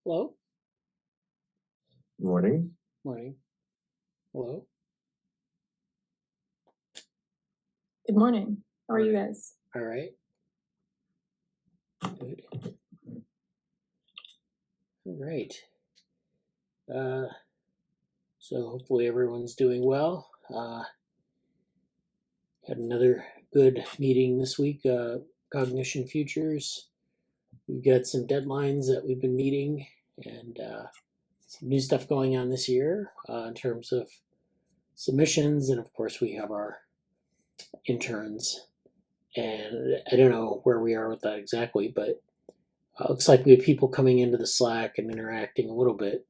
Hello? Morning. Morning. Hello? Good morning. How are you guys? All right. Good. All right. So hopefully everyone's doing well. Had another good meeting this week, Cognition Futures. We've got some deadlines that we've been meeting and some new stuff going on this year in terms of submissions. And of course, we have our interns. And I don't know where we are with that exactly, but looks like we have people coming into the Slack and interacting a little bit.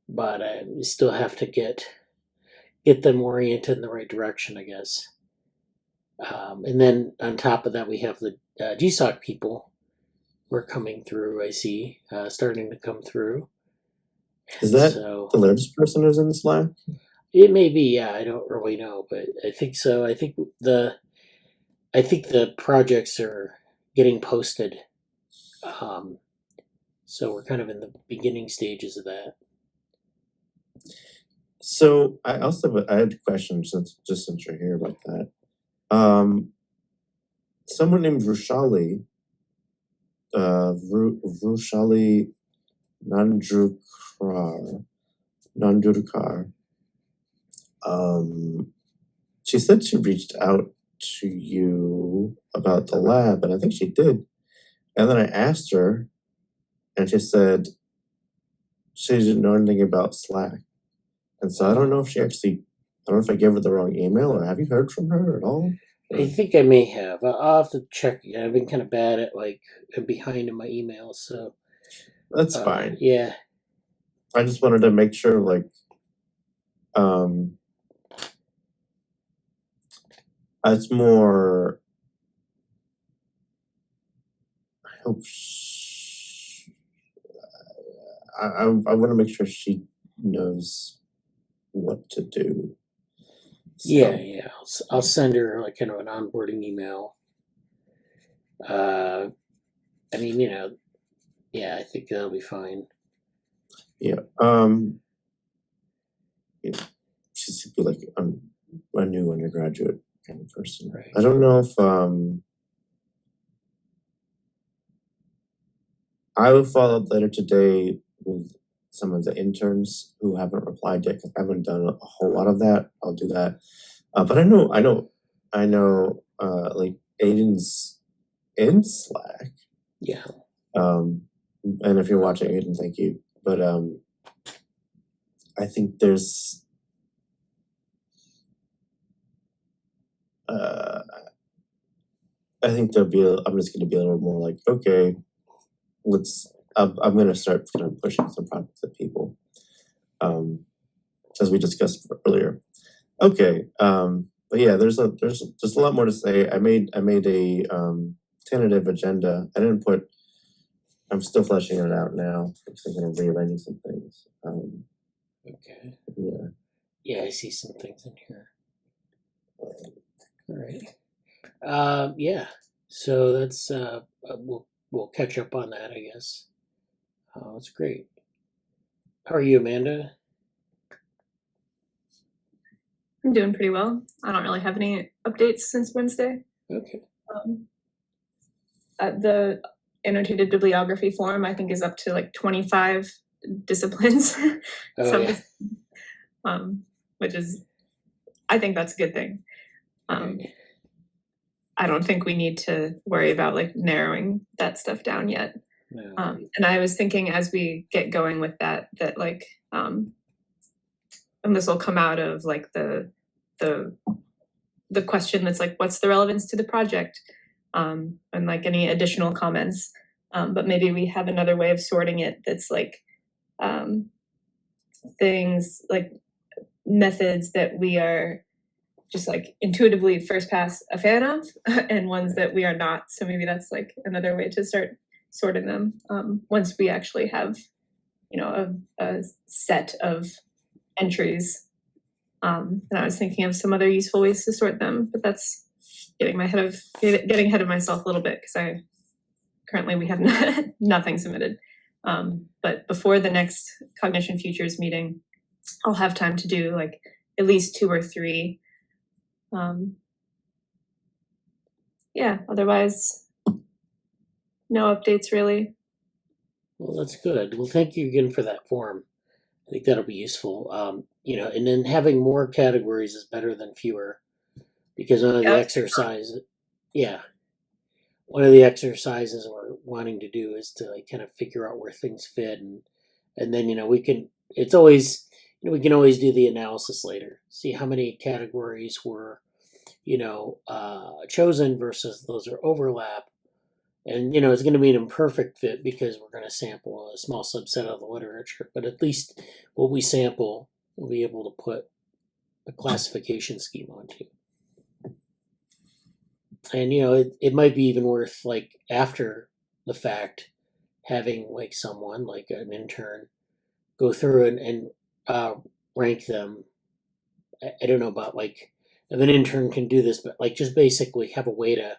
But we still have to get them oriented in the right direction, I guess. And then on top of that, we have the GSOC people who are coming through, I see, starting to come through. Is that the largest person who's in the Slack? It may be, yeah, I don't really know, but I think so. I think the projects are getting posted. So we're kind of in the beginning stages of that. So I had a question since you're here about that. Someone named Vrushali Nandurkar, she said she reached out to you about the lab, and I think she did. And then I asked her, and she said she didn't know anything about Slack. And so I don't know if I gave her the wrong email, or have you heard from her at all? I think I may have. I'll have to check. I've been kind of bad at behind in my emails, so that's fine. Yeah. I just wanted to make sure, it's more. I hope. I want to make sure she knows what to do. So. Yeah. I'll send her kind of an onboarding email. I think that'll be fine. Yeah. She's like a new undergraduate kind of person. Right. I don't know if I will follow up later today with some of the interns who haven't replied yet, because I haven't done a whole lot of that. I'll do that. But I know Aiden's in Slack. Yeah. And if you're watching, Aiden, thank you. But I think there's I'm just going to be a little more like, okay, I'm going to start kind of pushing some projects at people, as we discussed earlier. Okay, but yeah, there's a lot more to say. I made a tentative agenda. I'm still fleshing it out now. I'm going to rearrange some things. Okay. Yeah. Yeah, I see some things in here. All right. Yeah. So that's we'll catch up on that, I guess. That's great. How are you, Amanda? I'm doing pretty well. I don't really have any updates since Wednesday. Okay. The annotated bibliography form, I think, is up to 25 disciplines. Yeah. Which is, I think that's a good thing. I don't think we need to worry about narrowing that stuff down yet. No. And I was thinking, as we get going with that and this will come out of the question that's what's the relevance to the project, and any additional comments. But maybe we have another way of sorting it that's things methods that we are just intuitively first pass a fan of, and ones that we are not. So maybe that's another way to start sorting them once we actually have a set of entries. And I was thinking of some other useful ways to sort them, but that's getting ahead of myself a little bit, because currently we have nothing submitted. But before the next Cognition Futures meeting, I'll have time to do like at least 2 or 3. Yeah, otherwise, no updates really. Well, that's good. Well, thank you again for that form. I think that'll be useful. And then having more categories is better than fewer, because one of the exercises we're wanting to do is to like kind of figure out where things fit, and then we can. It's always we can always do the analysis later, see how many categories were chosen versus those are overlap. And it's going to be an imperfect fit because we're going to sample a small subset of the literature, but at least what we sample, we'll be able to put a classification scheme onto. And it might be even worth, like, after the fact, having like someone like an intern go through and rank them. I don't know about, like, if an intern can do this, but like just basically have a way to.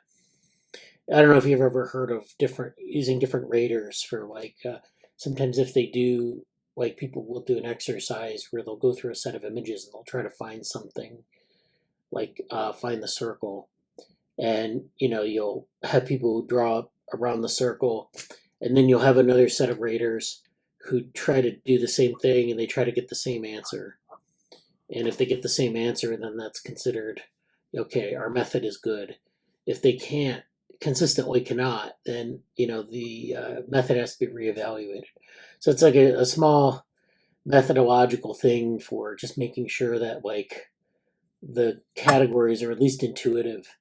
I don't know if you've ever heard of using different raters for, like, sometimes if they do, like, people will do an exercise where they'll go through a set of images and they'll try to find something, like find the circle, and you'll have people who draw around the circle, and then you'll have another set of raters who try to do the same thing, and they try to get the same answer. And if they get the same answer, then that's considered okay. Our method is good. If they consistently cannot, then the method has to be reevaluated. So it's like a small methodological thing for just making sure that, like, the categories are at least intuitive,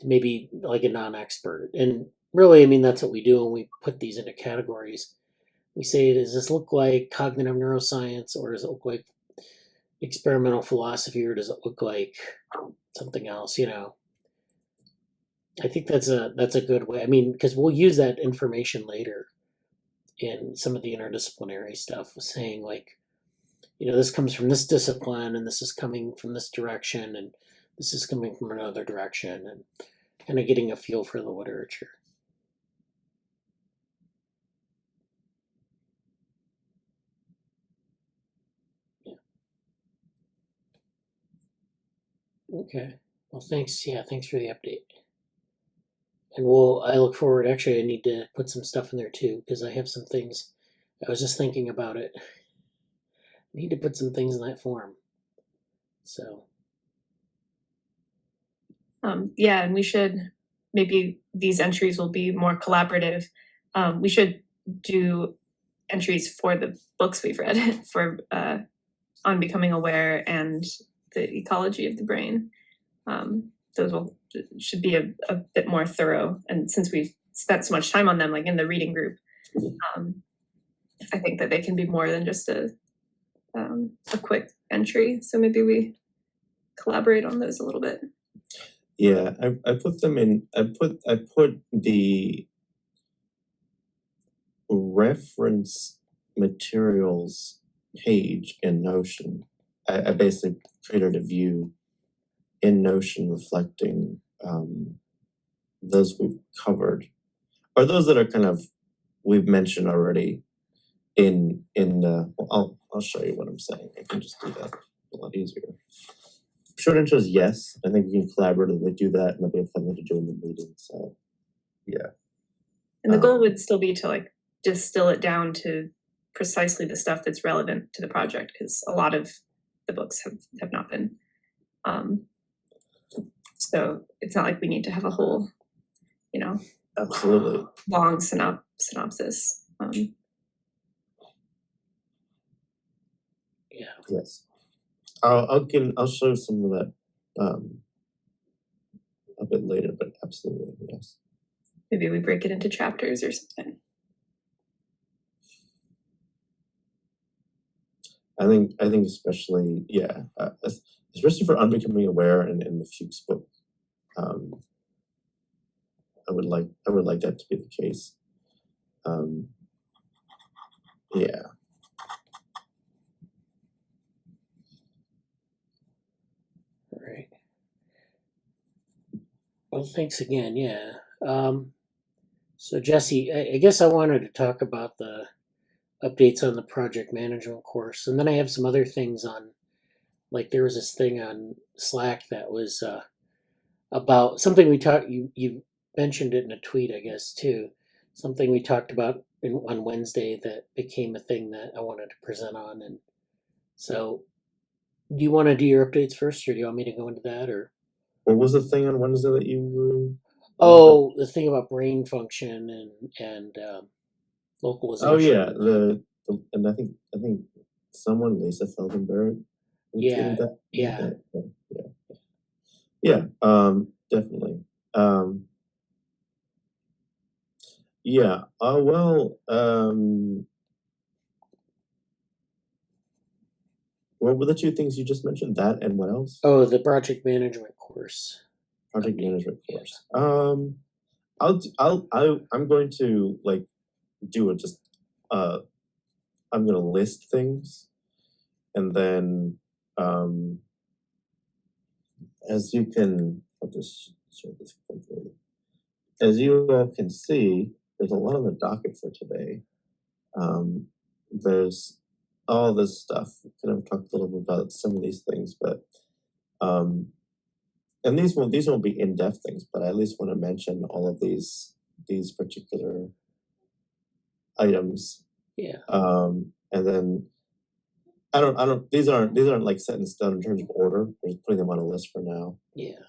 maybe like a non-expert. And really, I mean, that's what we do when we put these into categories. We say, does this look like cognitive neuroscience, or does it look like experimental philosophy, or does it look like something else? I think that's a good way. I mean, because we'll use that information later in some of the interdisciplinary stuff, saying, like, this comes from this discipline, and this is coming from this direction, and this is coming from another direction, and kind of getting a feel for the literature. Yeah. Okay. Well, thanks. Yeah, thanks for the update. And I look forward. Actually, I need to put some stuff in there too, because I have some things. I was just thinking about it. I need to put some things in that form. So. Yeah, and we should, maybe these entries will be more collaborative. We should do entries for the books we've read for on becoming aware and the ecology of the brain. Those should be a bit more thorough, and since we've spent so much time on them, like in the reading group, I think that they can be more than just a quick entry. So maybe we collaborate on those a little bit. Yeah, I put them in. I put the reference materials page in Notion. I basically created a view in Notion reflecting those we've covered, or those that are kind of we've mentioned already. I'll show you what I'm saying. I can just do that a lot easier. Short intro is yes. I think we can collaboratively do that, and that'll be a fun thing to do in the meeting. So, yeah. And the goal would still be to, like, distill it down to precisely the stuff that's relevant to the project, because a lot of the books have not been. So it's not like we need to have a whole, absolutely long synopsis. Yeah. Yes. I'll show some of that a bit later, but absolutely yes. Maybe we break it into chapters or something. I think especially especially for unbecoming aware and in the Fuchs book, I would like that to be the case. Yeah. All right. Well, thanks again. Yeah. So Jesse, I guess I wanted to talk about the updates on the project management course, and then I have some other things on. Like there was this thing on Slack that was about something we talked. You mentioned it in a tweet, I guess, too. Something we talked about on Wednesday that became a thing that I wanted to present on, and so. Do you want to do your updates first, or do you want me to go into that, or? What was the thing on Wednesday that you were? Oh, the thing about brain function and localization. Oh yeah, and that. and I think someone, Lisa Feldenberg, Yeah, that. yeah. Yeah, definitely. Yeah. Well, what were the two things you just mentioned? That and what else? Oh, the project management course. Project update. management Yeah. course. I'm going to like do it. Just I'm going to list things, and then as you can, I'll just share this quickly. As you all can see, there's a lot on the docket for today. There's all this stuff. Kind of talked a little bit about some of these things, but and these won't be in-depth things, but I at least want to mention all of these particular items. Yeah. And then I don't these aren't like set in stone in terms of order. I'm just putting them on a list for now. Yeah.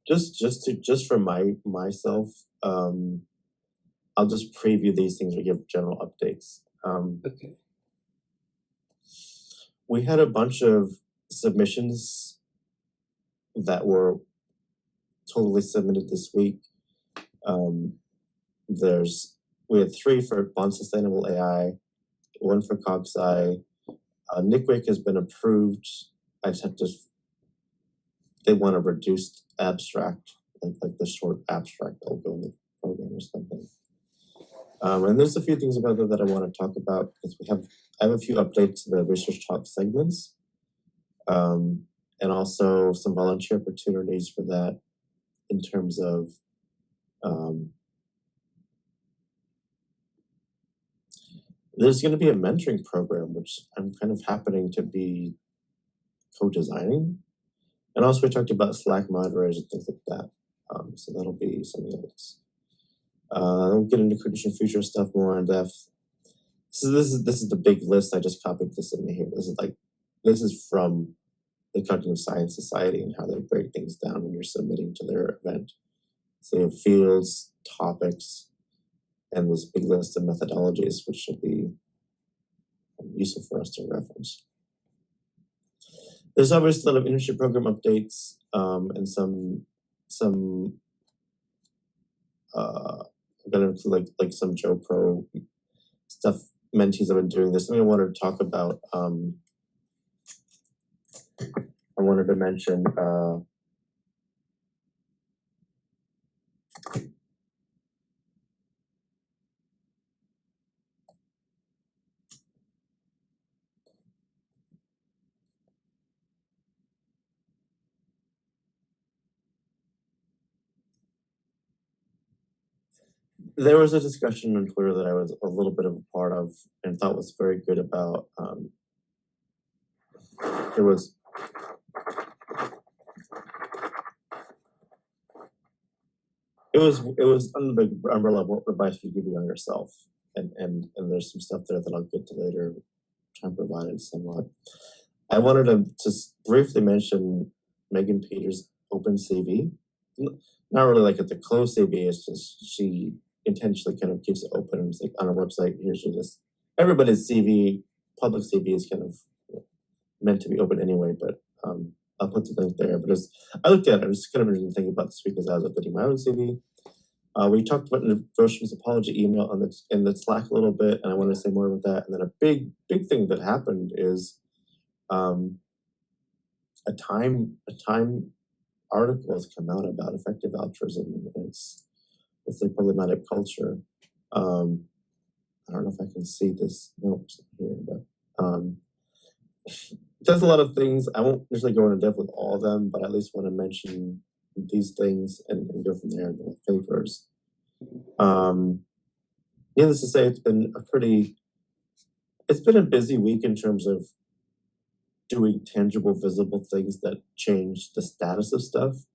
Just for myself, I'll just preview these things or give general updates. Okay. We had a bunch of submissions that were totally submitted this week. We had 3 for Bond Sustainable AI, 1 for CogSci. NICWIC has been approved. I just have to. They want a reduced abstract, like the short abstract that'll go in the program or something. And there's a few things about that I want to talk about because I have a few updates to the research talk segments, and also some volunteer opportunities for that in terms of there's going to be a mentoring program which I'm kind of happening to be co-designing, and also we talked about Slack moderators and things like that. So that'll be something else. We'll get into Cognition Futures stuff more in depth. So this is the big list. I just copied this in here. This is from the Cognitive Science Society and how they break things down when you're submitting to their event. So you have fields, topics, and this big list of methodologies, which should be useful for us to reference. There's obviously a lot of internship program updates and some I'm gonna include like some Joe Pro stuff. Mentees have been doing this. Something I wanted to talk about. I wanted to mention there was a discussion on Twitter that I was a little bit of a part of and thought was very good about. It was under the umbrella of what advice you give on yourself, and there's some stuff there that I'll get to later, try and provide it somewhat. I wanted to just briefly mention Megan Peters' open CV. Not really like at the closed CV, it's just she intentionally kind of keeps it open and it's like on her website, here's your list. Everybody's CV, public CV is kind of meant to be open anyway, but I'll put the link there. But I looked at it, I was kind of interesting to think about this week as I was updating my own CV. We talked about NeuroSim's apology email in the Slack a little bit, and I want to say more about that. And then a big thing that happened is a time article has come out about effective altruism and it's a problematic culture. I don't know if I can see this note here, but does a lot of things. I won't necessarily go into depth with all of them, but I at least want to mention these things and go from there into the papers. Needless to say, it's been a busy week in terms of doing tangible, visible things that change the status of stuff.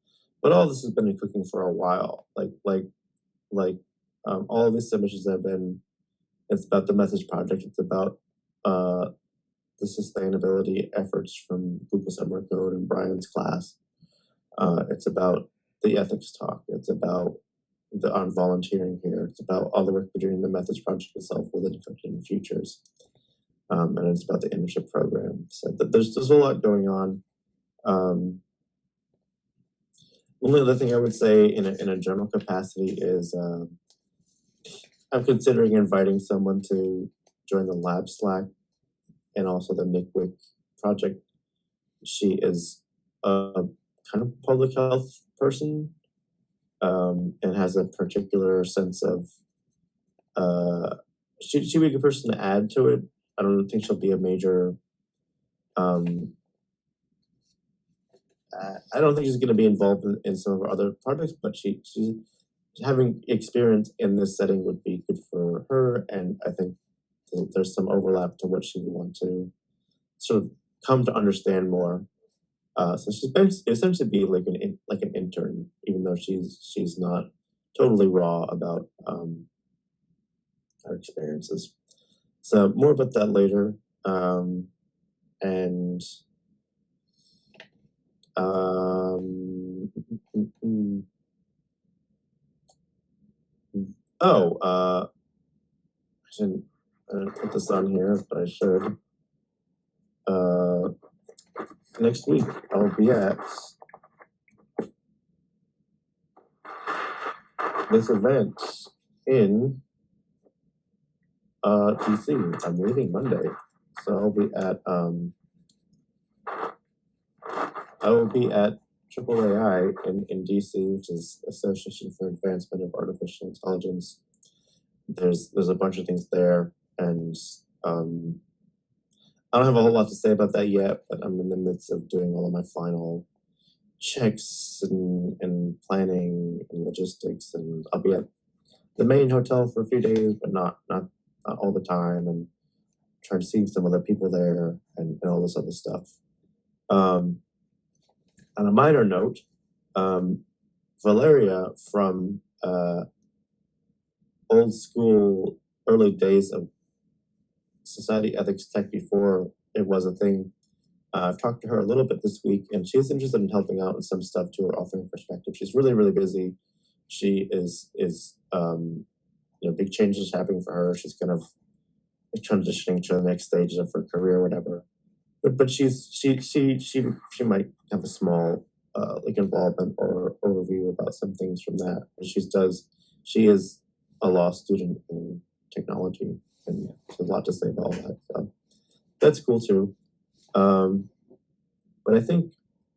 But all this has been in cooking for a while. All of these submissions have been. It's about the Methods Project. It's about the sustainability efforts from Google Summer Code and Brian's class. It's about the ethics talk. It's about on volunteering here. It's about all the work we're doing in the Methods Project itself within Cognition Futures. And it's about the internship program. So there's a lot going on. Only other thing I would say in a general capacity is I'm considering inviting someone to join the lab Slack and also the NICWIC project. She is a kind of public health person and has a particular sense of she'd be a good person to add to it. I don't think she'll be a major I don't think she's going to be involved in some of our other projects, but she's having experience in this setting would be good for her, and I think there's some overlap to what she would want to sort of come to understand more. So she's been essentially be like an intern, even though she's not totally raw about her experiences. So more about that later. I didn't put this on here, but I should. Next week I'll be at this event in DC. I'm leaving Monday, so I'll be at AAAI in DC, which is Association for Advancement of Artificial Intelligence. There's a bunch of things there, and I don't have a whole lot to say about that yet, but I'm in the midst of doing all of my final checks and planning and logistics, and I'll be at the main hotel for a few days, but not all the time, and try to see some other people there and all this other stuff. On a minor note, Valeria from old school early days of Society Ethics Tech before it was a thing. I've talked to her a little bit this week, and she's interested in helping out with some stuff to her authoring perspective. She's really, really busy. She is big changes happening for her. She's kind of transitioning to the next stage of her career or whatever. But she might have a small involvement or overview about some things from that. She is a law student in technology, and there's a lot to say about all that. So that's cool too. But I think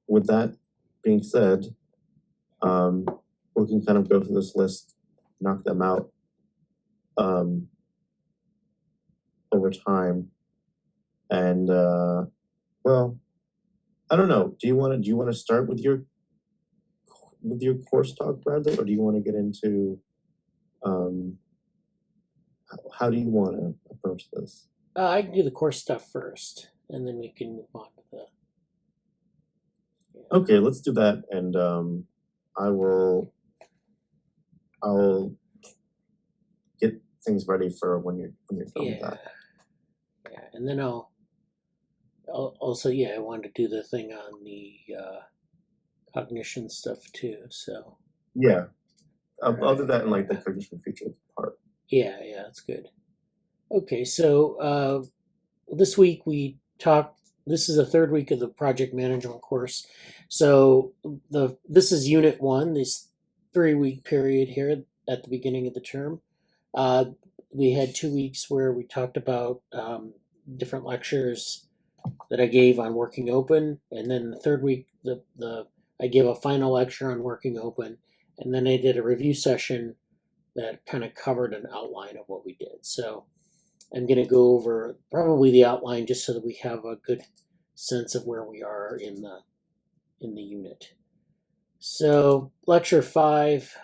with that being said, we can kind of go through this list, knock them out over time, and well, I don't know. Do you want to start with your course talk, Bradley, or do you want to get into how do you want to approach this? I can do the course stuff first, and then we can move on to the. Okay, let's do that, and I'll get things ready for when you're done with that. Yeah, and then I'll also I wanted to do the thing on the cognition stuff too. So yeah, I'll do that in like the Cognition Futures part. Yeah, that's good. Okay, so this week we talked. This is the third week of the project management course. So this is Unit 1, this 3-week period here at the beginning of the term. We had 2 weeks where we talked about different lectures that I gave on working open, and then the third week I gave a final lecture on working open, and then I did a review session that kind of covered an outline of what we did. So I'm going to go over probably the outline just so that we have a good sense of where we are in the unit. So lecture 5.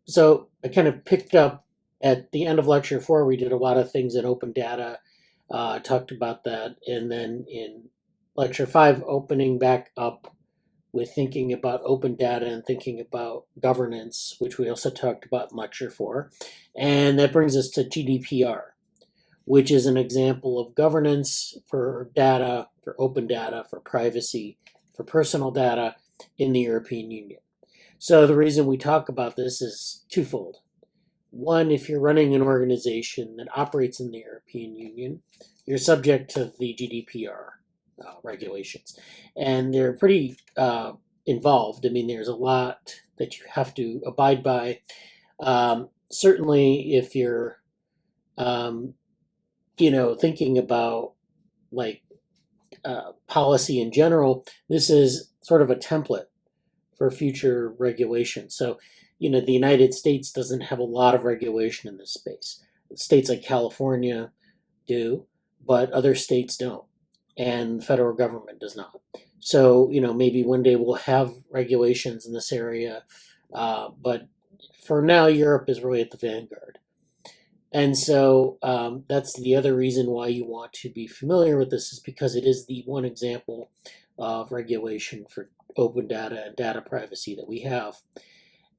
So I kind of picked up at the end of lecture 4. We did a lot of things in open data, talked about that, and then in lecture 5, opening back up with thinking about open data and thinking about governance, which we also talked about in lecture 4. And that brings us to GDPR, which is an example of governance for data, for open data, for privacy, for personal data in the European Union. So the reason we talk about this is twofold. One, if you're running an organization that operates in the European Union, you're subject to the GDPR regulations, and they're pretty involved. I mean, there's a lot that you have to abide by. Certainly, if you're, thinking about like policy in general, this is sort of a template for future regulation. So, the United States doesn't have a lot of regulation in this space. States like California do, but other states don't, and the federal government does not. So, maybe one day we'll have regulations in this area, but for now, Europe is really at the vanguard. And so that's the other reason why you want to be familiar with this, is because it is the one example of regulation for open data and data privacy that we have.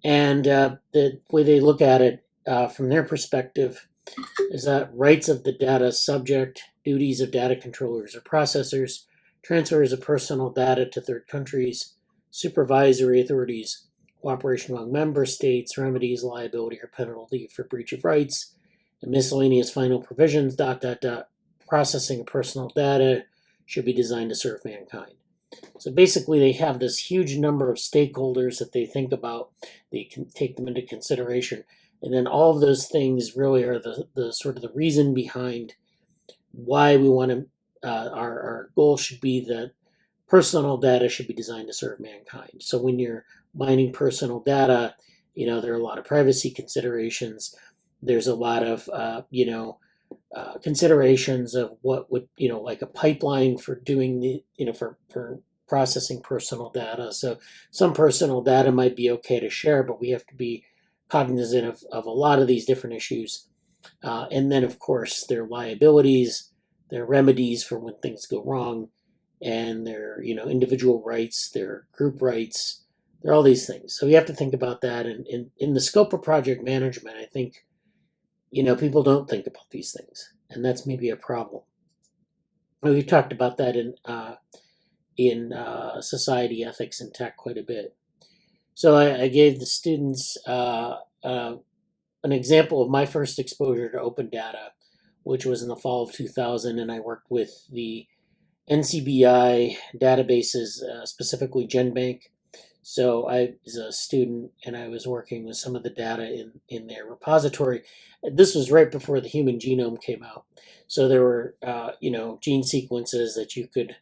And the way they look at it from their perspective is that rights of the data subject, duties of data controllers or processors, transfers of personal data to third countries, supervisory authorities, cooperation among member states, remedies, liability or penalty for breach of rights, and miscellaneous final provisions, ... processing of personal data should be designed to serve mankind. So basically, they have this huge number of stakeholders that they think about. They can take them into consideration. And then all of those things really are the sort of the reason behind why we want to, our goal should be that personal data should be designed to serve mankind. So when you're mining personal data, there are a lot of privacy considerations. There's a lot of, considerations of what would, like a pipeline for doing the, for processing personal data. So some personal data might be okay to share, but we have to be cognizant of a lot of these different issues. And then, of course, their liabilities, their remedies for when things go wrong, and their, individual rights, their group rights, there are all these things. So we have to think about that. And in the scope of project management, I think, people don't think about these things, and that's maybe a problem. We've talked about that in society, ethics, and tech quite a bit. So I gave the students an example of my first exposure to open data, which was in the fall of 2000, and I worked with the NCBI databases, specifically GenBank. So I was a student, and I was working with some of the data in their repository. This was right before the human genome came out. So there were, gene sequences that you could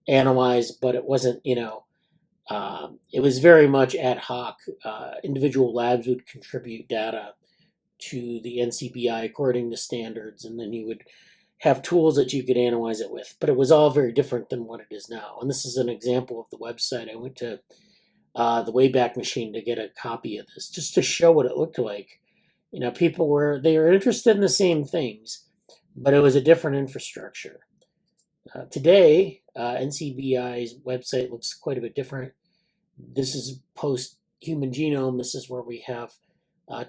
analyze, but it wasn't, it was very much ad hoc. Individual labs would contribute data to the NCBI according to standards, and then you would have tools that you could analyze it with. But it was all very different than what it is now. And this is an example of the website. I went to the Wayback Machine to get a copy of this, just to show what it looked like. People were interested in the same things, but it was a different infrastructure. Today, NCBI's website looks quite a bit different. This is post-human genome. This is where we have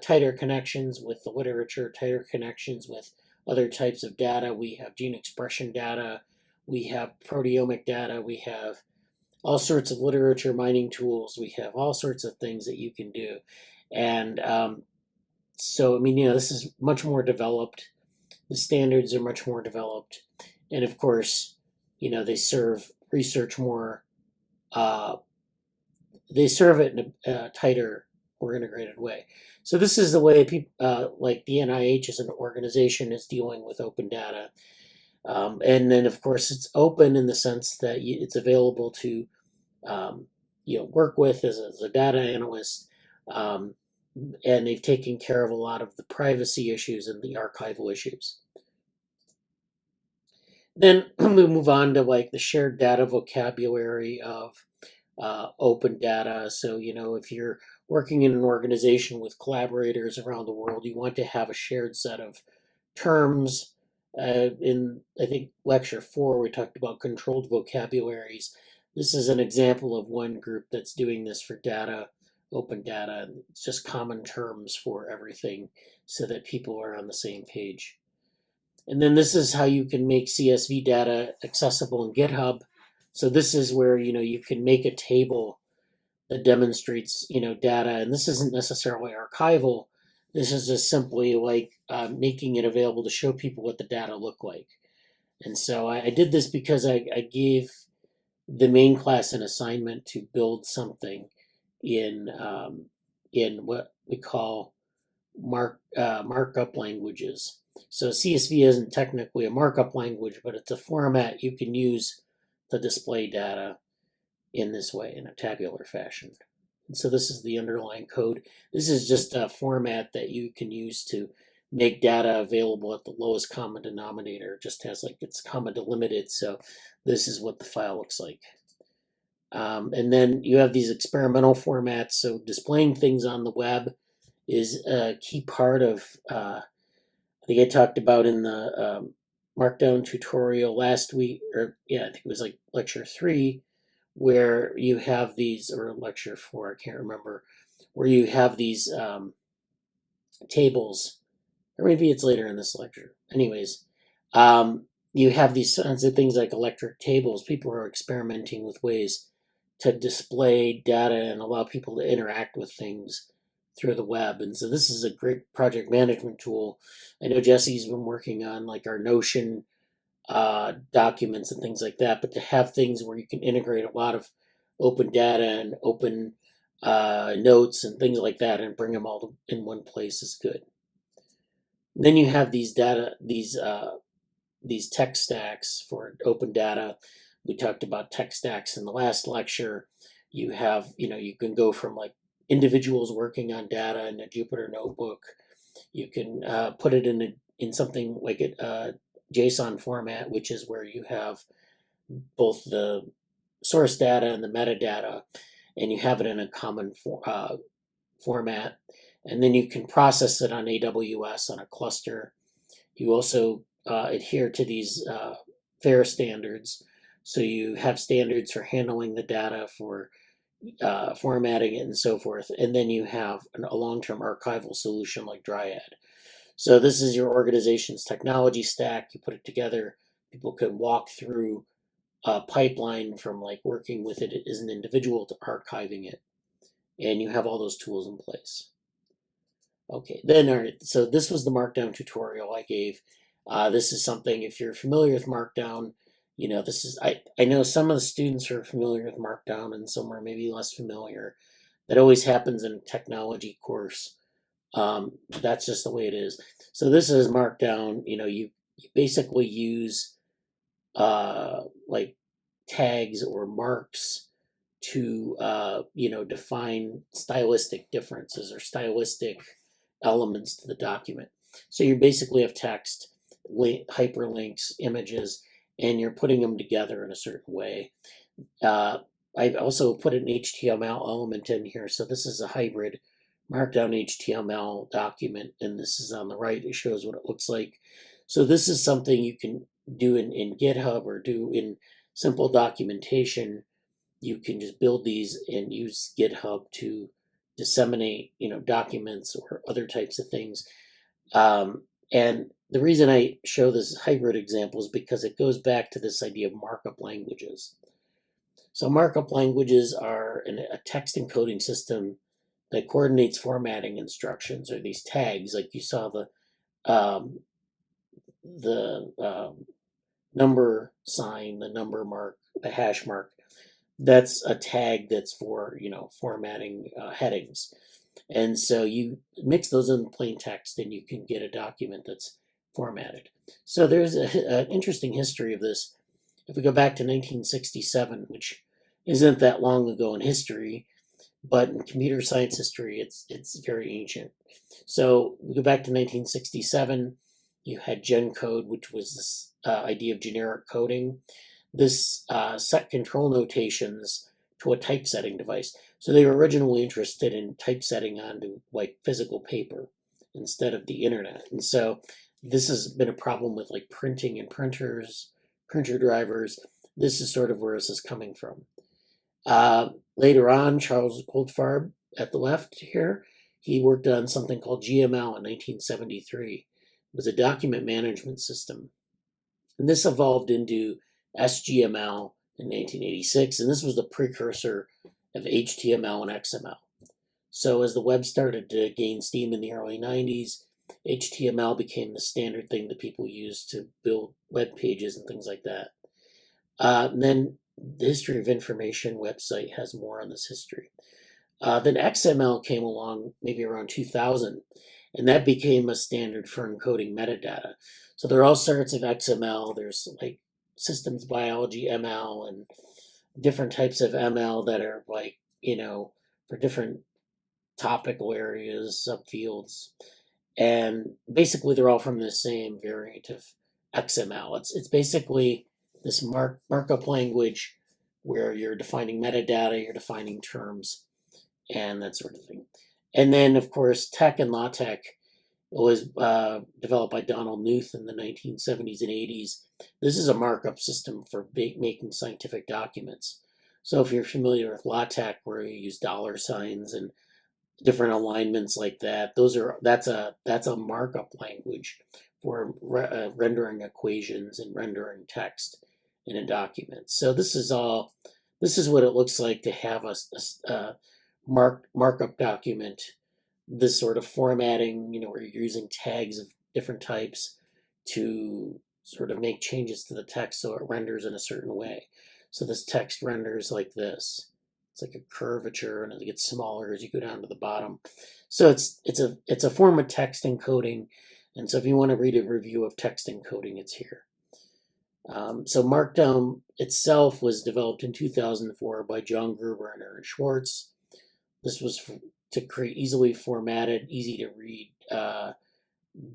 tighter connections with the literature, tighter connections with other types of data. We have gene expression data. We have proteomic data. We have all sorts of literature mining tools. We have all sorts of things that you can do. And so, this is much more developed. The standards are much more developed. And of course, they serve research more, they serve it in a tighter, more integrated way. So this is the way people, like the NIH as an organization, is dealing with open data. And then, of course, it's open in the sense that it's available to, work with as a data analyst. And they've taken care of a lot of the privacy issues and the archival issues. Then we move on to like the shared data vocabulary of open data. So, if you're working in an organization with collaborators around the world, you want to have a shared set of terms. In, I think, lecture 4, we talked about controlled vocabularies. This is an example of one group that's doing this for data, open data. It's just common terms for everything so that people are on the same page. And then this is how you can make CSV data accessible in GitHub. So this is where, you can make a table that demonstrates, data. And this isn't necessarily archival. This is just simply like making it available to show people what the data look like. And so I did this because I gave the main class an assignment to build something in what we call markup languages. So CSV isn't technically a markup language, but it's a format you can use to display data in this way, in a tabular fashion. And so this is the underlying code. This is just a format that you can use to make data available at the lowest common denominator. It just has like it's comma delimited. So this is what the file looks like. And then you have these experimental formats. So displaying things on the web is a key part of, I think I talked about in the Markdown tutorial last week, or I think it was like lecture 3, where you have these, or lecture 4, I can't remember, where you have these tables, or maybe it's later in this lecture. Anyways, you have these kinds of things like electric tables. People are experimenting with ways to display data and allow people to interact with things through the web. And so this is a great project management tool. I know Jesse's been working on like our Notion documents and things like that, but to have things where you can integrate a lot of open data and open notes and things like that and bring them all in one place is good. And then you have these tech stacks for open data. We talked about tech stacks in the last lecture. You have, you can go from like individuals working on data in a Jupyter notebook. You can put it in something like a JSON format, which is where you have both the source data and the metadata, and you have it in a common format. And then you can process it on AWS on a cluster. You also adhere to these FAIR standards. So you have standards for handling the data, for formatting it, and so forth. And then you have a long-term archival solution like Dryad. So this is your organization's technology stack. You put it together. People can walk through a pipeline from like working with it as an individual to archiving it. And you have all those tools in place. Okay, then, all right, so this was the Markdown tutorial I gave. This is something, if you're familiar with Markdown, this is, I know some of the students are familiar with Markdown and some are maybe less familiar. That always happens in a technology course. That's just the way it is. So this is Markdown. You basically use like tags or marks to define stylistic differences or stylistic elements to the document. So you basically have text, hyperlinks, images, and you're putting them together in a certain way. I've also put an HTML element in here. So this is a hybrid Markdown HTML document, and this is on the right. It shows what it looks like. So this is something you can do in GitHub or do in simple documentation. You can just build these and use GitHub to disseminate, documents or other types of things. And the reason I show this hybrid example is because it goes back to this idea of markup languages. So markup languages are a text encoding system that coordinates formatting instructions, or these tags, like you saw the number sign, the number mark, the hash mark. That's a tag that's for formatting headings. And so you mix those in plain text and you can get a document that's formatted. So there's an interesting history of this. If we go back to 1967, which isn't that long ago in history, but in computer science history, it's very ancient. So we go back to 1967. You had GenCode, which was this idea of generic coding. This set control notations to a typesetting device. So they were originally interested in typesetting onto like physical paper instead of the internet. And so this has been a problem with like printing and printers, printer drivers. This is sort of where this is coming from. Later on, Charles Goldfarb at the left here, he worked on something called GML in 1973. It was a document management system. And this evolved into SGML in 1986, and this was the precursor of HTML and XML. So as the web started to gain steam in the early 90s, HTML became the standard thing that people used to build web pages and things like that. And then the History of Information website has more on this history. Then XML came along maybe around 2000, and that became a standard for encoding metadata. So there are all sorts of XML. There's like systems biology ML and different types of ML that are like, for different topical areas, subfields. And basically they're all from the same variant of XML. It's basically this markup language where you're defining metadata, you're defining terms, and that sort of thing. And then, of course, TeX and LaTeX was developed by Donald Knuth in the 1970s and 80s. This is a markup system for making scientific documents. So if you're familiar with LaTeX, where you use dollar signs and different alignments like that, that's a markup language for rendering equations and rendering text in a document. So this is what it looks like to have a markup document, this sort of formatting, where you're using tags of different types to sort of make changes to the text so it renders in a certain way. So this text renders like this. It's like a curvature, and it gets smaller as you go down to the bottom. So it's a form of text encoding, and so if you want to read a review of text encoding, it's here. So Markdown itself was developed in 2004 by John Gruber and Aaron Schwartz. This was to create easily formatted, easy to read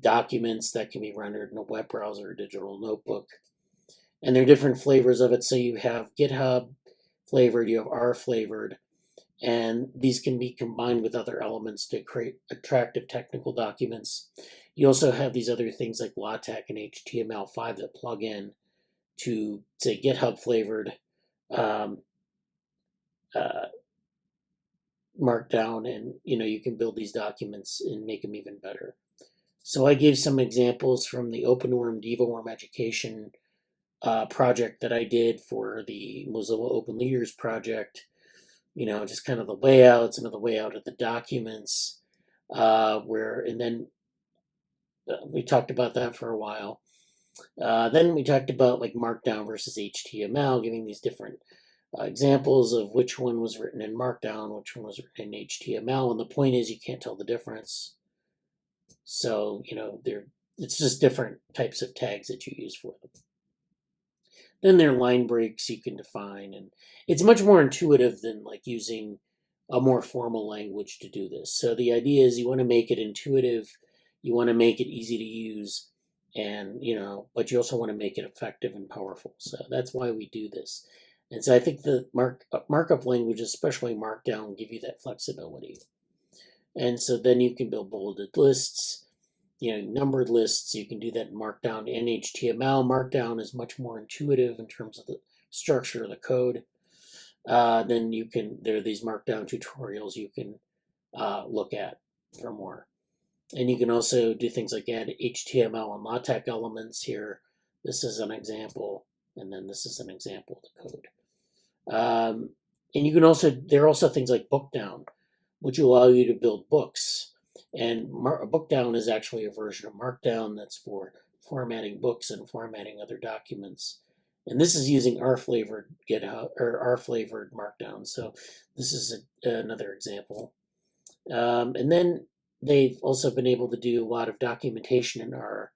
documents that can be rendered in a web browser or digital notebook. And there are different flavors of it. So you have GitHub flavored, you have R flavored, and these can be combined with other elements to create attractive technical documents. You also have these other things like LaTeX and HTML5 that plug in to, say, GitHub flavored Markdown, and you can build these documents and make them even better. So I gave some examples from the OpenWorm DevoWorm education project that I did for the Mozilla Open Leaders project. Just kind of the layout, some of the layout of the documents, and then we talked about that for a while. Then we talked about like Markdown versus HTML, giving these different examples of which one was written in Markdown, which one was written in HTML, and the point is you can't tell the difference. So, it's just different types of tags that you use for them. Then there are line breaks you can define, and it's much more intuitive than like using a more formal language to do this. So the idea is you want to make it intuitive, you want to make it easy to use, and but you also want to make it effective and powerful. So that's why we do this. And so I think the markup language, especially Markdown, give you that flexibility. And so then you can build bulleted lists, numbered lists. You can do that in Markdown and HTML. Markdown is much more intuitive in terms of the structure of the code. Then there are these Markdown tutorials you can look at for more. And you can also do things like add HTML and LaTeX elements here. This is an example, and then this is an example of the code. And you can there are also things like Bookdown, which allow you to build books. And Bookdown is actually a version of Markdown that's for formatting books and formatting other documents. And this is using R-flavored GitHub or R-flavored Markdown. So this is another example. And then they've also been able to do a lot of documentation in R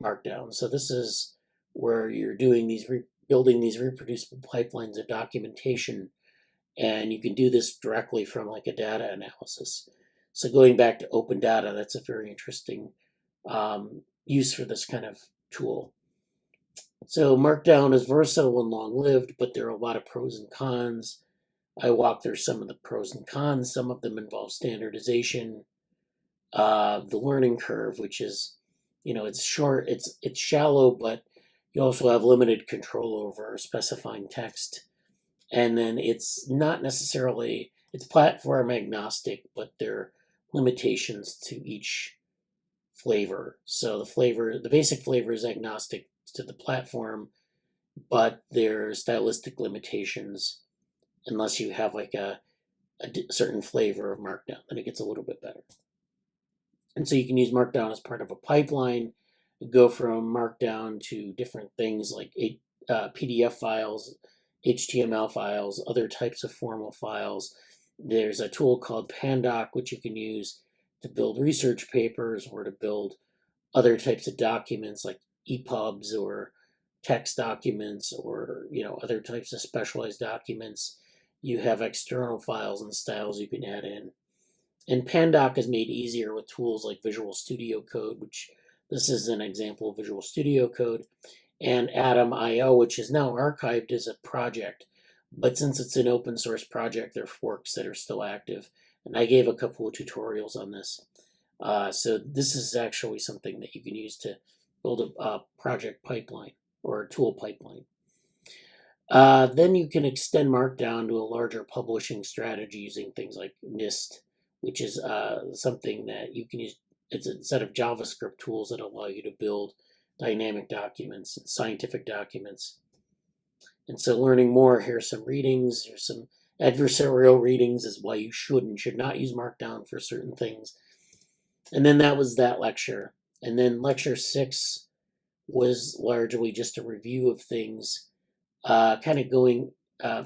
Markdown. So this is where you're doing building these reproducible pipelines of documentation, and you can do this directly from like a data analysis. So going back to open data, that's a very interesting use for this kind of tool. So Markdown is versatile and long-lived, but there are a lot of pros and cons. I walked through some of the pros and cons. Some of them involve standardization, the learning curve, which is, it's short, it's shallow, but you also have limited control over specifying text. And then it's not necessarily, it's platform agnostic, but there are limitations to each flavor. So the basic flavor is agnostic to the platform, but there are stylistic limitations unless you have like a certain flavor of Markdown, then it gets a little bit better. And so you can use Markdown as part of a pipeline, go from Markdown to different things like PDF files, HTML files, other types of formal files. There's a tool called Pandoc, which you can use to build research papers or to build other types of documents like EPUBs or text documents or other types of specialized documents. You have external files and styles you can add in. And Pandoc is made easier with tools like Visual Studio Code, which this is an example of Visual Studio Code, and Atom.io, which is now archived as a project. But since it's an open source project, there are forks that are still active. And I gave a couple of tutorials on this. So this is actually something that you can use to build a project pipeline or a tool pipeline. Then you can extend Markdown to a larger publishing strategy using things like NIST, which is something that you can use. It's a set of JavaScript tools that allow you to build dynamic documents and scientific documents. And so learning more, here's some readings, here's some adversarial readings is why you should and should not use Markdown for certain things. And then that was that lecture. And then lecture 6 was largely just a review of things, kind of going,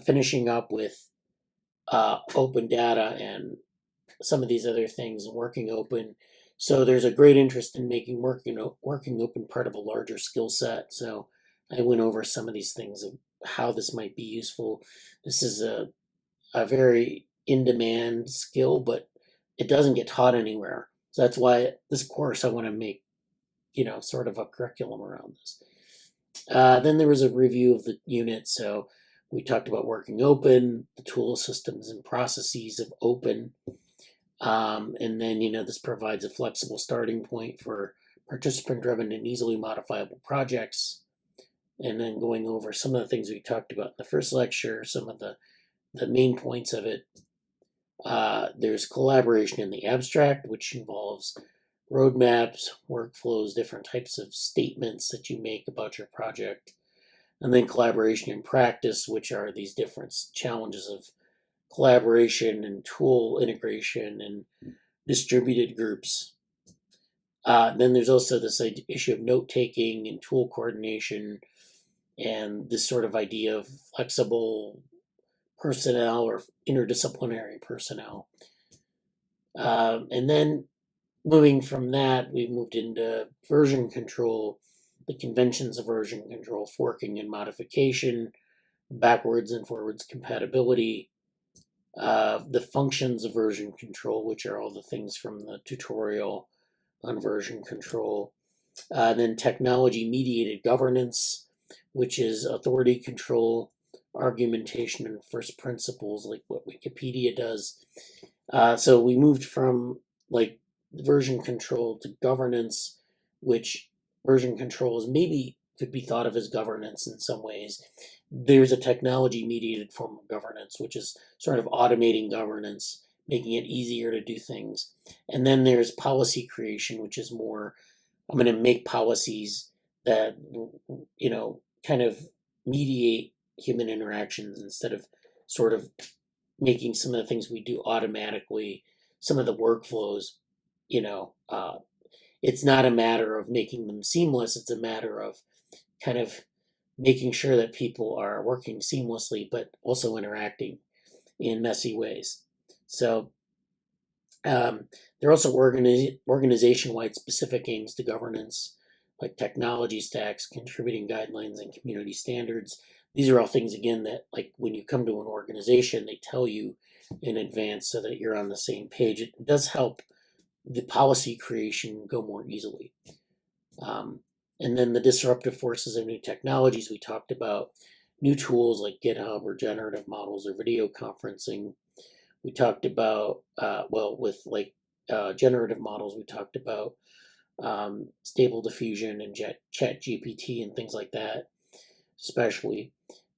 finishing up with open data and some of these other things, working open. So there's a great interest in making working open part of a larger skill set. So I went over some of these things of how this might be useful. This is a very in-demand skill, but it doesn't get taught anywhere. So that's why this course I want to make, sort of a curriculum around this. Then there was a review of the unit. So we talked about working open, the tool systems and processes of open. And then, this provides a flexible starting point for participant-driven and easily modifiable projects. And then going over some of the things we talked about in the first lecture, some of the main points of it. There's collaboration in the abstract, which involves roadmaps, workflows, different types of statements that you make about your project. And then collaboration in practice, which are these different challenges of collaboration and tool integration and distributed groups. Then there's also this issue of note-taking and tool coordination and this sort of idea of flexible personnel or interdisciplinary personnel. And then moving from that, we moved into version control, the conventions of version control, forking and modification, backwards and forwards compatibility, the functions of version control, which are all the things from the tutorial on version control. Then technology-mediated governance, which is authority control, argumentation, and first principles, like what Wikipedia does. So we moved from like version control to governance, which version control is maybe could be thought of as governance in some ways. There's a technology-mediated form of governance, which is sort of automating governance, making it easier to do things. And then there's policy creation, which is more, I'm going to make policies that, kind of mediate human interactions instead of sort of making some of the things we do automatically, some of the workflows, it's not a matter of making them seamless. It's a matter of kind of making sure that people are working seamlessly, but also interacting in messy ways. So there are also organization-wide specific aims to governance, like technology stacks, contributing guidelines, and community standards. These are all things, again, that like when you come to an organization, they tell you in advance so that you're on the same page. It does help the policy creation go more easily. And then the disruptive forces of new technologies, we talked about new tools like GitHub or generative models or video conferencing. We talked about, with generative models, we talked about stable diffusion and chat GPT and things like that, especially.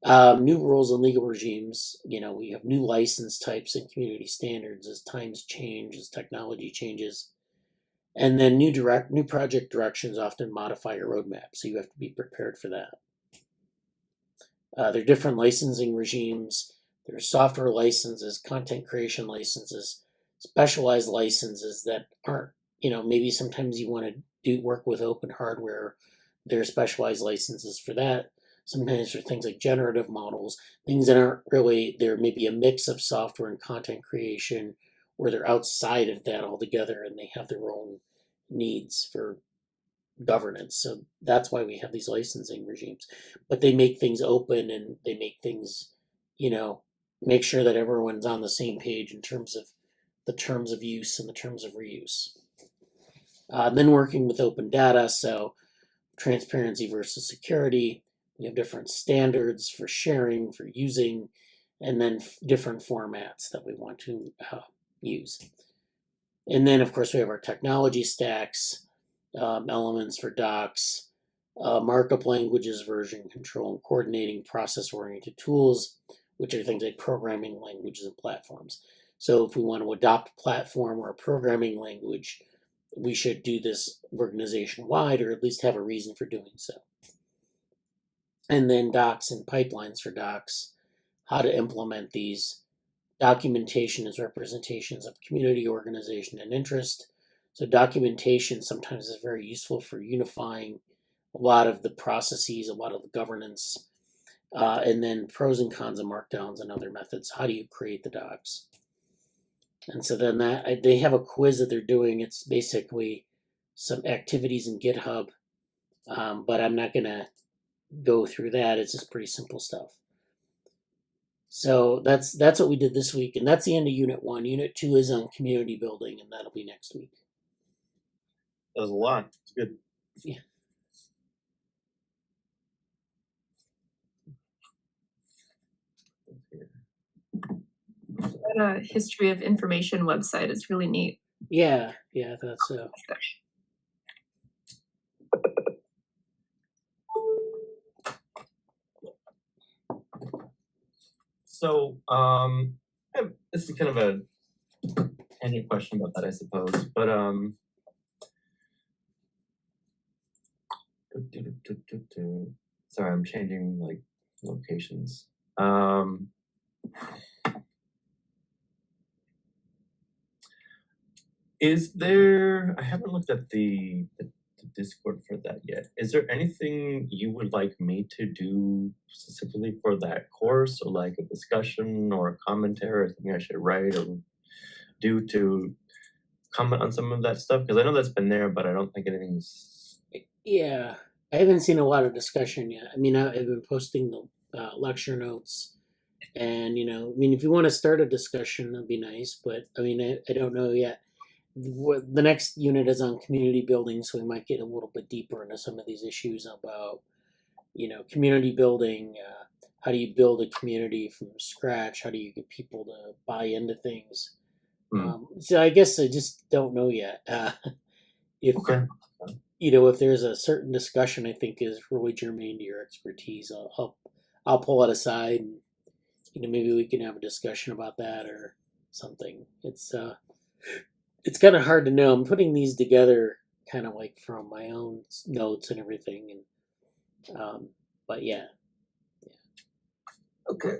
New rules and legal regimes, we have new license types and community standards as times change, as technology changes. And then new project directions often modify your roadmap, so you have to be prepared for that. There are different licensing regimes. There's software licenses, content creation licenses, specialized licenses that aren't, maybe sometimes you want to work with open hardware. There are specialized licenses for that. Sometimes for things like generative models, things that aren't really, there may be a mix of software and content creation, where they're outside of that altogether and they have their own needs for governance. So that's why we have these licensing regimes. But they make things open and they make things, make sure that everyone's on the same page in terms of the terms of use and the terms of reuse. Then working with open data, so transparency versus security. We have different standards for sharing, for using, and then different formats that we want to use. And then, of course, we have our technology stacks, elements for docs, markup languages, version control, and coordinating process-oriented tools, which are things like programming languages and platforms. So if we want to adopt a platform or a programming language, we should do this organization-wide, or at least have a reason for doing so. And then docs and pipelines for docs, how to implement these. Documentation is representations of community, organization, and interest. So documentation sometimes is very useful for unifying a lot of the processes, a lot of the governance, and then pros and cons of markdowns and other methods. How do you create the docs? And so then they have a quiz that they're doing. It's basically some activities in GitHub, but I'm not going to go through that. It's just pretty simple stuff. So that's what we did this week, and that's the end of Unit 1. Unit 2 is on community building, and that'll be next week. That was a lot. It's good. Yeah. That history of information website is really neat. Yeah, I thought so. So, this is kind of a tangent question about that, I suppose. But sorry, I'm changing like locations. Is there? I haven't looked at the Discord for that yet. Is there anything you would like me to do specifically for that course, or like a discussion or a commentary, or something I should write or do to comment on some of that stuff? Because I know that's been there, but I don't think anything's. Yeah, I haven't seen a lot of discussion yet. I mean, I've been posting the lecture notes, and if you want to start a discussion, that'd be nice. But I mean, I don't know yet. The next unit is on community building, so we might get a little bit deeper into some of these issues about, community building. How do you build a community from scratch? How do you get people to buy into things? So I guess I just don't know yet. If Okay. if there's a certain discussion I think is really germane to your expertise, I'll pull it aside, and maybe we can have a discussion about that or something. It's kind of hard to know. I'm putting these together kind of like from my own notes and everything, and but yeah. Okay.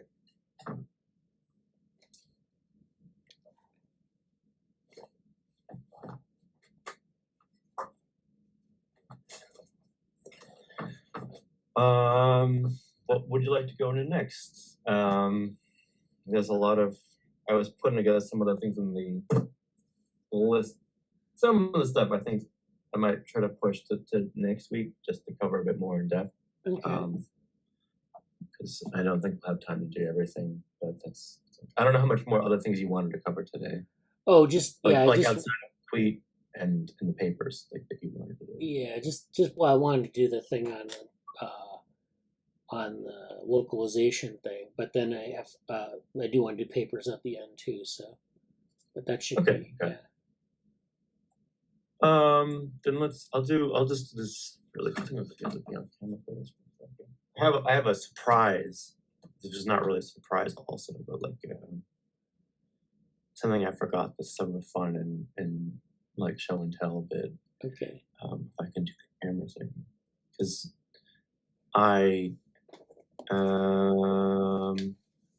What would you like to go into next? There's a lot of. I was putting together some of the things in the list. Some of the stuff I think I might try to push to next week just to cover a bit more in depth. Okay. Because I don't think we'll have time to do everything. But I don't know how much more other things you wanted to cover today. Oh, just Like just outside of tweet. and in the papers that you wanted to do. Yeah, just well, I wanted to do the thing on the localization thing, but then I do want to do papers at the end too. So, but that should Okay, be okay. Then I'll just do this really quick. I have a surprise. Which is not really a surprise also, but like something I forgot that's sort of fun and like show and tell a bit. Okay. If I can do the camera thing, because let's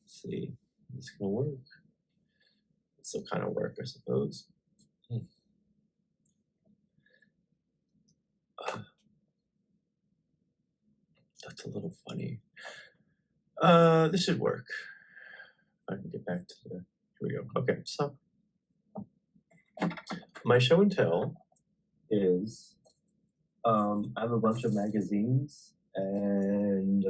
see, it's gonna work. It's some kind of work, I suppose. That's a little funny. This should work. I can get back to the. Here we go. Okay, so my show and tell is I have a bunch of magazines and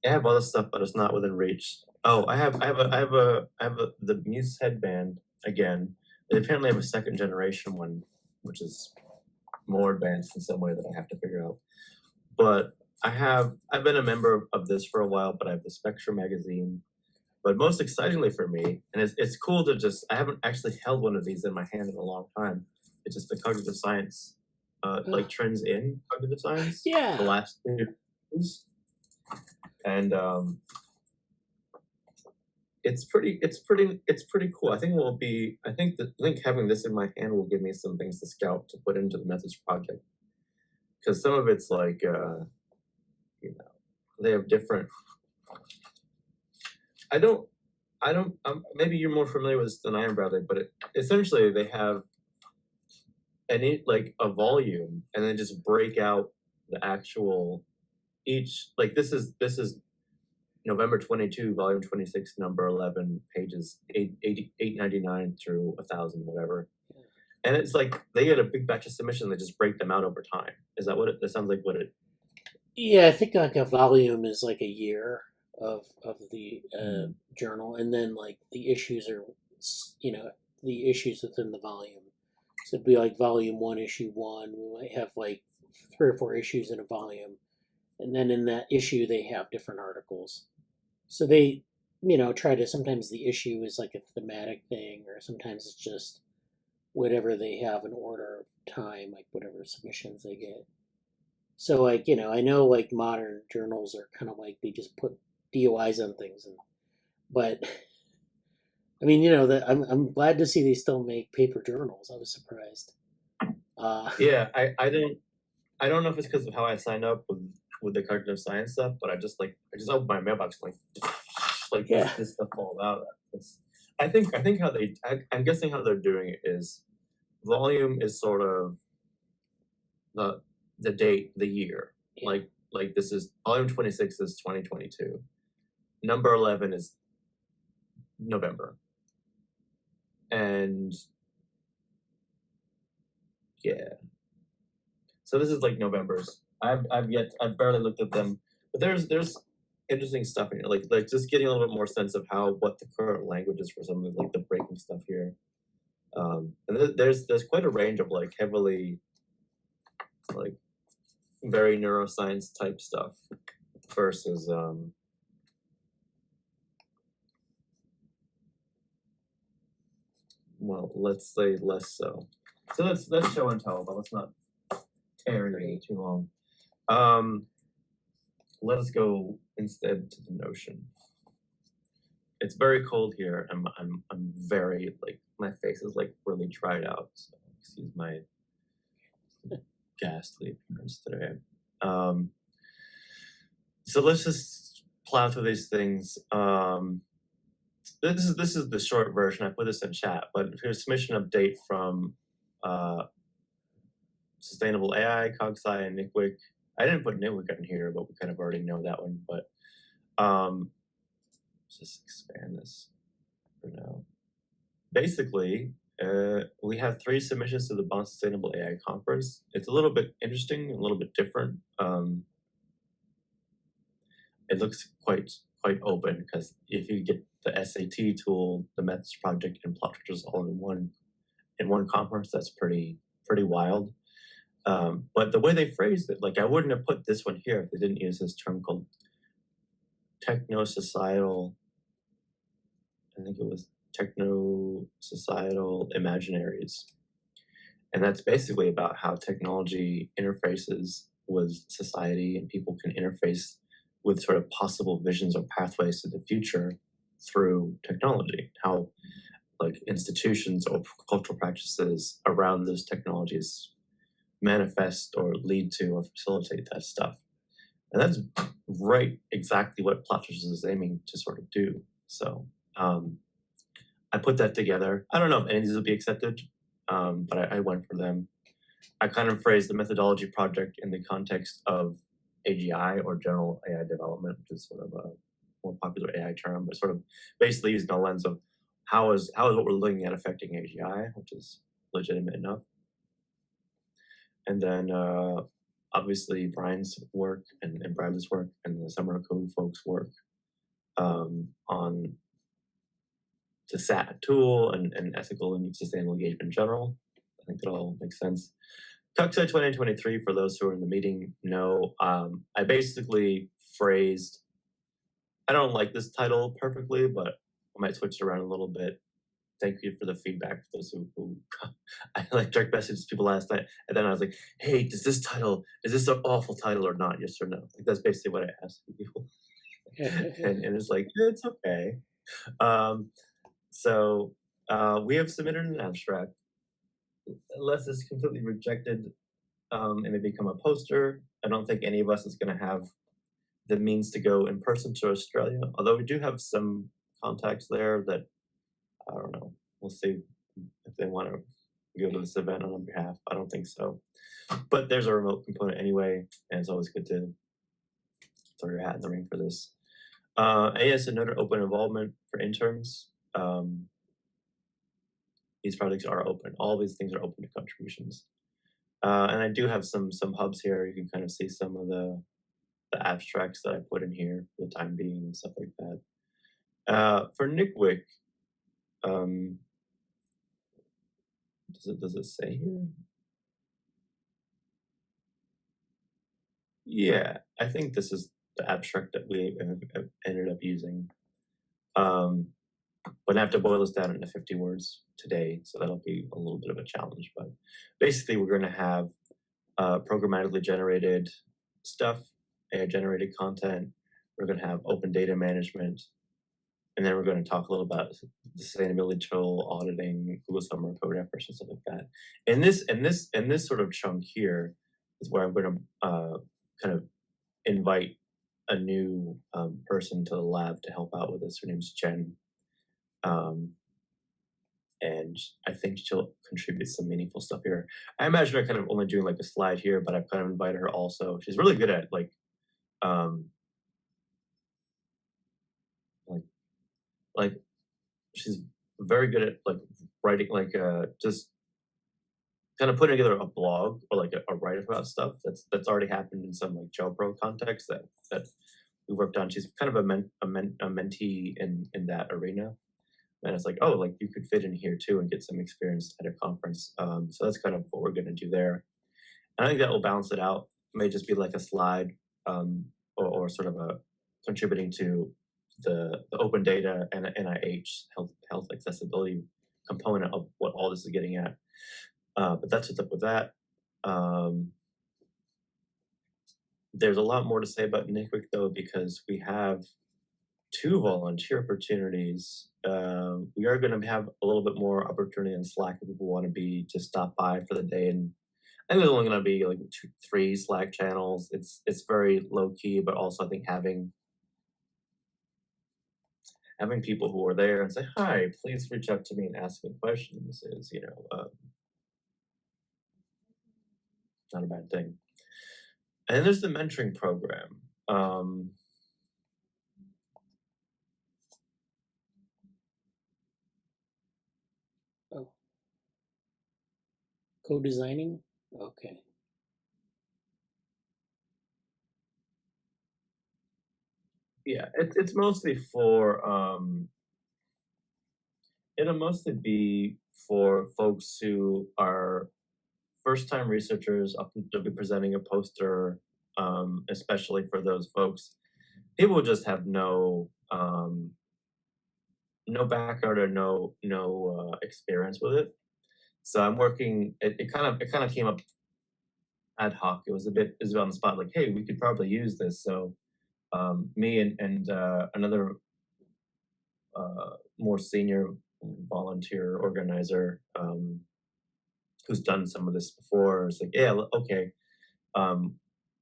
I have other stuff, but it's not within reach. Oh, I have the Muse headband again. They apparently have a second generation one, which is more advanced in some way that I have to figure out. But I've been a member of this for a while, but I have the Spectrum magazine. But most excitingly for me, and it's cool to I haven't actually held one of these in my hand in a long time. It's just the Cognitive Science, like Trends in Cognitive Science. Yeah. The last two years. And it's pretty cool. I think having this in my hand will give me some things to scout to put into the methods project. Because some of it's like, they have different. Maybe you're more familiar with this than I am, Bradley, but essentially they have a volume, and then just break out the actual each. Like this is November 22, volume 26, number 11, pages 899 through 1,000, whatever. And it's like they get a big batch of submissions. They just break them out over time. Is that what that sounds like? What it? Yeah, I think like a volume is like a year of the journal, and then like the issues are, the issues within the volume. So it'd be like volume 1, issue 1. We might have like 3 or 4 issues in a volume, and then in that issue they have different articles. So they, try to. Sometimes the issue is like a thematic thing, or sometimes it's just whatever they have in order of time, like whatever submissions they get. So like, I know like modern journals are kind of like they just put DOIs on things, but I mean, I'm glad to see they still make paper journals. I was surprised. Yeah, I don't know if it's because of how I signed up with the cognitive science stuff, but I just opened my mailbox Yeah. this stuff all out. I'm guessing how they're doing it is volume is sort of the date, the year. Yeah. Like this is volume 26 is 2022. Number 11 is November. And yeah. So this is like November's. I've barely looked at them, but there's interesting stuff in here. Like just getting a little bit more sense of what the current language is for some of like the breaking stuff here. And there's quite a range of like heavily like very neuroscience type stuff versus well, let's say less so. So let's show and tell, but let's not tarry too long. Let us go instead to the Notion. It's very cold here. I'm very like my face is like really dried out. So excuse my ghastly appearance today. So let's just plow through these things. This is the short version. I put this in chat, but here's a submission update from Sustainable AI, CogSci, and NICWIC. I didn't put NICWIC in here, but we kind of already know that one. But let's just expand this for now. Basically, we have 3 submissions to the Bonn Sustainable AI Conference. It's a little bit interesting, a little bit different. It looks quite quite open, because if you get the SAT tool, the methods project, and plot filters all in one conference, that's pretty wild. But the way they phrased it, like I wouldn't have put this one here if they didn't use this term called techno-societal, I think it was techno-societal imaginaries. And that's basically about how technology interfaces with society, and people can interface with sort of possible visions or pathways to the future through technology. How like institutions or cultural practices around those technologies manifest or lead to or facilitate that stuff. And that's right exactly what Plotchers is aiming to sort of do. So I put that together. I don't know if any of these will be accepted, but I went for them. I kind of phrased the methodology project in the context of AGI, or general AI development, which is sort of a more popular AI term, but sort of basically using the lens of how is what we're looking at affecting AGI, which is legitimate enough. And then obviously Brian's work and Bradley's work and the Summer of Code folks' work on the SAT tool and ethical and sustainable engagement in general. I think that all makes sense. TICS 2023, for those who are in the meeting know, I basically phrased, I don't like this title perfectly, but I might switch it around a little bit. Thank you for the feedback for those who I like direct messaged people last night, and then I was like, hey, is this an awful title or not? Yes or no? Like, that's basically what I asked people. and it's like, it's okay. So we have submitted an abstract. Unless it's completely rejected and it become a poster, I don't think any of us is going to have the means to go in person to Australia, although we do have some contacts there that, I don't know, we'll see if they want to go to this event on our behalf. I don't think so. But there's a remote component anyway, and it's always good to throw your hat in the ring for this. AS and another open involvement for interns. These projects are open. All these things are open to contributions. And I do have some hubs here. You can kind of see some of the abstracts that I put in here for the time being and stuff like that. For NICWIC, does it say here? Yeah, I think this is the abstract that we have ended up using. But I have to boil this down into 50 words today, so that'll be a little bit of a challenge. But basically, we're going to have programmatically generated stuff, AI-generated content. We're going to have open data management, and then we're going to talk a little about the sustainability tool, auditing, Google Summer Code efforts, and stuff like that. And this sort of chunk here is where I'm going to kind of invite a new person to the lab to help out with this. Her name's Jen. And I think she'll contribute some meaningful stuff here. I imagine I'm kind of only doing like a slide here, but I've kind of invited her also. She's really good at like she's very good at like writing, like just kind of putting together a blog or like a write-up about stuff that's already happened in some like GeoPro context that we worked on. She's kind of a mentee in that arena. And it's like, oh, like you could fit in here too and get some experience at a conference. So that's kind of what we're going to do there. And I think that will balance it out. It may just be like a slide or sort of a contributing to the open data and NIH health accessibility component of what all this is getting at. But that's what's up with that. There's a lot more to say about NICWIC though, because we have 2 volunteer opportunities. We are going to have a little bit more opportunity in Slack if people want to stop by for the day. And I think there's only going to be like 2-3 Slack channels. It's very low key, but also I think having people who are there and say, hi, please reach out to me and ask me questions is, not a bad thing. And there's the mentoring program. Co-designing? Okay. Yeah, it's mostly for it'll mostly be for folks who are first time researchers. They'll be presenting a poster, especially for those folks. People just have no background or no experience with it. So I'm working. It kind of came up ad hoc. It was on the spot. Like, hey, we could probably use this. So me and another more senior volunteer organizer who's done some of this before is like, yeah, okay.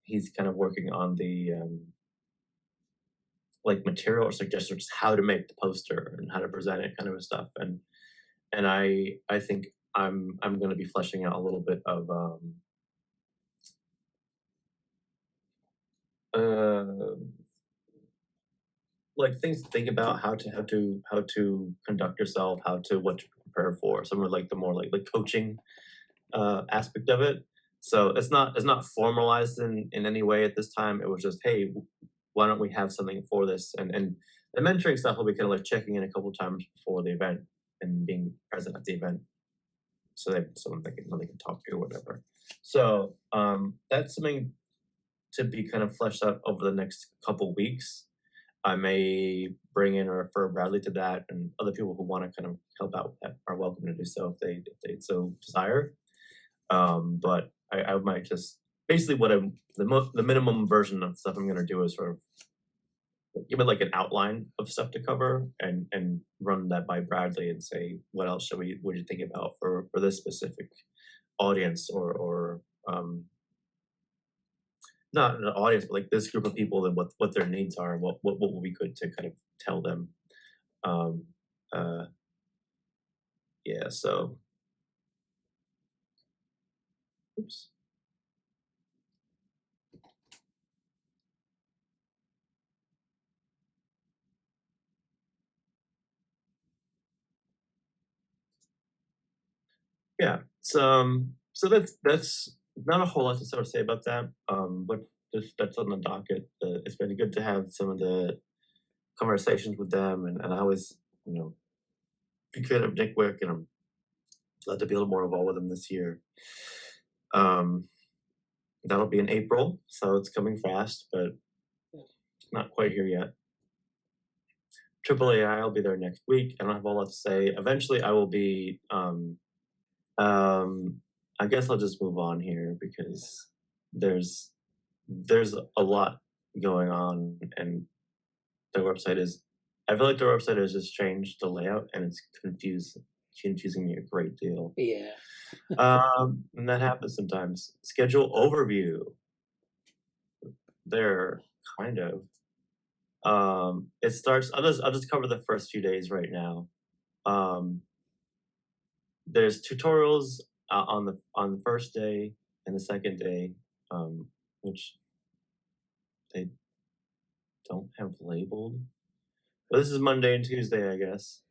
He's kind of working on the like material or suggestions, just how to make the poster and how to present it, kind of stuff. And I think I'm going to be fleshing out a little bit of uh, like things to think about, how to conduct yourself, what to prepare for. Some of like the more like coaching aspect of it. So it's not formalized in any way at this time. It was just, hey, why don't we have something for this? And the mentoring stuff will be kind of like checking in a couple times before the event and being present at the event, so they have someone they can talk to or whatever. So that's something to be kind of fleshed out over the next couple weeks. I may bring in or refer Bradley to that, and other people who want to kind of help out with that are welcome to do so if they so desire. But I might just basically the minimum version of stuff I'm going to do is sort of give it like an outline of stuff to cover and run that by Bradley and say, what else what do you think about for this specific audience or not an audience, but like this group of people and what their needs are and what will be good to kind of tell them. Um, uh, yeah, so, oops. Yeah, so that's not a whole lot to sort of say about that. But just that's on the docket. It's been good to have some of the conversations with them, and I always, be kind of Nick Wick, and I'm glad to be a little more involved with them this year. Um, that'll be in April, so it's coming fast, but it's not quite here yet. AAAI, I'll be there next week. I don't have a lot to say. Eventually, I will be. I guess I'll just move on here because there's a lot going on, and their website is. I feel like their website has just changed the layout, and it's confusing me a great deal. Yeah. And that happens sometimes. Schedule overview. There, kind of. It starts. I'll just cover the first few days right now. There's tutorials on the first day and the second day, which they don't have labeled. But this is Monday and Tuesday, I guess.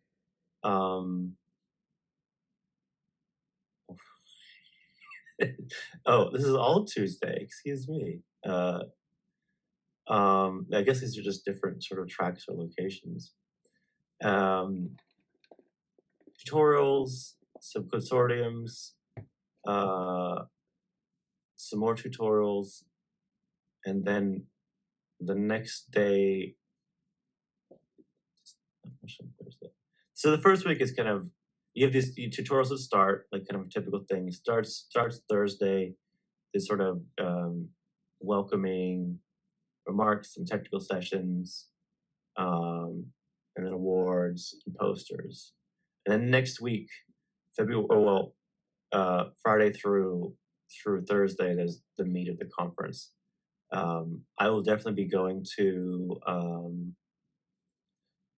Oh, this is all Tuesday. Excuse me. I guess these are just different sort of tracks or locations. Tutorials, some consortiums, some more tutorials, and then the next day. So the first week is kind of, you have these tutorials that start like kind of a typical thing. Starts Thursday. This sort of welcoming remarks, some technical sessions, and then awards and posters. And then next week, Friday through Thursday, there's the meat of the conference. I will definitely be going to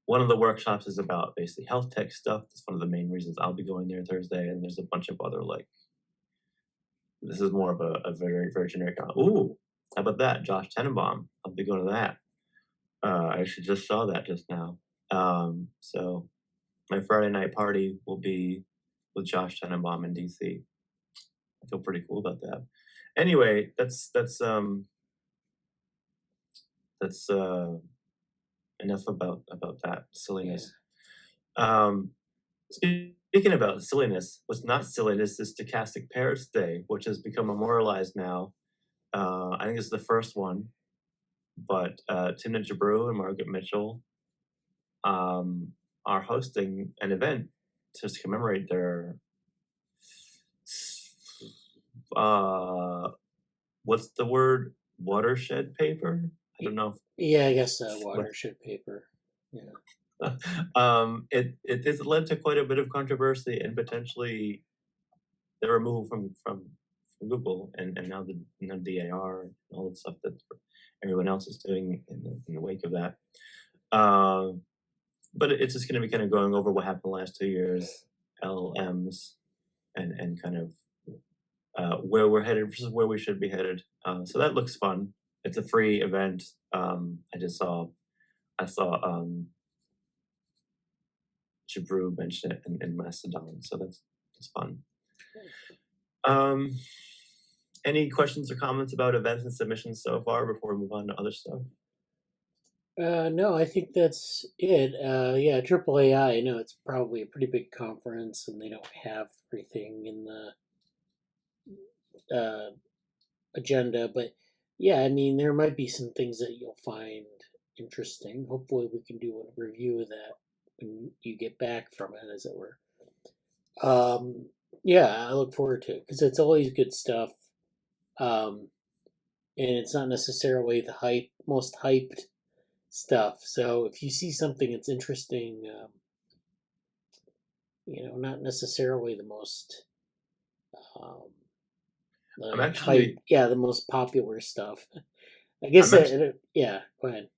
one of the workshops is about basically health tech stuff. That's one of the main reasons I'll be going there Thursday. And there's a bunch of other this is more of a very, very generic. Ooh, how about that? Josh Tenenbaum. I'll be going to that. I actually just saw that just now. So my Friday night party will be with Josh Tenenbaum in DC. I feel pretty cool about that. Anyway, that's enough about that silliness. Speaking about silliness, what's not silliness is Stochastic Pairs Day, which has become memorialized now. I think it's the first one, but Timna Jabru and Margaret Mitchell are hosting an event to commemorate their what's the word? Watershed paper? I don't know. Yeah, I guess watershed paper. Yeah. It has led to quite a bit of controversy and potentially the removal from Google and now the AR and all the stuff that everyone else is doing in the wake of that. But it's just going to be kind of going over what happened the last 2 years, LLMs, and kind of where we're headed versus where we should be headed. So that looks fun. It's a free event. I saw Jabru mention it in Mastodon, so that's fun. Any questions or comments about events and submissions so far before we move on to other stuff? No, I think that's it. Yeah, AAAI, I know it's probably a pretty big conference and they don't have everything in the agenda, but yeah, I mean, there might be some things that you'll find interesting. Hopefully we can do a review of that when you get back from it, as it were. Yeah, I look forward to it because it's always good stuff. And it's not necessarily the most hyped stuff. So if you see something that's interesting, not necessarily the most, I'm actually, the most popular stuff. I guess, yeah, go ahead.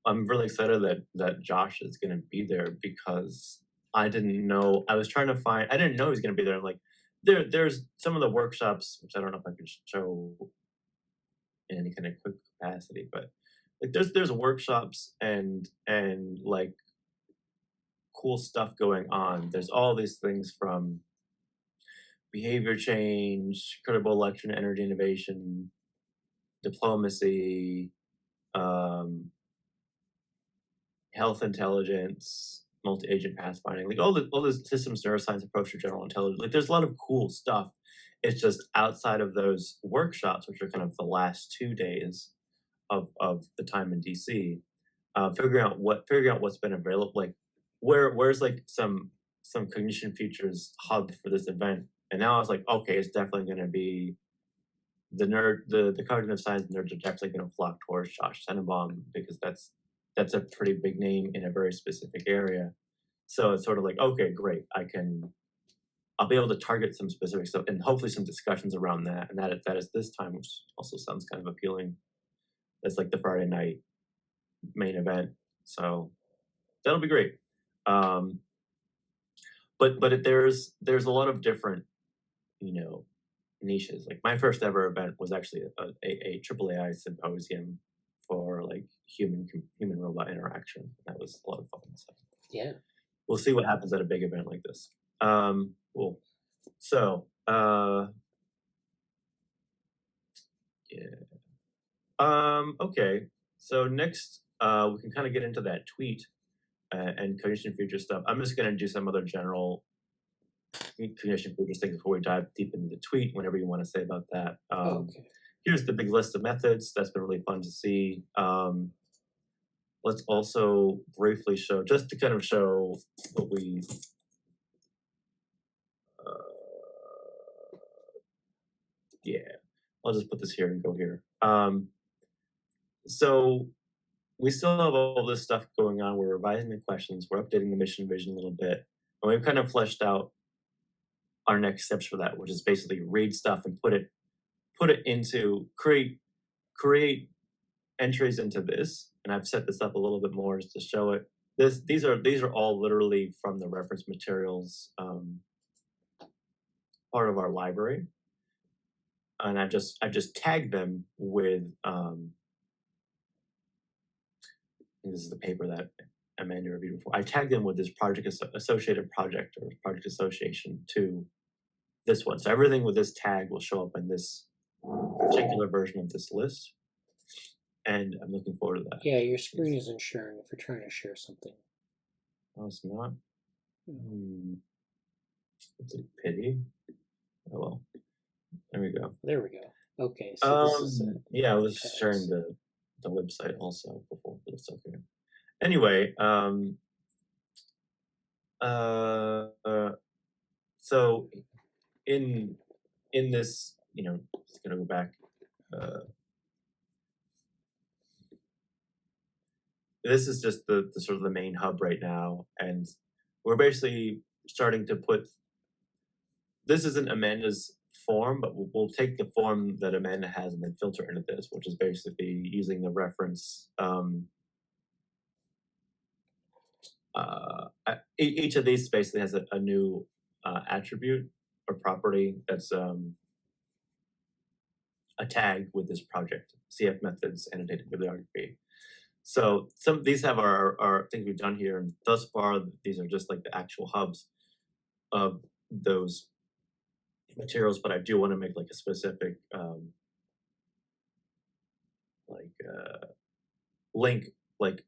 I'm really excited that Josh is going to be there because I didn't know. I was trying to find. I didn't know he was going to be there. Like, there's some of the workshops, which I don't know if I can show in any kind of quick capacity, but like there's workshops and like cool stuff going on. There's all these things from behavior change, credible election, energy innovation, diplomacy, health intelligence, multi-agent pathfinding, like all the systems neuroscience approach to general intelligence. Like there's a lot of cool stuff. It's just outside of those workshops, which are kind of the last 2 days of the time in DC, figuring out what's been available, like where's like some Cognition Futures hub for this event. And now I was like, okay, it's definitely going to be the cognitive science nerds are definitely going to flock towards Josh Tenenbaum because that's a pretty big name in a very specific area. So it's sort of like, okay, great. I'll be able to target some specific stuff and hopefully some discussions around that. And that is this time, which also sounds kind of appealing. That's like the Friday night main event. So that'll be great. But there's a lot of different, niches. Like my first ever event was actually a AAAI symposium for like human robot interaction. That was a lot of fun. So yeah, we'll see what happens at a big event like this. Cool. So okay. So next we can kind of get into that tweet and Cognition Futures stuff. I'm just gonna do some other general Cognition Futures things before we dive deep into the tweet, whenever you want to say about that. okay. Here's the big list of methods. That's been really fun to see. Let's also briefly show, just to kind of show what we, I'll just put this here and go here. So we still have all this stuff going on. We're revising the questions. We're updating the mission vision a little bit. And we've kind of fleshed out our next steps for that, which is basically read stuff and put it into, create entries into this. And I've set this up a little bit more just to show it. These are all literally from the reference materials part of our library. And I've just tagged them with this is the paper that Amanda reviewed before. I tagged them with this associated project or project association to this one. So everything with this tag will show up in this particular version of this list. and I'm looking forward to that. Yeah, your screen isn't sharing if you're trying to share something. Oh, it's not. It's a pity. Oh well. There we go. There we go. Okay, so this is it. Yeah, I was TICS. sharing the website also before this. Okay. Anyway, so in this, just gonna go back. This is just the sort of the main hub right now, and we're basically starting to put. This isn't Amanda's form, but we'll take the form that Amanda has and then filter into this, which is basically using the reference. Each of these basically has a new attribute or property that's a tag with this project, CF methods, annotated bibliography. So some of these have our things we've done here, and thus far these are just like the actual hubs of those materials, but I do want to make like a specific link, like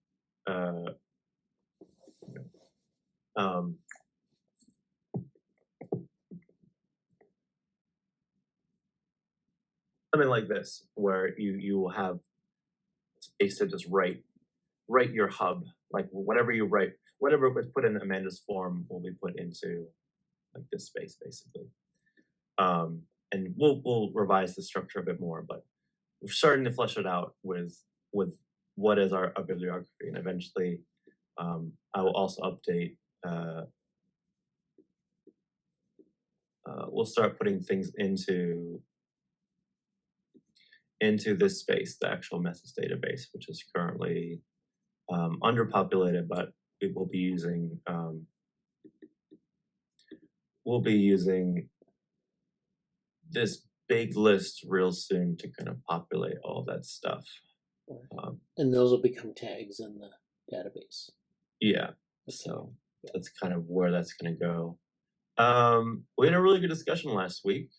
something like this, where you will have space to just write your hub, like whatever you write, whatever was put in Amanda's form will be put into like this space basically. And we'll revise the structure a bit more, but we're starting to flesh it out with what is our bibliography, and eventually I will also update. We'll start putting things into this space, the actual methods database, which is currently underpopulated, but we will be using this big list real soon to kind of populate all that stuff. And those will become tags in the database. Yeah, so that's kind of where that's going to go. We had a really good discussion last week.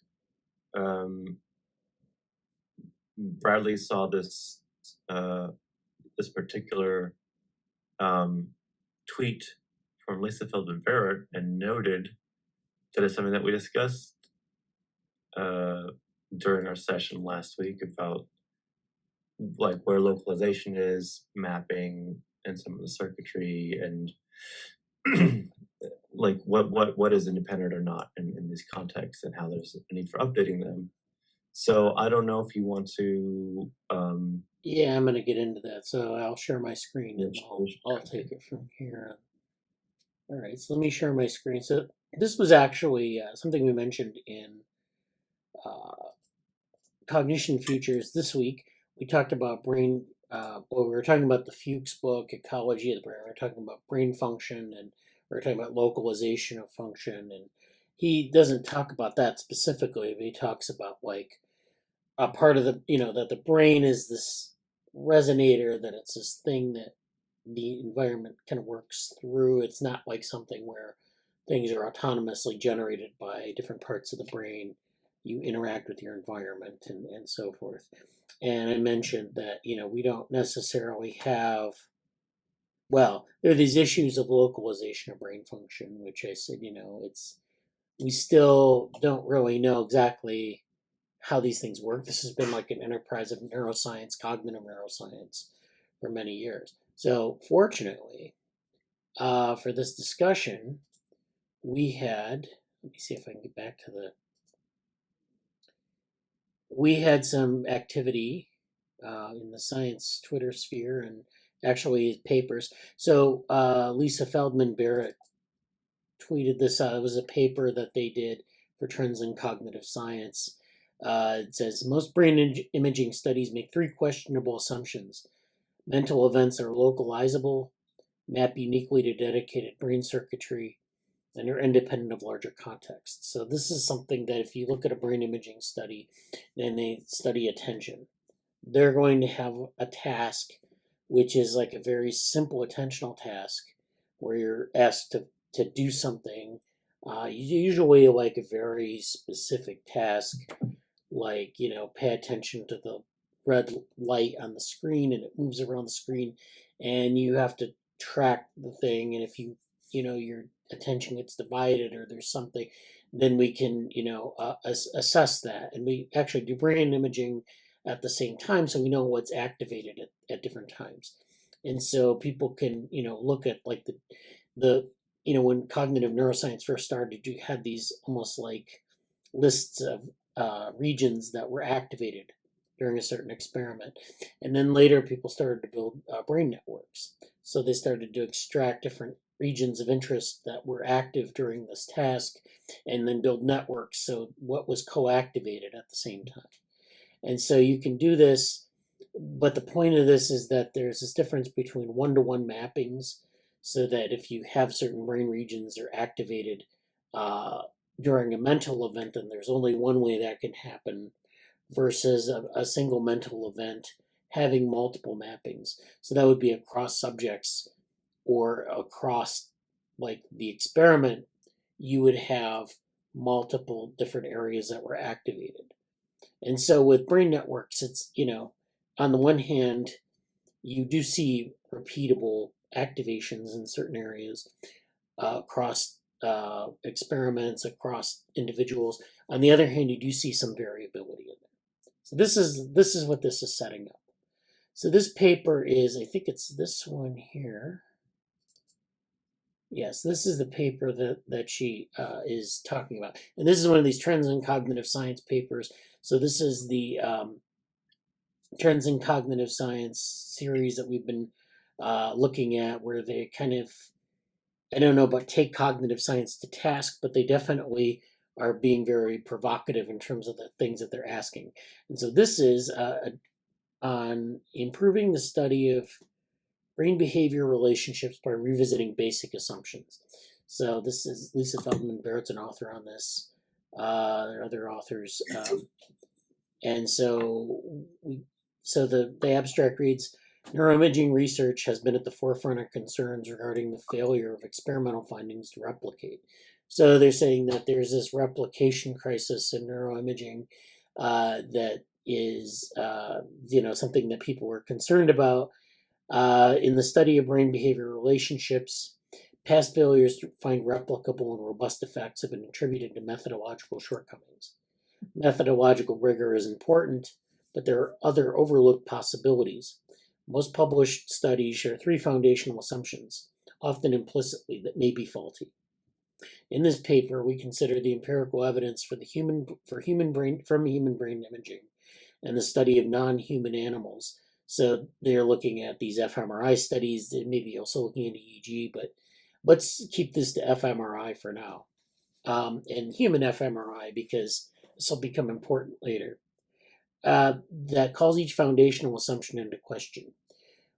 Bradley saw this this particular tweet from Lisa Feldman-Barrett and noted that it's something that we discussed during our session last week about like where localization is, mapping, and some of the circuitry, and like what is independent or not in these contexts, and how there's a need for updating them. So I don't know if you want to. Yeah, I'm going to get into that. So I'll share my screen and I'll take it from here. All right, so let me share my screen. So this was actually something we mentioned in Cognition Futures this week. We talked about brain. Well, we were talking about the Fuchs book, Ecology of the Brain. We were talking about brain function, and we were talking about localization of function. And he doesn't talk about that specifically, but he talks about like a part of the, that the brain is this resonator, that it's this thing that the environment kind of works through. It's not like something where things are autonomously generated by different parts of the brain. You interact with your environment and so forth. And I mentioned that, we don't necessarily have, well, there are these issues of localization of brain function, which I said, we still don't really know exactly how these things work. This has been like an enterprise of neuroscience, cognitive neuroscience, for many years. So fortunately, for this discussion, we had, let me see if I can get back to we had some activity in the science Twitter sphere and actually papers. So Lisa Feldman-Barrett tweeted this out. It was a paper that they did for Trends in Cognitive Science. It says, most brain imaging studies make three questionable assumptions. Mental events are localizable, map uniquely to dedicated brain circuitry, and are independent of larger contexts. So this is something that if you look at a brain imaging study and they study attention, they're going to have a task which is like a very simple attentional task where you're asked to do something, usually like a very specific task, like, pay attention to the red light on the screen, and it moves around the screen, and you have to track the thing. And if your attention gets divided or there's something, then we can assess that, and we actually do brain imaging at the same time, so we know what's activated at different times. And so people can look at like the when cognitive neuroscience first started, you had these almost like lists of regions that were activated during a certain experiment. And then later people started to build brain networks. So they started to extract different regions of interest that were active during this task and then build networks, so what was co-activated at the same time. And so you can do this, but the point of this is that there's this difference between one-to-one mappings, so that if you have certain brain regions that are activated during a mental event, then there's only one way that can happen, versus a single mental event having multiple mappings. So that would be across subjects or across like the experiment, you would have multiple different areas that were activated. And so with brain networks, it's, on the one hand, you do see repeatable activations in certain areas across experiments, across individuals. On the other hand, you do see some variability in there. So this is what this is setting up. So this paper is, I think it's this one here. Yes, this is the paper that she is talking about. And this is one of these Trends in Cognitive Science papers. So this is the Trends in Cognitive Science series that we've been looking at, where they kind of, I don't know about take cognitive science to task, but they definitely are being very provocative in terms of the things that they're asking. And so this is on improving the study of brain behavior relationships by revisiting basic assumptions. So this is Lisa Feldman-Barrett's an author on this. There are other authors. And so the abstract reads, neuroimaging research has been at the forefront of concerns regarding the failure of experimental findings to replicate. So they're saying that there's this replication crisis in neuroimaging that is something that people were concerned about. In the study of brain behavior relationships, past failures to find replicable and robust effects have been attributed to methodological shortcomings. Methodological rigor is important, but there are other overlooked possibilities. Most published studies share three foundational assumptions, often implicitly, that may be faulty. In this paper, we consider the empirical evidence from human brain imaging and the study of non-human animals. So they're looking at these fMRI studies, they may be also looking at EEG, but let's keep this to fMRI for now, and human fMRI, because this will become important later. That calls each foundational assumption into question.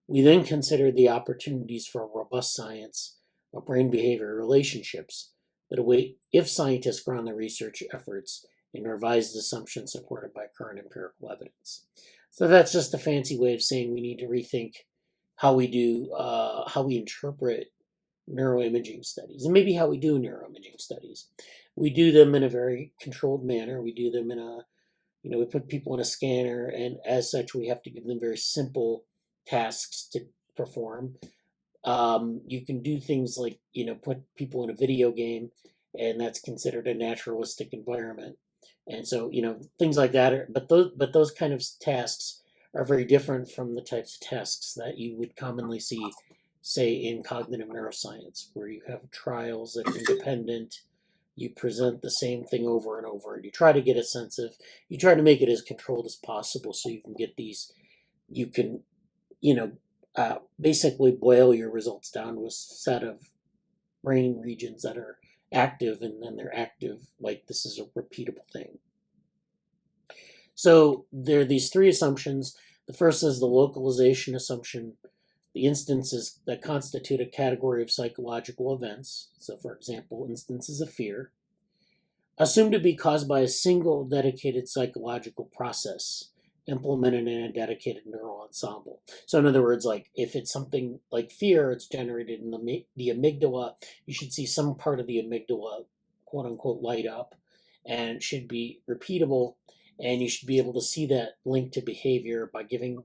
We then consider the opportunities for robust science of brain behavior relationships that await if scientists ground their research efforts in revised assumptions supported by current empirical evidence. So that's just a fancy way of saying we need to rethink how we interpret neuroimaging studies, and maybe how we do neuroimaging studies. We do them in a very controlled manner. We do them in we put people in a scanner, and as such, we have to give them very simple tasks to perform. You can do things like, put people in a video game, and that's considered a naturalistic environment. And so, things like that but those kind of tasks are very different from the types of tasks that you would commonly see, say, in cognitive neuroscience, where you have trials that are independent. You present the same thing over and over, and you try to get a sense of, you try to make it as controlled as possible, so you can get these, you can, basically boil your results down to a set of brain regions that are active, and then they're active like this is a repeatable thing. So there are these three assumptions. The first is the localization assumption. The instances that constitute a category of psychological events, so for example, instances of fear, assumed to be caused by a single dedicated psychological process implemented in a dedicated neural ensemble. So in other words, like if it's something like fear, it's generated in the amygdala, you should see some part of the amygdala, quote unquote, light up, and it should be repeatable. And you should be able to see that link to behavior by giving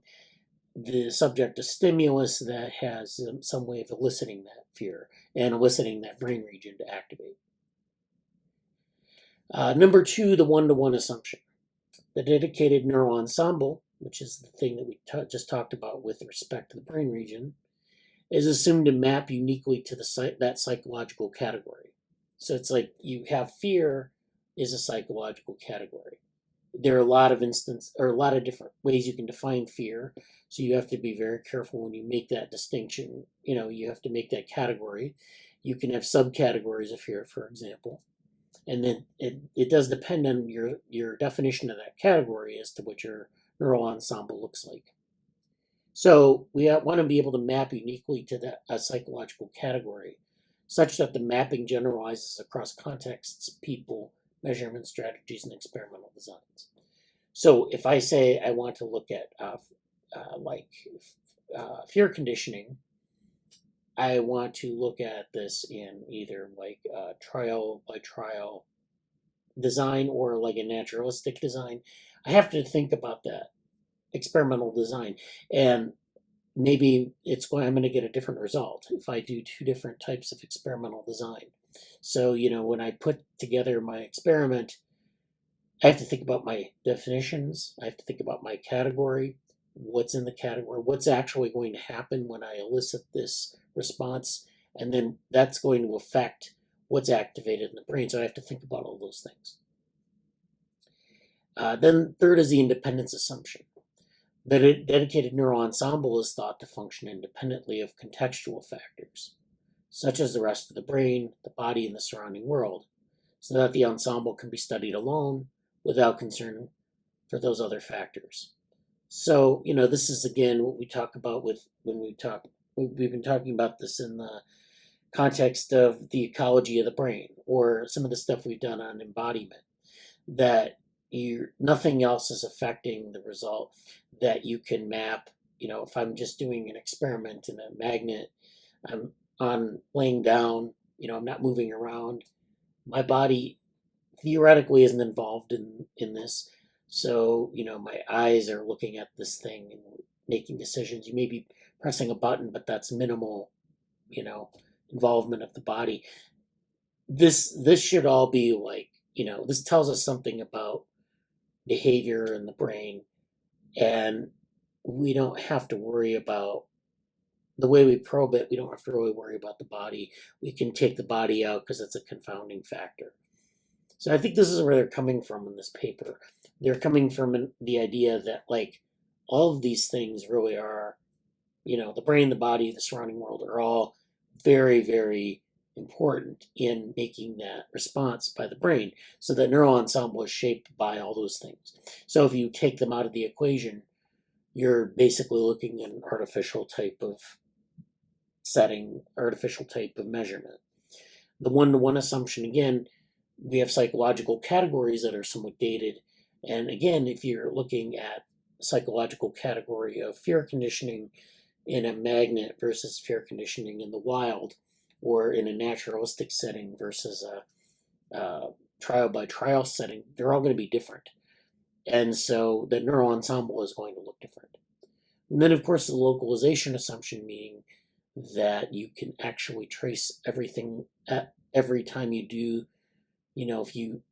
the subject a stimulus that has some way of eliciting that fear and eliciting that brain region to activate. Number 2, the one-to-one assumption. The dedicated neural ensemble, which is the thing that we just talked about with respect to the brain region, is assumed to map uniquely to that psychological category. So it's like you have fear is a psychological category. There are a lot of different ways you can define fear. So you have to be very careful when you make that distinction. You have to make that category. You can have subcategories of fear, for example. And then it does depend on your definition of that category as to what your neural ensemble looks like. So we want to be able to map uniquely to a psychological category, such that the mapping generalizes across contexts, people, measurement strategies, and experimental designs. So if I say I want to look at fear conditioning, I want to look at this in either trial by trial design or like a naturalistic design. I have to think about that experimental design, and maybe I'm going to get a different result if I do 2 different types of experimental design. So when I put together my experiment, I have to think about my definitions. I have to think about my category, what's in the category, what's actually going to happen when I elicit this response, and then that's going to affect what's activated in the brain. So I have to think about all those things. Then third is the independence assumption. The dedicated neural ensemble is thought to function independently of contextual factors, such as the rest of the brain, the body, and the surrounding world, so that the ensemble can be studied alone without concern for those other factors. So, this is again what we talk about we've been talking about this in the context of the ecology of the brain, or some of the stuff we've done on embodiment, that nothing else is affecting the result, that you can map. If I'm just doing an experiment in a magnet, I'm laying down, I'm not moving around. My body theoretically isn't involved in this. So, my eyes are looking at this thing and making decisions. You may be pressing a button, but that's minimal, involvement of the body. This should all be this tells us something about behavior in the brain, and we don't have to worry about the way we probe it. We don't have to really worry about the body. We can take the body out because it's a confounding factor. So I think this is where they're coming from in this paper. They're coming from the idea that all of these things really are, the brain, the body, the surrounding world are all very, very important in making that response by the brain. So the neural ensemble is shaped by all those things. So if you take them out of the equation, you're basically looking at an artificial type of setting, artificial type of measurement. The one-to-one assumption, again, we have psychological categories that are somewhat dated. And again, if you're looking at a psychological category of fear conditioning in a magnet versus fear conditioning in the wild, or in a naturalistic setting versus a trial by trial setting, they're all going to be different. And so the neural ensemble is going to look different. And then, of course, the localization assumption, meaning that you can actually trace everything at every time you do, if you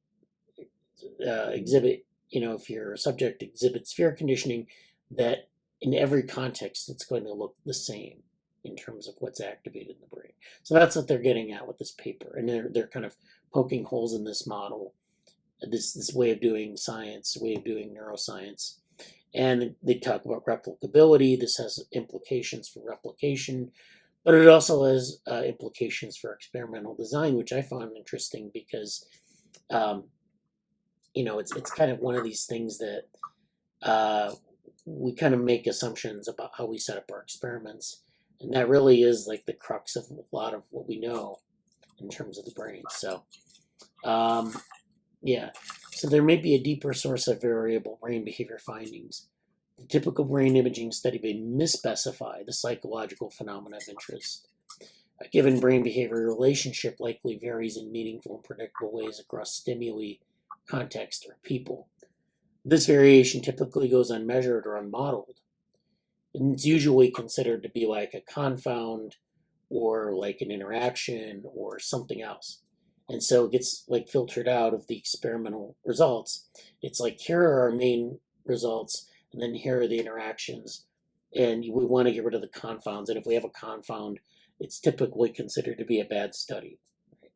exhibit, if your subject exhibits fear conditioning, that in every context it's going to look the same in terms of what's activated in the brain. So that's what they're getting at with this paper, and they're kind of poking holes in this model, this way of doing science, way of doing neuroscience. And they talk about replicability. This has implications for replication, but it also has implications for experimental design, which I found interesting because, it's kind of one of these things that we kind of make assumptions about how we set up our experiments. And that really is like the crux of a lot of what we know in terms of the brain. So, so there may be a deeper source of variable brain behavior findings. The typical brain imaging study may misspecify the psychological phenomena of interest. A given brain behavior relationship likely varies in meaningful and predictable ways across stimuli, context, or people. this variation typically goes unmeasured or unmodeled. And it's usually considered to be like a confound or like an interaction or something else. And so it gets like filtered out of the experimental results. It's like, here are our main results, and then here are the interactions. And we want to get rid of the confounds. And if we have a confound, it's typically considered to be a bad study. Right?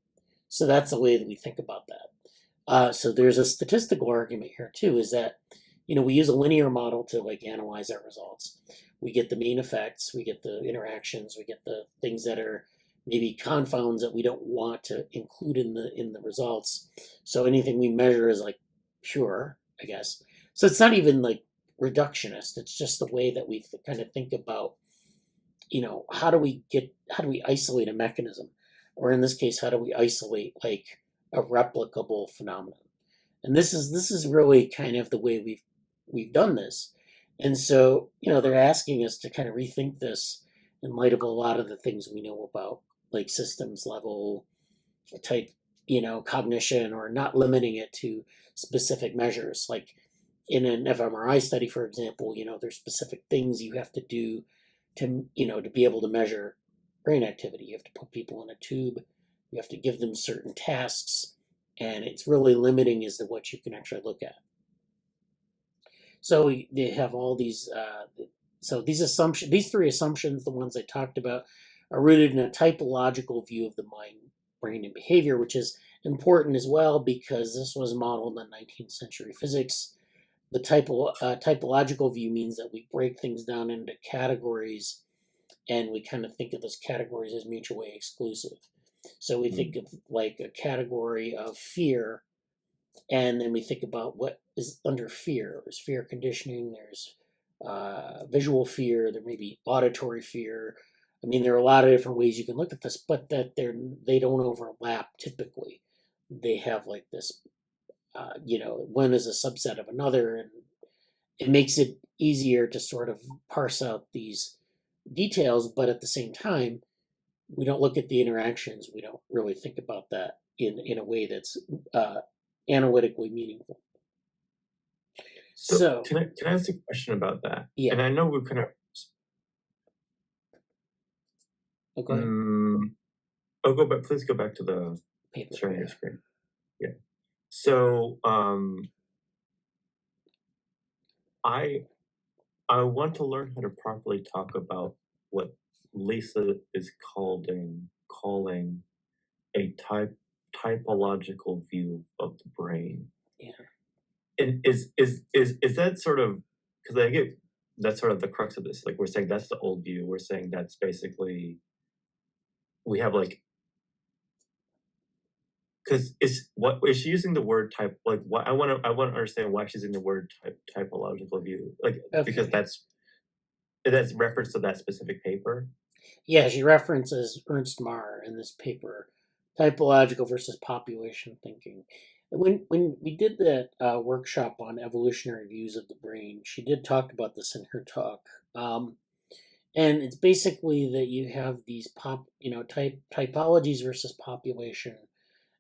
So that's the way that we think about that. So there's a statistical argument here too, is that, we use a linear model to like analyze our results. We get the mean effects, we get the interactions, we get the things that are maybe confounds that we don't want to include in the results. So anything we measure is like pure, I guess. So it's not even like reductionist. It's just the way that we kind of think about, how do we isolate a mechanism, or in this case, how do we isolate like a replicable phenomenon? And this is really kind of the way we've done this. And so, they're asking us to kind of rethink this in light of a lot of the things we know about like systems level type, cognition, or not limiting it to specific measures. Like in an fMRI study, for example, there's specific things you have to do to, to be able to measure brain activity. You have to put people in a tube, you have to give them certain tasks, and it's really limiting as to what you can actually look at. So they have all these. So these three assumptions, the ones I talked about, are rooted in a typological view of the mind, brain, and behavior, which is important as well because this was modeled in 19th century physics. The typological view means that we break things down into categories, and we kind of think of those categories as mutually exclusive. So we think of like a category of fear, and then we think about what is under fear. There's fear conditioning, there's visual fear, there may be auditory fear. I mean, there are a lot of different ways you can look at this, but that they don't overlap typically. They have like this, one is a subset of another, and it makes it easier to sort of parse out these details, but at the same time, we don't look at the interactions. We don't really think about that in a way that's analytically meaningful. So can I ask a question about that? Yeah. And I know we're kind of. Okay. Please go back to the Paper. sharing your screen. Yeah. So I want to learn how to properly talk about what Lisa is calling a typological view of the brain. Yeah. And is that sort of, because I get that's sort of the crux of this. Like we're saying that's the old view. We're saying that's basically we have like, because is she using the word type? Like what I want to understand why she's using the word typological view. Like because that's reference to that specific paper. Yeah, she references Ernst Mayr in this paper, typological versus population thinking. When we did that workshop on evolutionary views of the brain, she did talk about this in her talk. And it's basically that you have these typologies versus population.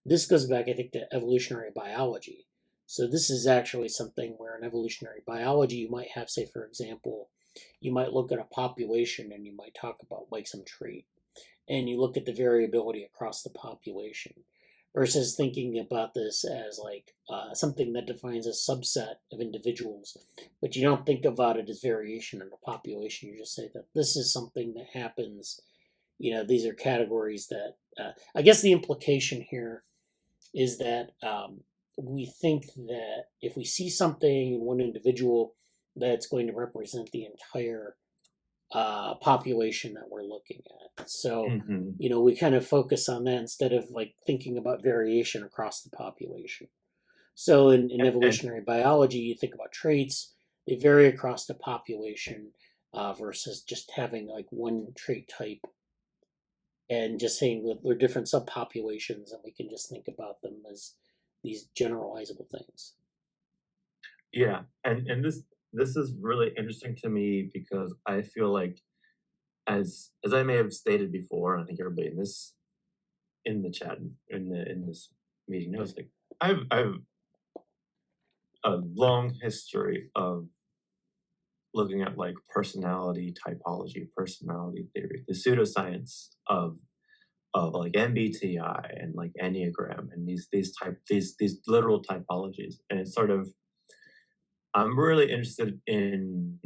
This goes back, I think, to evolutionary biology. So this is actually something where in evolutionary biology, you might have, say, for example, you might look at a population and you might talk about like some trait, and you look at the variability across the population, versus thinking about this as like something that defines a subset of individuals, but you don't think about it as variation in the population. You just say that this is something that happens. These are categories that I guess the implication here is that we think that if we see something in one individual, that's going to represent the entire population that we're looking at. So, we kind of focus on that instead of like thinking about variation across the population. So in evolutionary biology, you think about traits, they vary across the population versus just having like one trait type and just saying that they're different subpopulations, and we can just think about them as these generalizable things. Yeah, and this is really interesting to me because I feel like, as I may have stated before, I think everybody in the chat in this meeting knows, like I've a long history of looking at like personality typology, personality theory, the pseudoscience of like MBTI and like Enneagram and these literal typologies. And it's sort of, I'm really interested in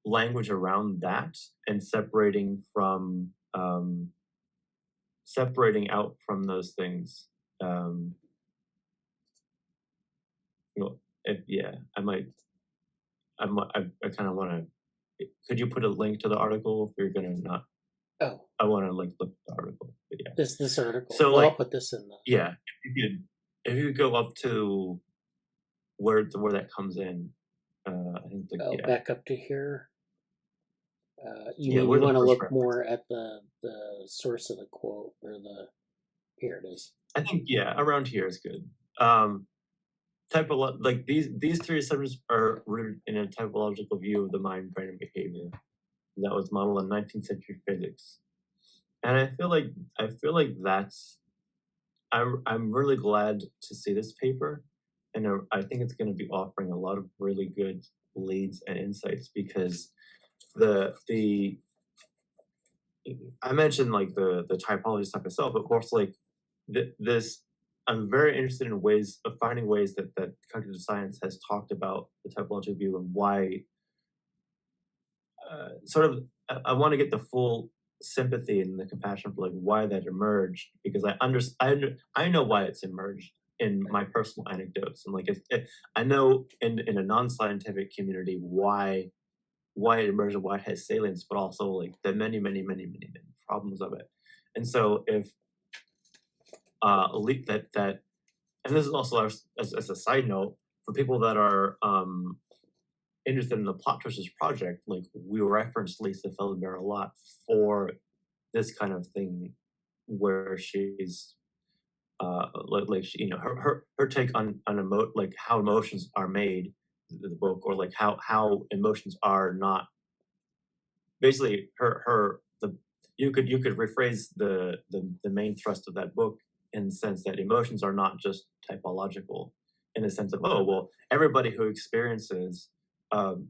language around that and separating out from those things. You know, I kind of want to. Could you put a link to the article if you're gonna not? Oh, I want to like look at the article. But yeah. this article. So well, like, I'll put this in the. Yeah, if you could go up to where that comes in, I think like, back up to here. You Yeah, mean where you the want to first look reference more at the source of the quote or the here it is. I think around here is good. Like these three assumptions are rooted in a typological view of the mind, brain, and behavior that was modeled in 19th century physics. And I feel like that's I'm really glad to see this paper, and I think it's going to be offering a lot of really good leads and insights because the I mentioned like the typology stuff itself, but of course like this I'm very interested in ways of finding ways that cognitive science has talked about the typological view and why I want to get the full sympathy and the compassion for like why that emerged because I know why it's emerged in my personal anecdotes and like I know in a non-scientific community why it emerged and why it has salience, but also like the many problems of it. And so if that and this is also as a side note for people that are interested in the plot twisters project, like we referenced Lisa Feldberg a lot for this kind of thing where she's like she, you know, her take on like how emotions are made, the book, or like how emotions are not basically you could rephrase the main thrust of that book in the sense that emotions are not just typological in the sense of everybody who experiences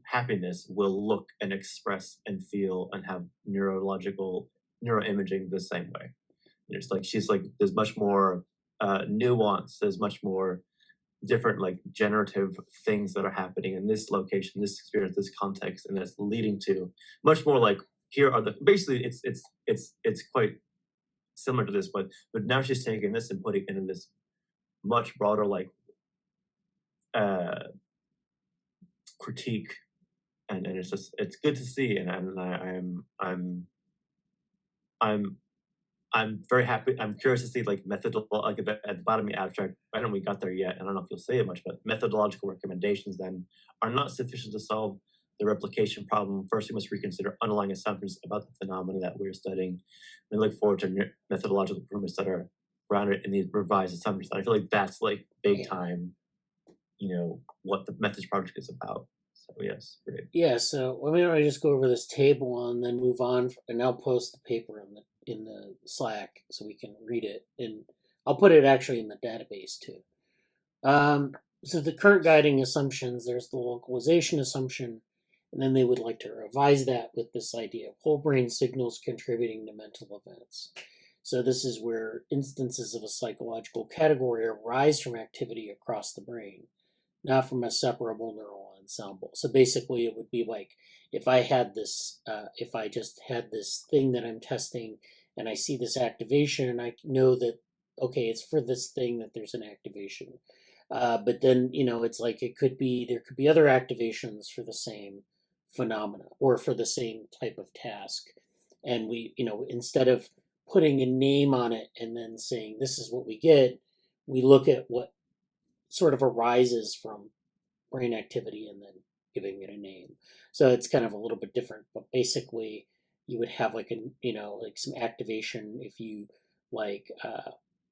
happiness will look and express and feel and have neuroimaging the same way. It's like she's like there's much more nuance, there's much more different like generative things that are happening in this location, this experience, this context, and that's leading to much more like here are the basically it's quite similar to this, but now she's taking this and putting it in this much broader like critique, and it's just it's good to see, and I'm very happy. I'm curious to see like methodological, like at the bottom of the abstract. I don't know if we got there yet. I don't know if you'll say it much, but methodological recommendations then are not sufficient to solve the replication problem. First, we must reconsider underlying assumptions about the phenomena that we're studying. We look forward to methodological improvements that are grounded in these revised assumptions. I feel like that's like big time, you know, what the methods project is about. So yes, great. Yeah, so let me just go over this table and then move on, and I'll post the paper in the Slack so we can read it, and I'll put it actually in the database too. So the current guiding assumptions, there's the localization assumption, and then they would like to revise that with this idea of whole brain signals contributing to mental events. So this is where instances of a psychological category arise from activity across the brain, not from a separable neural ensemble. So basically it would be like if I had this, if I just had this thing that I'm testing and I see this activation and I know that, okay, it's for this thing that there's an activation. But then, you know, it's like there could be other activations for the same phenomena or for the same type of task. And we, you know, instead of putting a name on it and then saying this is what we get, we look at what sort of arises from brain activity and then giving it a name. So it's kind of a little bit different, but basically you would have like like some activation if you like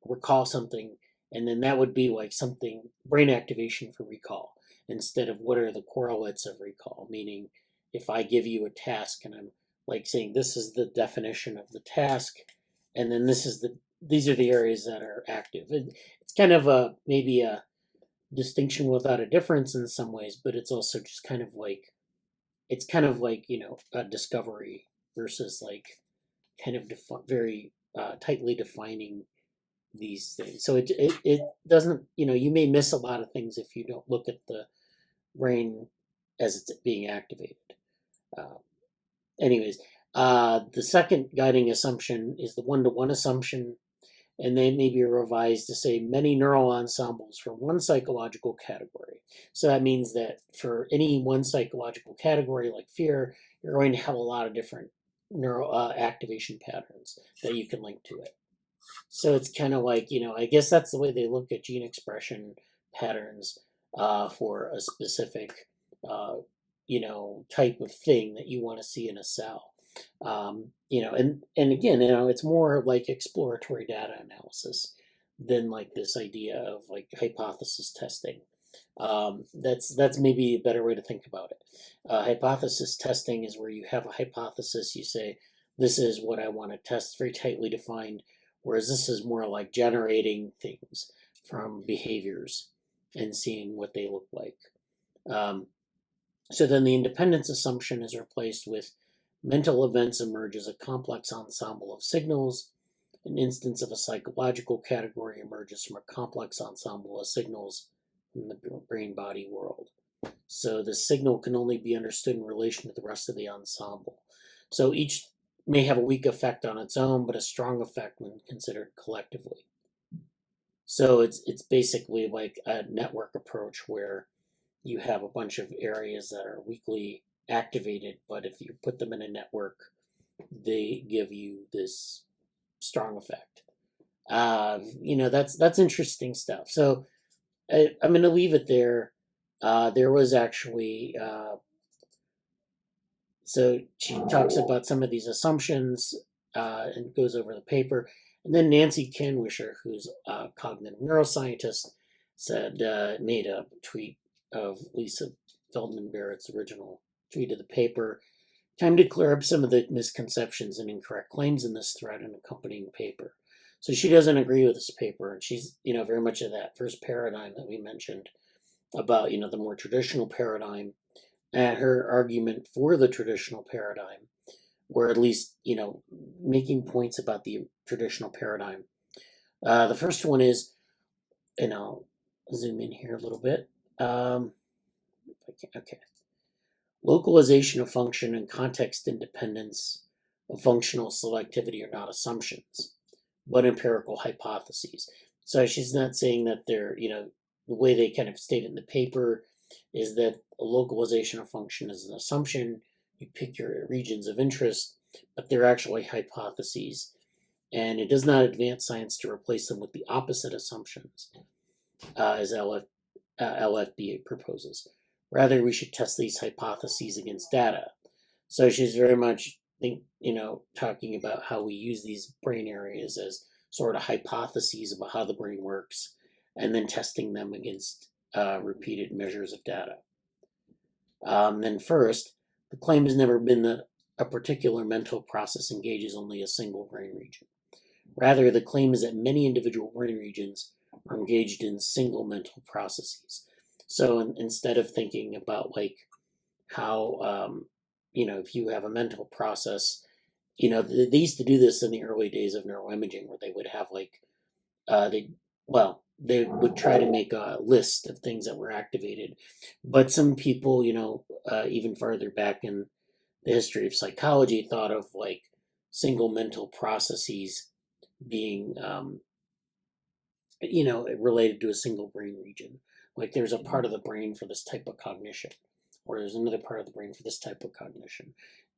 recall something, and then that would be like something brain activation for recall instead of what are the correlates of recall, meaning if I give you a task and I'm like saying this is the definition of the task and then these are the areas that are active. It's kind of maybe a distinction without a difference in some ways, but it's also just kind of like, a discovery versus like kind of very tightly defining these things. So it doesn't, you may miss a lot of things if you don't look at the brain as it's being activated. Anyways, the second guiding assumption is the one-to-one assumption, and they may be revised to say many neural ensembles from one psychological category. So that means that for any one psychological category like fear, you're going to have a lot of different neural activation patterns that you can link to it. So it's kind of like, I guess that's the way they look at gene expression patterns for a specific, type of thing that you want to see in a cell. And again, it's more like exploratory data analysis than like this idea of like hypothesis testing. That's maybe a better way to think about it. Hypothesis testing is where you have a hypothesis, you say, this is what I want to test, very tightly defined, whereas this is more like generating things from behaviors and seeing what they look like. So then the independence assumption is replaced with mental events emerge as a complex ensemble of signals. An instance of a psychological category emerges from a complex ensemble of signals in the brain-body world. So the signal can only be understood in relation to the rest of the ensemble. So each may have a weak effect on its own, but a strong effect when considered collectively. So it's basically like a network approach where you have a bunch of areas that are weakly activated, but if you put them in a network, they give you this strong effect. That's interesting stuff. So I'm going to leave it there. There was actually, so she talks about some of these assumptions and goes over the paper. And then Nancy Canwisher, who's a cognitive neuroscientist, made a tweet of Lisa Feldman Barrett's original tweet of the paper. Time to clear up some of the misconceptions and incorrect claims in this thread and accompanying paper. So she doesn't agree with this paper, and she's, very much of that first paradigm that we mentioned about, the more traditional paradigm, and her argument for the traditional paradigm, or at least, making points about the traditional paradigm. The first one is, and I'll zoom in here a little bit. Okay. Localization of function and context independence of functional selectivity are not assumptions, but empirical hypotheses. So she's not saying that they're, the way they kind of state in the paper is that a localization of function is an assumption. You pick your regions of interest, but they're actually hypotheses. And it does not advance science to replace them with the opposite assumptions, as LFB proposes. Rather, we should test these hypotheses against data. So she's very much, talking about how we use these brain areas as sort of hypotheses about how the brain works, and then testing them against repeated measures of data. Then first, the claim has never been that a particular mental process engages only a single brain region. Rather, the claim is that many individual brain regions are engaged in single mental processes. So instead of thinking about like how, if you have a mental process, they used to do this in the early days of neuroimaging where they would have like, they would try to make a list of things that were activated. But some people, even farther back in the history of psychology, thought of like single mental processes being, related to a single brain region. Like there's a part of the brain for this type of cognition, or there's another part of the brain for this type of cognition.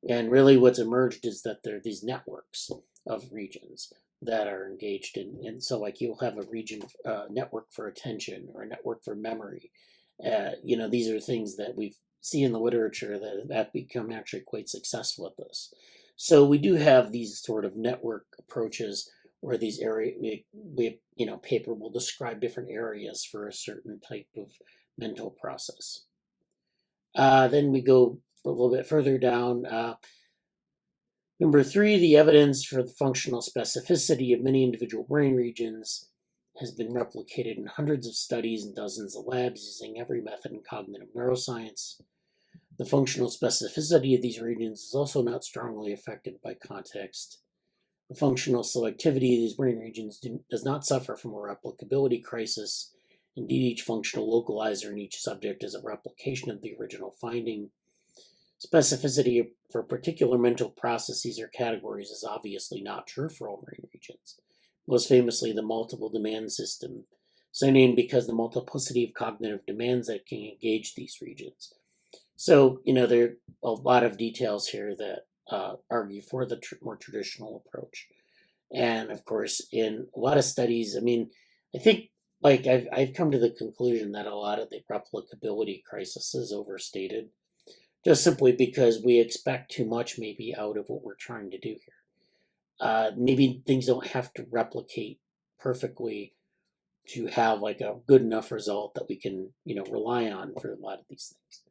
And really what's emerged is that there are these networks of regions that are engaged in. And so like you'll have a region, network for attention or a network for memory. These are things that we see in the literature that have become actually quite successful at this. So we do have these sort of network approaches where these areas, paper will describe different areas for a certain type of mental process. Then we go a little bit further down. Number 3, the evidence for the functional specificity of many individual brain regions has been replicated in hundreds of studies and dozens of labs using every method in cognitive neuroscience. The functional specificity of these regions is also not strongly affected by context. The functional selectivity of these brain regions does not suffer from a replicability crisis. Indeed, each functional localizer in each subject is a replication of the original finding. Specificity for particular mental processes or categories is obviously not true for all brain regions. Most famously, the multiple demand system, so named because the multiplicity of cognitive demands that can engage these regions. So, there are a lot of details here that argue for the more traditional approach. And of course, in a lot of studies, I think I've come to the conclusion that a lot of the replicability crisis is overstated, just simply because we expect too much maybe out of what we're trying to do here. Maybe things don't have to replicate perfectly to have like a good enough result that we can rely on for a lot of these things.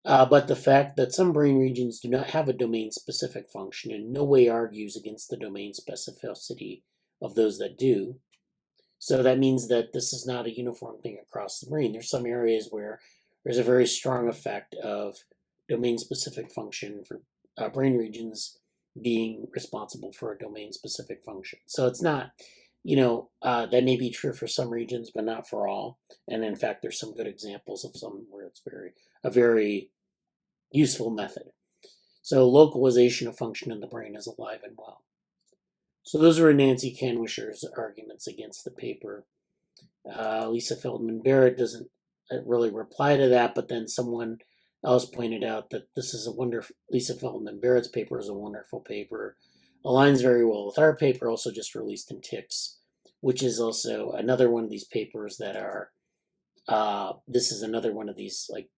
But the fact that some brain regions do not have a domain-specific function in no way argues against the domain specificity of those that do. So that means that this is not a uniform thing across the brain. There's some areas where there's a very strong effect of domain-specific function for brain regions being responsible for a domain-specific function. So it's not, that may be true for some regions, but not for all. And in fact, there's some good examples of some where it's a very useful method. So localization of function in the brain is alive and well. So those were Nancy Kanwisher's arguments against the paper. Lisa Feldman Barrett doesn't really reply to that, but then someone else pointed out that this is a wonderful, Lisa Feldman Barrett's paper is a wonderful paper, aligns very well with our paper, also just released in TICS, which is also another one of these papers that are, this is another one of these like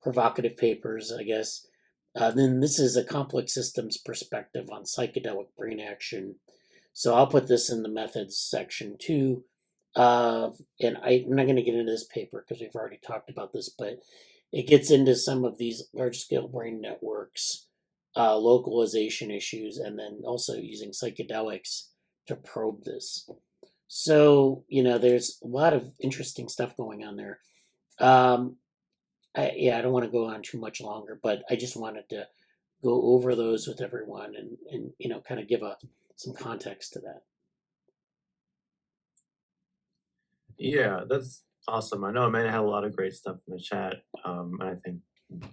provocative papers, I guess. Then this is a complex systems perspective on psychedelic brain action. So I'll put this in the methods section too. And I'm not going to get into this paper because we've already talked about this, but it gets into some of these large-scale brain networks, localization issues, and then also using psychedelics to probe this. So, there's a lot of interesting stuff going on there. I don't want to go on too much longer, but I just wanted to go over those with everyone and kind of give some context to that. Yeah, that's awesome. I know Amanda had a lot of great stuff in the chat, and I think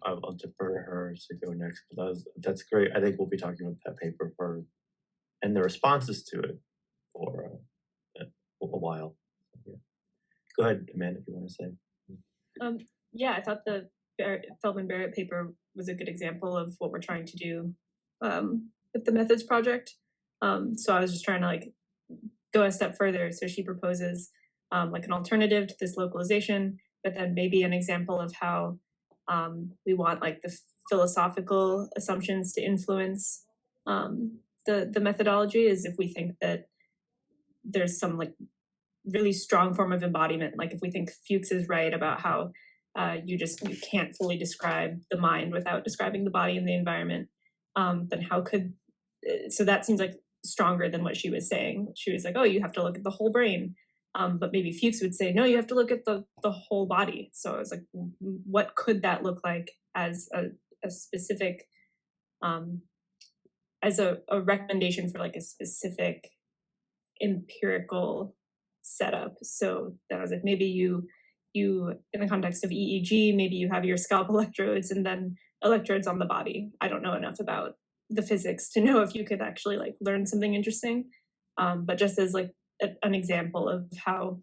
I'll defer to her to go next. But that's great. I think we'll be talking about that paper and the responses to it for a while. Yeah. Go ahead, Amanda, if you want to say. Yeah, I thought the Feldman Barrett paper was a good example of what we're trying to do with the methods project. So I was just trying to go a step further. So she proposes an alternative to this localization, but then maybe an example of how we want the philosophical assumptions to influence the methodology, is if we think that there's some really strong form of embodiment. If we think Fuchs is right about how you can't fully describe the mind without describing the body and the environment, then how could, so that seems stronger than what she was saying. She was oh, you have to look at the whole brain. But maybe Fuchs would say, no, you have to look at the whole body. So I was what could that look like as a specific, as a recommendation for a specific empirical setup? So that was maybe you in the context of EEG, maybe you have your scalp electrodes and then electrodes on the body. I don't know enough about the physics to know if you could actually learn something interesting. But just as an example of how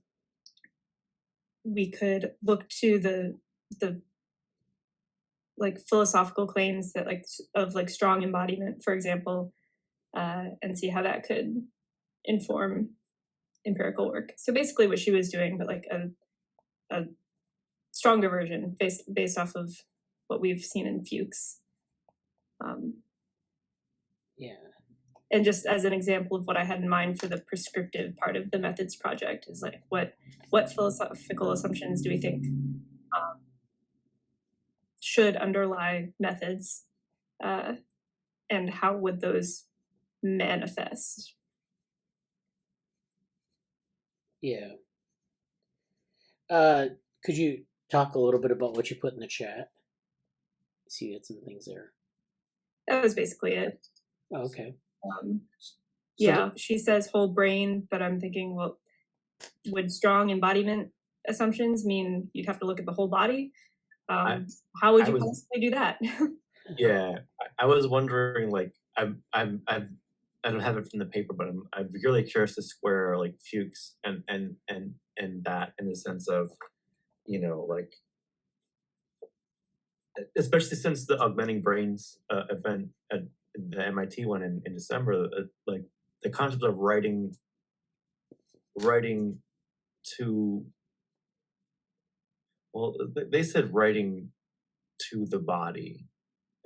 we could look to the philosophical claims that of strong embodiment, for example, and see how that could inform empirical work. So basically what she was doing, but a stronger version based off of what we've seen in Fuchs. Yeah. And just as an example of what I had in mind for the prescriptive part of the methods project is what philosophical assumptions do we think should underlie methods, and how would those manifest? Yeah. Could you talk a little bit about what you put in the chat? See, you had some things there. That was basically it. Oh, okay. Yeah, she says whole brain, but I'm thinking, well, would strong embodiment assumptions mean you'd have to look at the whole body? How would you possibly do that? Yeah, I was wondering, like, I don't have it from the paper, but I'm really curious to square like Fuchs and that in the sense of, you know, like, especially since the Augmenting Brains event at the MIT one in December, like the concept of writing to, well, they said writing to the body,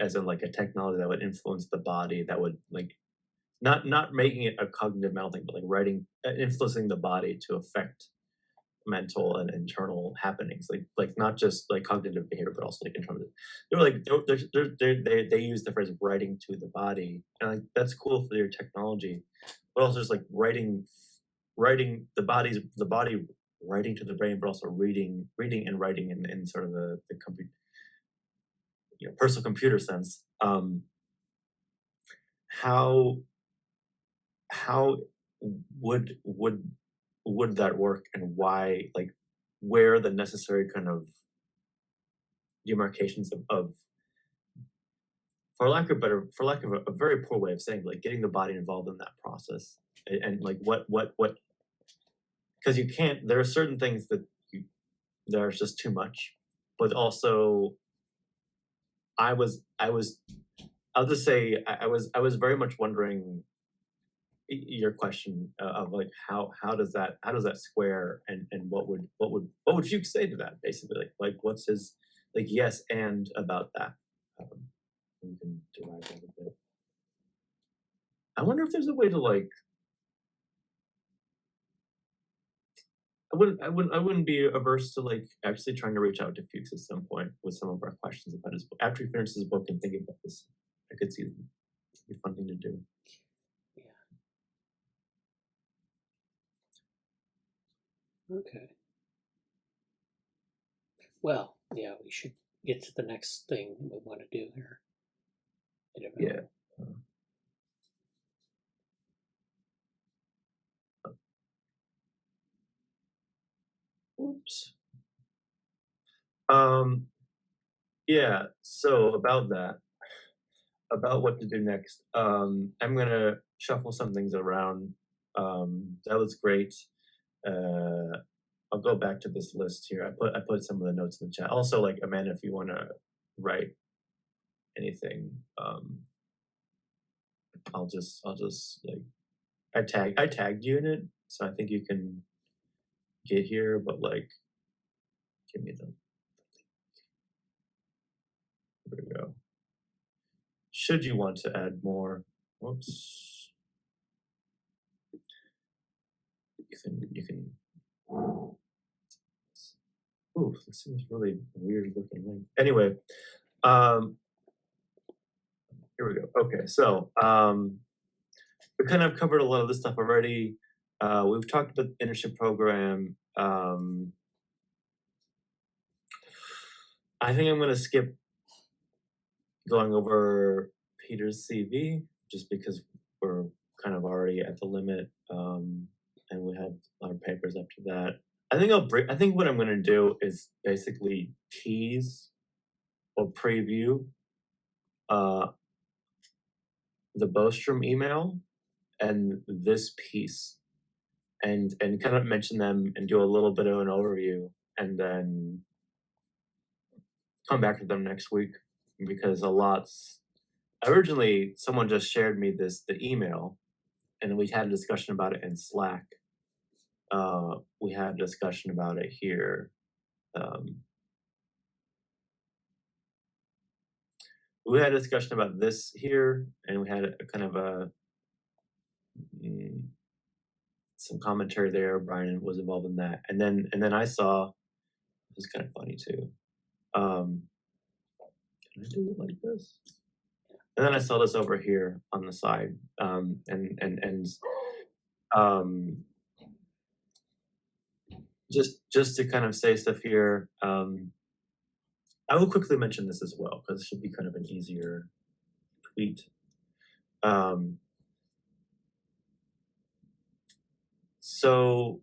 as in like a technology that would influence the body, that would like not making it a cognitive mental thing, but like writing, influencing the body to affect mental and internal happenings, like not just like cognitive behavior, but also like internal. They use the phrase writing to the body, and like that's cool for your technology, but also just like writing the body writing to the brain, but also reading and writing in sort of the personal computer sense. How would that work, and why, like, where are the necessary kind of demarcations of for lack of a very poor way of saying, like, getting the body involved in that process, and like what because you can't, there are certain things that there's just too much, but also I'll just say I was very much wondering your question of like how does that square, and what would Fuchs say to that, basically, like what's his, like, yes and about that. We can derive that a bit. I wonder if there's a way to like, I wouldn't be averse to like actually trying to reach out to Fuchs at some point with some of our questions about his book after he finishes his book and thinking about this. I could see it be a fun thing to do. Okay. Well, yeah, we should get to the next thing we want to do here. I don't know. Yeah. Oops. Yeah, so about what to do next, I'm gonna shuffle some things around. That was great. I'll go back to this list here. I put some of the notes in the chat. Also, like, Amanda, if you want to write anything, I'll just like, I tagged you in it, so I think you can get here. But like, give me the. There we go. Should you want to add more, whoops, you can. Ooh, this seems really weird looking link. Anyway, here we go. Okay, so we kind of covered a lot of this stuff already. We've talked about the internship program. I think I'm going to skip going over Peter's CV just because we're kind of already at the limit, and we have our papers after that. I think what I'm going to do is basically tease or preview the Bostrom email and this piece, and kind of mention them and do a little bit of an overview, and then come back to them next week, because originally someone just shared me the email, and we had a discussion about it in Slack. We had a discussion about it here. We had a discussion about this here, and we had a kind of some commentary there. Brian was involved in that, and then I saw, it was kind of funny too. Can I do it like this? And then I saw this over here on the side, just to kind of say stuff here, I will quickly mention this as well because it should be kind of an easier tweet. So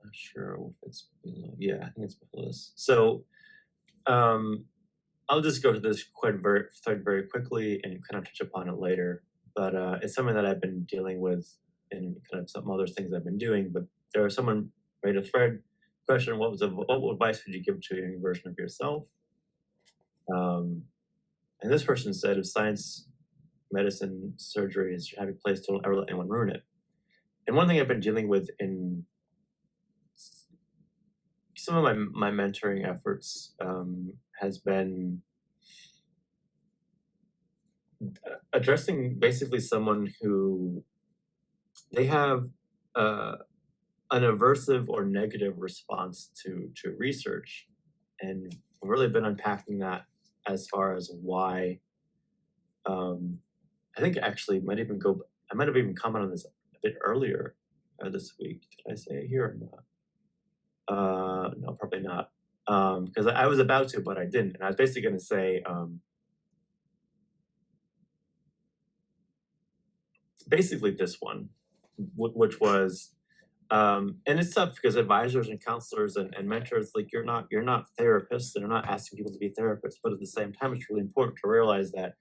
not sure if it's below. Yeah, I think it's below this. So I'll just go to this very quickly and kind of touch upon it later. But it's something that I've been dealing with and kind of some other things I've been doing. But someone made a thread question: what advice would you give to a young version of yourself? And this person said, if science, medicine, surgery is your happy place, don't ever let anyone ruin it. And one thing I've been dealing with in some of my mentoring efforts has been addressing basically someone who they have an aversive or negative response to research, and I've really been unpacking that as far as why. I think actually I might have even commented on this a bit earlier this week. Did I say it here or not? No, probably not. Because I was about to, but I didn't. And I was basically going to say, basically this one, which was, and it's tough because advisors and counselors and mentors, like you're not therapists, and they're not asking people to be therapists. But at the same time, it's really important to realize that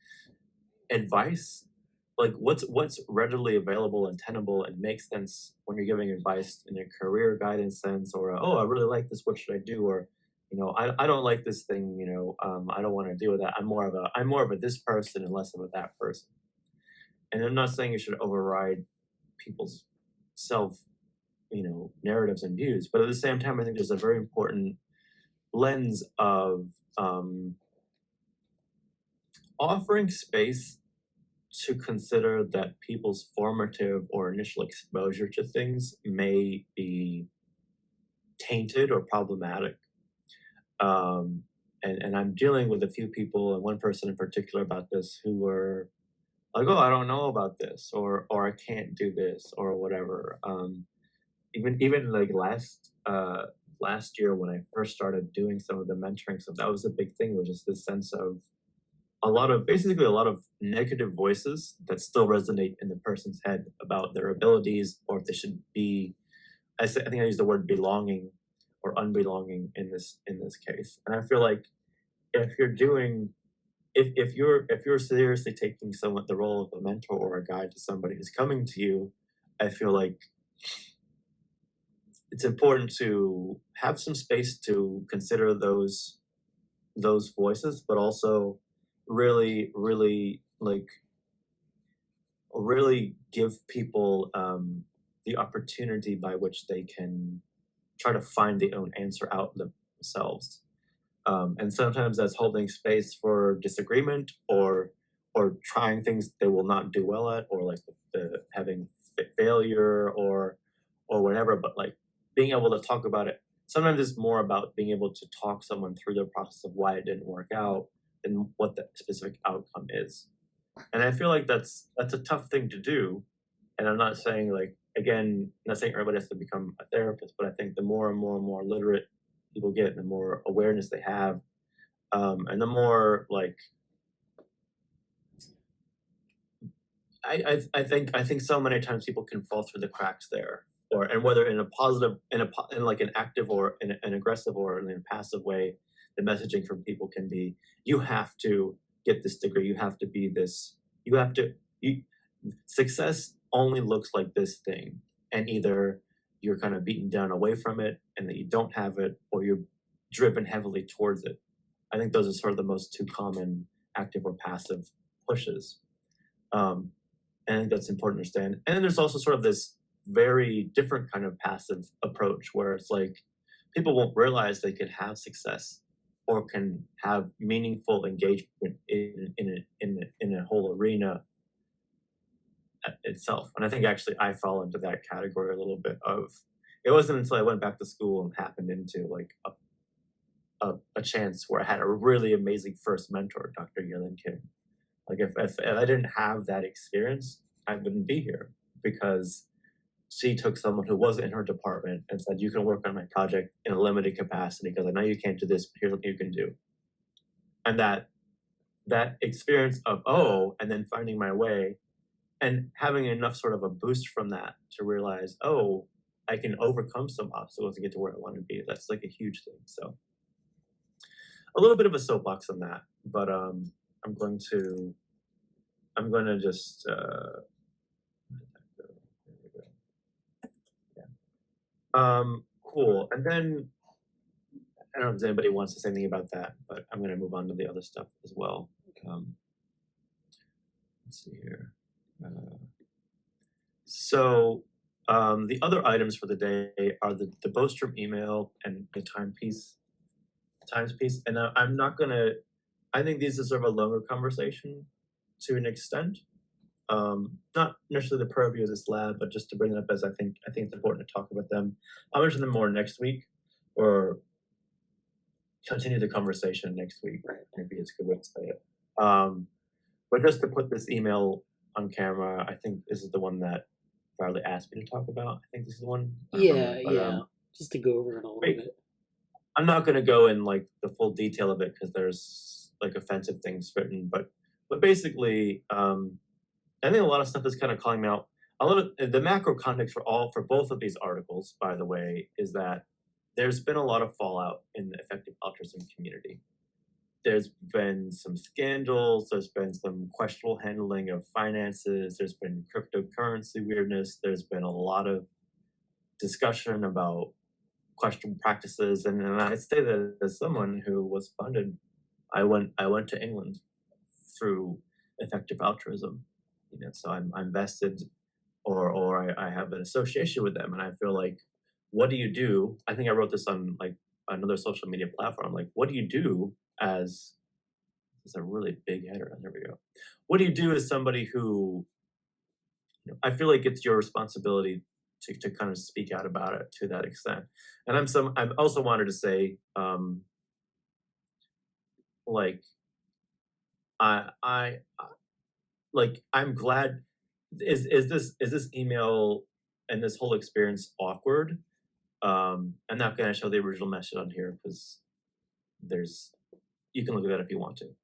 advice, like what's readily available and tenable and makes sense when you're giving advice in a career guidance sense, or oh, I really like this, what should I do? Or I don't like this thing, I don't want to deal with that. I'm more of a this person and less of a that person. And I'm not saying you should override people's self narratives and views, but at the same time I think there's a very important lens of offering space to consider that people's formative or initial exposure to things may be tainted or problematic. And I'm dealing with a few people, and one person in particular about this, who were like, oh, I don't know about this, or I can't do this, or whatever. Even like last year when I first started doing some of the mentoring stuff, that was a big thing, was just this sense of a lot of negative voices that still resonate in the person's head about their abilities, or if they should be. I think I use the word belonging or unbelonging in this case. And I feel like if you're seriously taking the role of a mentor or a guide to somebody who's coming to you, I feel like it's important to have some space to consider those voices, but also really give people the opportunity by which they can try to find their own answer out themselves. And sometimes that's holding space for disagreement or trying things they will not do well at, or like the having failure or whatever, but like being able to talk about it. Sometimes it's more about being able to talk someone through the process of why it didn't work out than what the specific outcome is. And I feel like that's a tough thing to do. And I'm not saying I'm not saying everybody has to become a therapist, but I think the more and more literate people get, the more awareness they have, and the more I think so many times people can fall through the cracks there, and whether in a positive, in like an active or in an aggressive or in a passive way, the messaging from people can be, you have to get this degree, you have to be this, success only looks like this thing, and either you're kind of beaten down away from it and that you don't have it, or you're driven heavily towards it. I think those are sort of the most two common active or passive pushes. And I think that's important to understand. And then there's also sort of this very different kind of passive approach where it's like people won't realize they can have success or can have meaningful engagement in a whole arena itself. And I think actually I fall into that category a little bit of, it wasn't until I went back to school and happened into like a chance where I had a really amazing first mentor, Dr. Yelin Kim. Like if I didn't have that experience, I wouldn't be here. because she took someone who wasn't in her department and said, you can work on my project in a limited capacity because I know you can't do this, but here's what you can do. And that experience of, oh, and then finding my way and having enough sort of a boost from that to realize, oh, I can overcome some obstacles to get to where I want to be. That's like a huge thing. So a little bit of a soapbox on that, but I'm going to just cool. And then I don't know if anybody wants to say anything about that, but I'm going to move on to the other stuff as well. Let's see here. So the other items for the day are the Bostrom email and the times piece. And I'm not going to, I think these deserve a longer conversation to an extent. Not necessarily the purview of this lab, but just to bring it up as I think it's important to talk about them. I'll mention them more next week, or continue the conversation next week. Maybe it's a good way to say it. But just to put this email on camera, I think this is the one that Farley asked me to talk about. I think this is the one. Just to go over it a little bit. I'm not going to go in like the full detail of it because there's like offensive things written, but basically, I think a lot of stuff is kind of calling me out. A lot of the macro context for both of these articles, by the way, is that there's been a lot of fallout in the affective altruism community. There's been some scandals. There's been some questionable handling of finances. There's been cryptocurrency weirdness. There's been a lot of discussion about questionable practices. And I say that as someone who was funded, I went to England through effective altruism. So I'm vested, or I have an association with them, and I feel like, what do you do? I think I wrote this on like another social media platform. Like, what do you do as? This is a really big header. There we go. What do you do as somebody who? I feel like it's your responsibility to kind of speak out about it to that extent. And I also wanted to say, I'm glad. Is this email and this whole experience awkward? I'm not going to show the original message on here because you can look at that if you want to.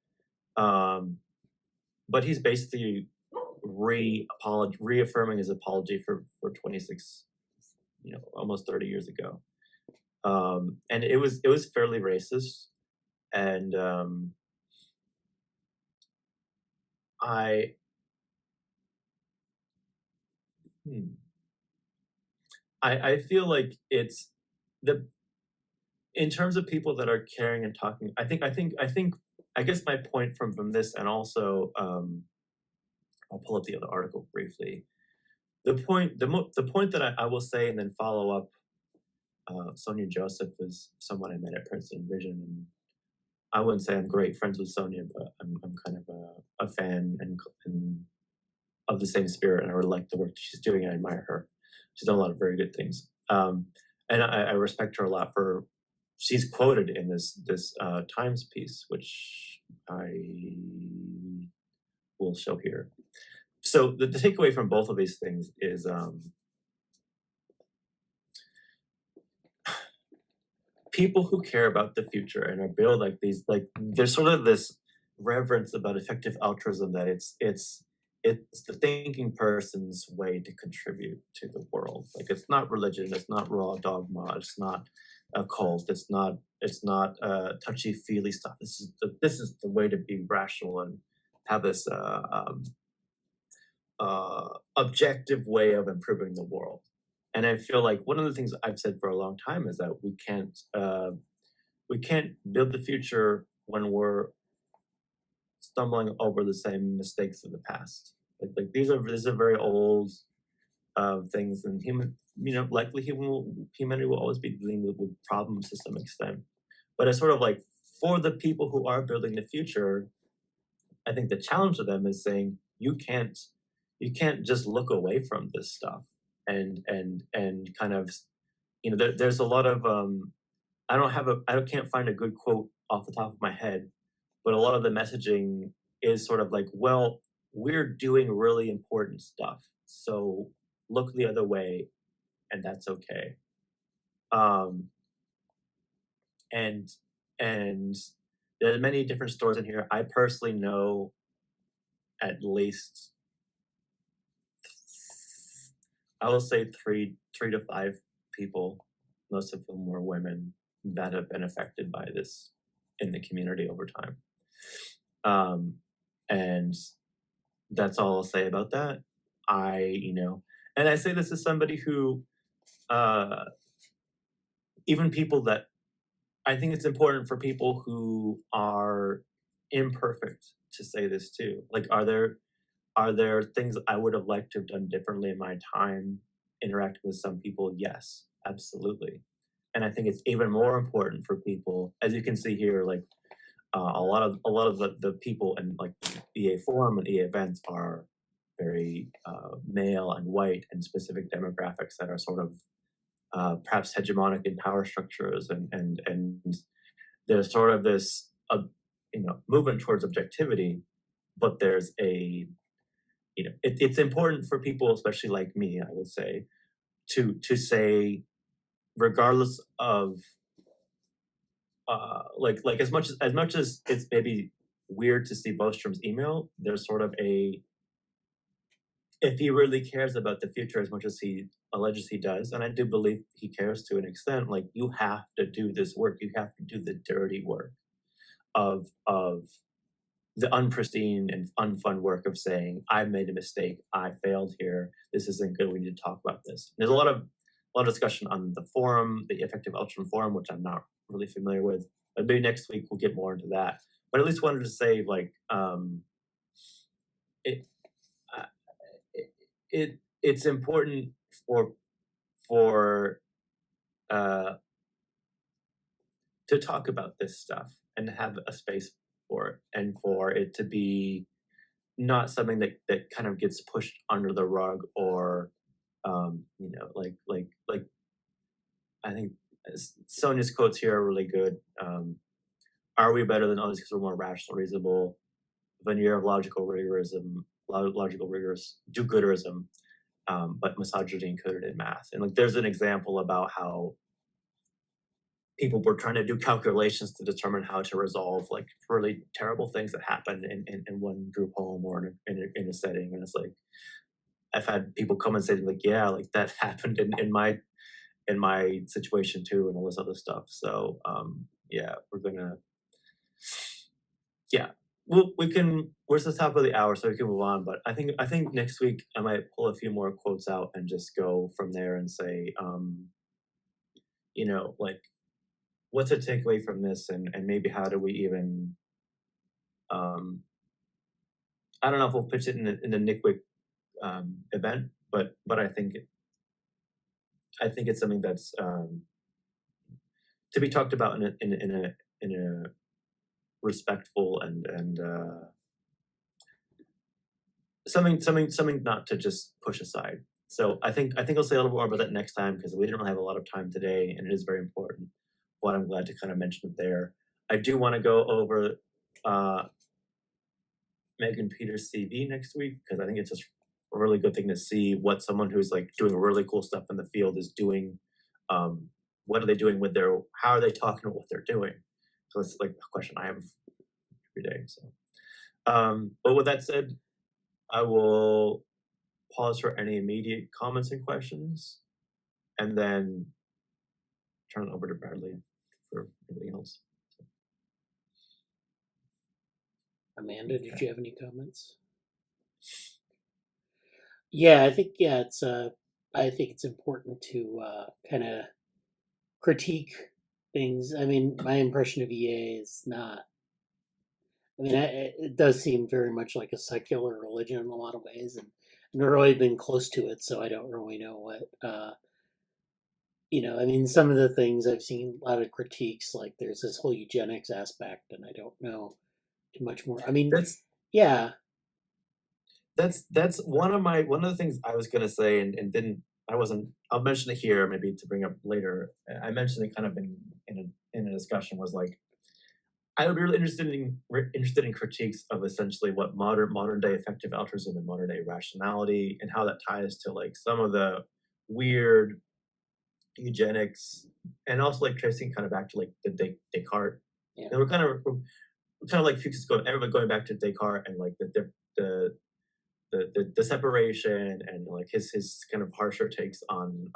But he's basically reaffirming his apology for 26, almost 30 years ago. And it was fairly racist, and I feel like it's in terms of people that are caring and talking. I guess my point from this, and also I'll pull up the other article briefly. The point that I will say and then follow up. Sonia Joseph is someone I met at Princeton Vision, and I wouldn't say I'm great friends with Sonia, but I'm kind of a fan and of the same spirit, and I really like the work she's doing. I admire her. She's done a lot of very good things, and I respect her a lot for. She's quoted in this Times piece, which I will show here. So the takeaway from both of these things is people who care about the future and are built like these, like there's sort of this reverence about effective altruism that it's the thinking person's way to contribute to the world. Like, it's not religion, it's not raw dogma, it's not a cult, it's not touchy-feely stuff. This is the way to be rational and have this objective way of improving the world. And I feel like one of the things I've said for a long time is that we can't build the future when we're stumbling over the same mistakes of the past. Like these are very old things, and likely humanity will always be dealing with problems to some extent. But it's sort of like, for the people who are building the future, I think the challenge to them is saying you can't just look away from this stuff and kind of, there's a lot of I can't find a good quote off the top of my head, but a lot of the messaging is sort of like, well, we're doing really important stuff, so look the other way, and that's okay. And there's many different stories in here. I personally know at least, I will say three to five people, most of them were women, that have been affected by this in the community over time. And that's all I'll say about that. And I say this as somebody who, even people that, I think it's important for people who are imperfect to say this too. Like, are there things I would have liked to have done differently in my time interacting with some people? Yes, absolutely. And I think it's even more important for people, as you can see here, like a lot of the people in like EA forum and EA events are very male and white and specific demographics that are sort of perhaps hegemonic in power structures, and there's sort of this movement towards objectivity, but there's a it's important for people, especially like me, I would say, to say, regardless of like as much as it's maybe weird to see Bostrom's email, there's sort of a, if he really cares about the future as much as he alleges he does, and I do believe he cares to an extent, like, you have to do this work. You have to do the dirty work of the unpristine and unfun work of saying, I made a mistake, I failed here, this isn't good, we need to talk about this. There's a lot of discussion on the forum, the Effective Ultron forum, which I'm not really familiar with, but maybe next week we'll get more into that. But at least wanted to say, like, it's important for to talk about this stuff and to have a space for it, and for it to be not something that kind of gets pushed under the rug, or like I think Sonia's quotes here are really good. Are we better than others because we're more rational, reasonable? Veneer of logical rigorous do-gooderism, but misogyny encoded in math. And like, there's an example about how people were trying to do calculations to determine how to resolve like really terrible things that happen in one group home or in a setting. And it's like, I've had people come and say like, yeah, like that happened in my situation too, and all this other stuff. So yeah, we're at the top of the hour, so we can move on. But I think next week I might pull a few more quotes out and just go from there and say, like, what's a takeaway from this, and maybe how do we even, I don't know if we'll pitch it in the NICWIC event, but I think it's something that's to be talked about in a respectful and something not to just push aside. So I think I'll say a little more about that next time, because we didn't really have a lot of time today, and it is very important. But I'm glad to kind of mention it there. I do want to go over Megan Peters' CV next week, because I think it's just a really good thing to see what someone who's like doing really cool stuff in the field is doing. What are they doing with how are they talking about what they're doing? So it's like a question I have every day. So, but with that said, I will pause for any immediate comments and questions, and then turn it over to Bradley for anything else. Amanda, did you have any comments? Yeah, I think it's important to kind of critique things. I mean, my impression of EA is not. I mean, it does seem very much like a secular religion in a lot of ways, and I've never really been close to it, so I don't really know what. I mean, some of the things I've seen, a lot of critiques, like there's this whole eugenics aspect, and I don't know too much more. I mean, That's one of the things I was gonna say, and didn't. I'll mention it here, maybe to bring up later. I mentioned it kind of in a discussion, was like, I would be really interested in critiques of essentially what modern day effective altruism and modern day rationality, and how that ties to like some of the weird eugenics, and also like tracing kind of back to like the Descartes. Yeah. And we're kind of like Fuchs everybody going back to Descartes and like the separation, and like his kind of harsher takes on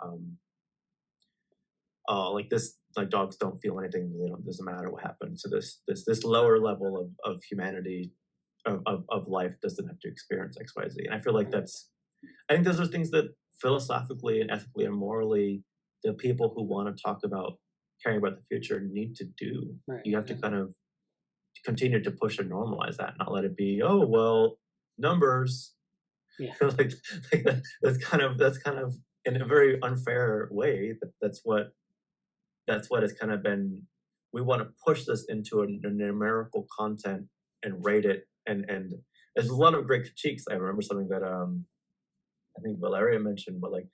like this, like dogs don't feel anything, doesn't matter what happens to this lower level of humanity, of life, doesn't have to experience XYZ. And I feel like I think those are things that philosophically and ethically and morally the people who want to talk about caring about the future need to do. Right. You have to kind of continue to push and normalize that, not let it be, oh well, numbers. Yeah. like that's kind of in a very unfair way. That's what has kind of been. We want to push this into a numerical content and rate it, and there's a lot of great critiques. I remember something that I think Valeria mentioned, but like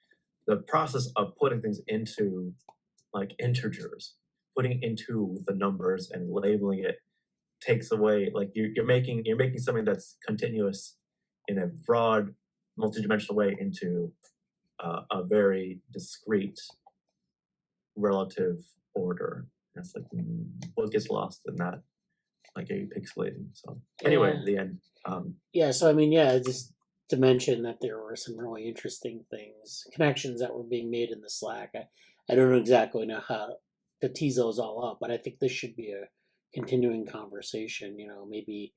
the process of putting things into like integers, putting into the numbers and labeling it takes away, like you're making something that's continuous in a broad, multidimensional way into a very discrete relative order. And it's like what gets lost in that, like a pixelating. So anyway, Yeah. the end. Yeah, so I mean, yeah, just to mention that there were some really interesting connections that were being made in the Slack. I don't exactly know how to tease those all up, but I think this should be a continuing conversation, maybe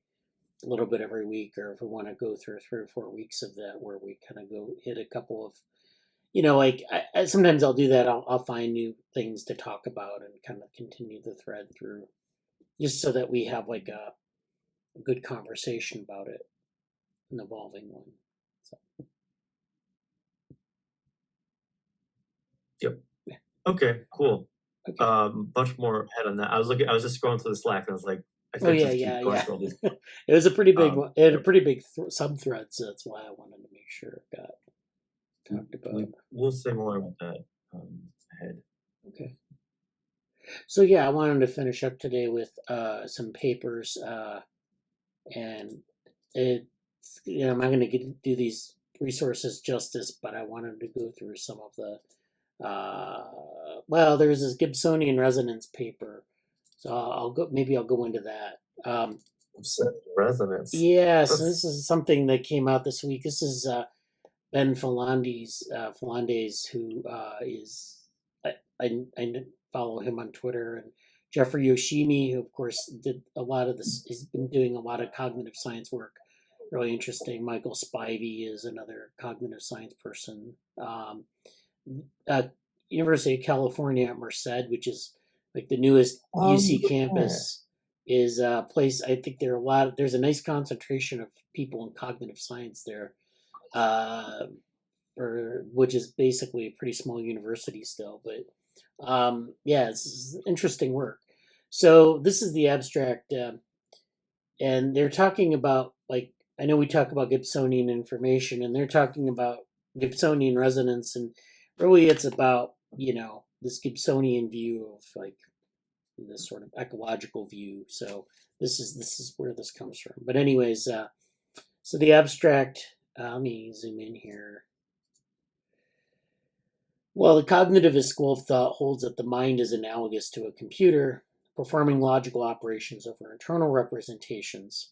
a little bit every week, or if we want to go through 3 or 4 weeks of that where we kind of go hit a couple of, like I sometimes I'll do that. I'll find new things to talk about and kind of continue the thread through, just so that we have like a good conversation about it, an evolving one. So. Yep. Yeah. Okay, cool. Okay. Much more ahead on that. I was just scrolling through the Slack and I was like, I Oh can't yeah, just yeah, keep going yeah. through all these. It was a pretty big one. It had a Yep. pretty big sub-thread, so that's why I wanted to make sure it got talked about. We'll say more about that ahead. Okay. So yeah, I wanted to finish up today with some papers, and I'm not going to do these resources justice, but I wanted to go through some of the. Well, there's this Gibsonian Resonance paper, so I'll go. Maybe I'll go into that. Resonance. Yeah, so this is something that came out this week. This is Ben Falandes, who is I follow him on Twitter, and Jeffrey Yoshimi, who of course did a lot of this. He's been doing a lot of cognitive science work. Really interesting. Michael Spivey is another cognitive science person. University of California at Merced, which is like the newest UC campus, is a place. I think there's a nice concentration of people in cognitive science there, which is basically a pretty small university still. But yeah, it's interesting work. So this is the abstract, and they're talking about, like, I know we talk about Gibsonian information, and they're talking about Gibsonian resonance, and really it's about, this Gibsonian view of like this sort of ecological view. So this is where this comes from. But anyways, so the abstract, let me zoom in here. Well, the cognitivist school of thought holds that the mind is analogous to a computer, performing logical operations over internal representations.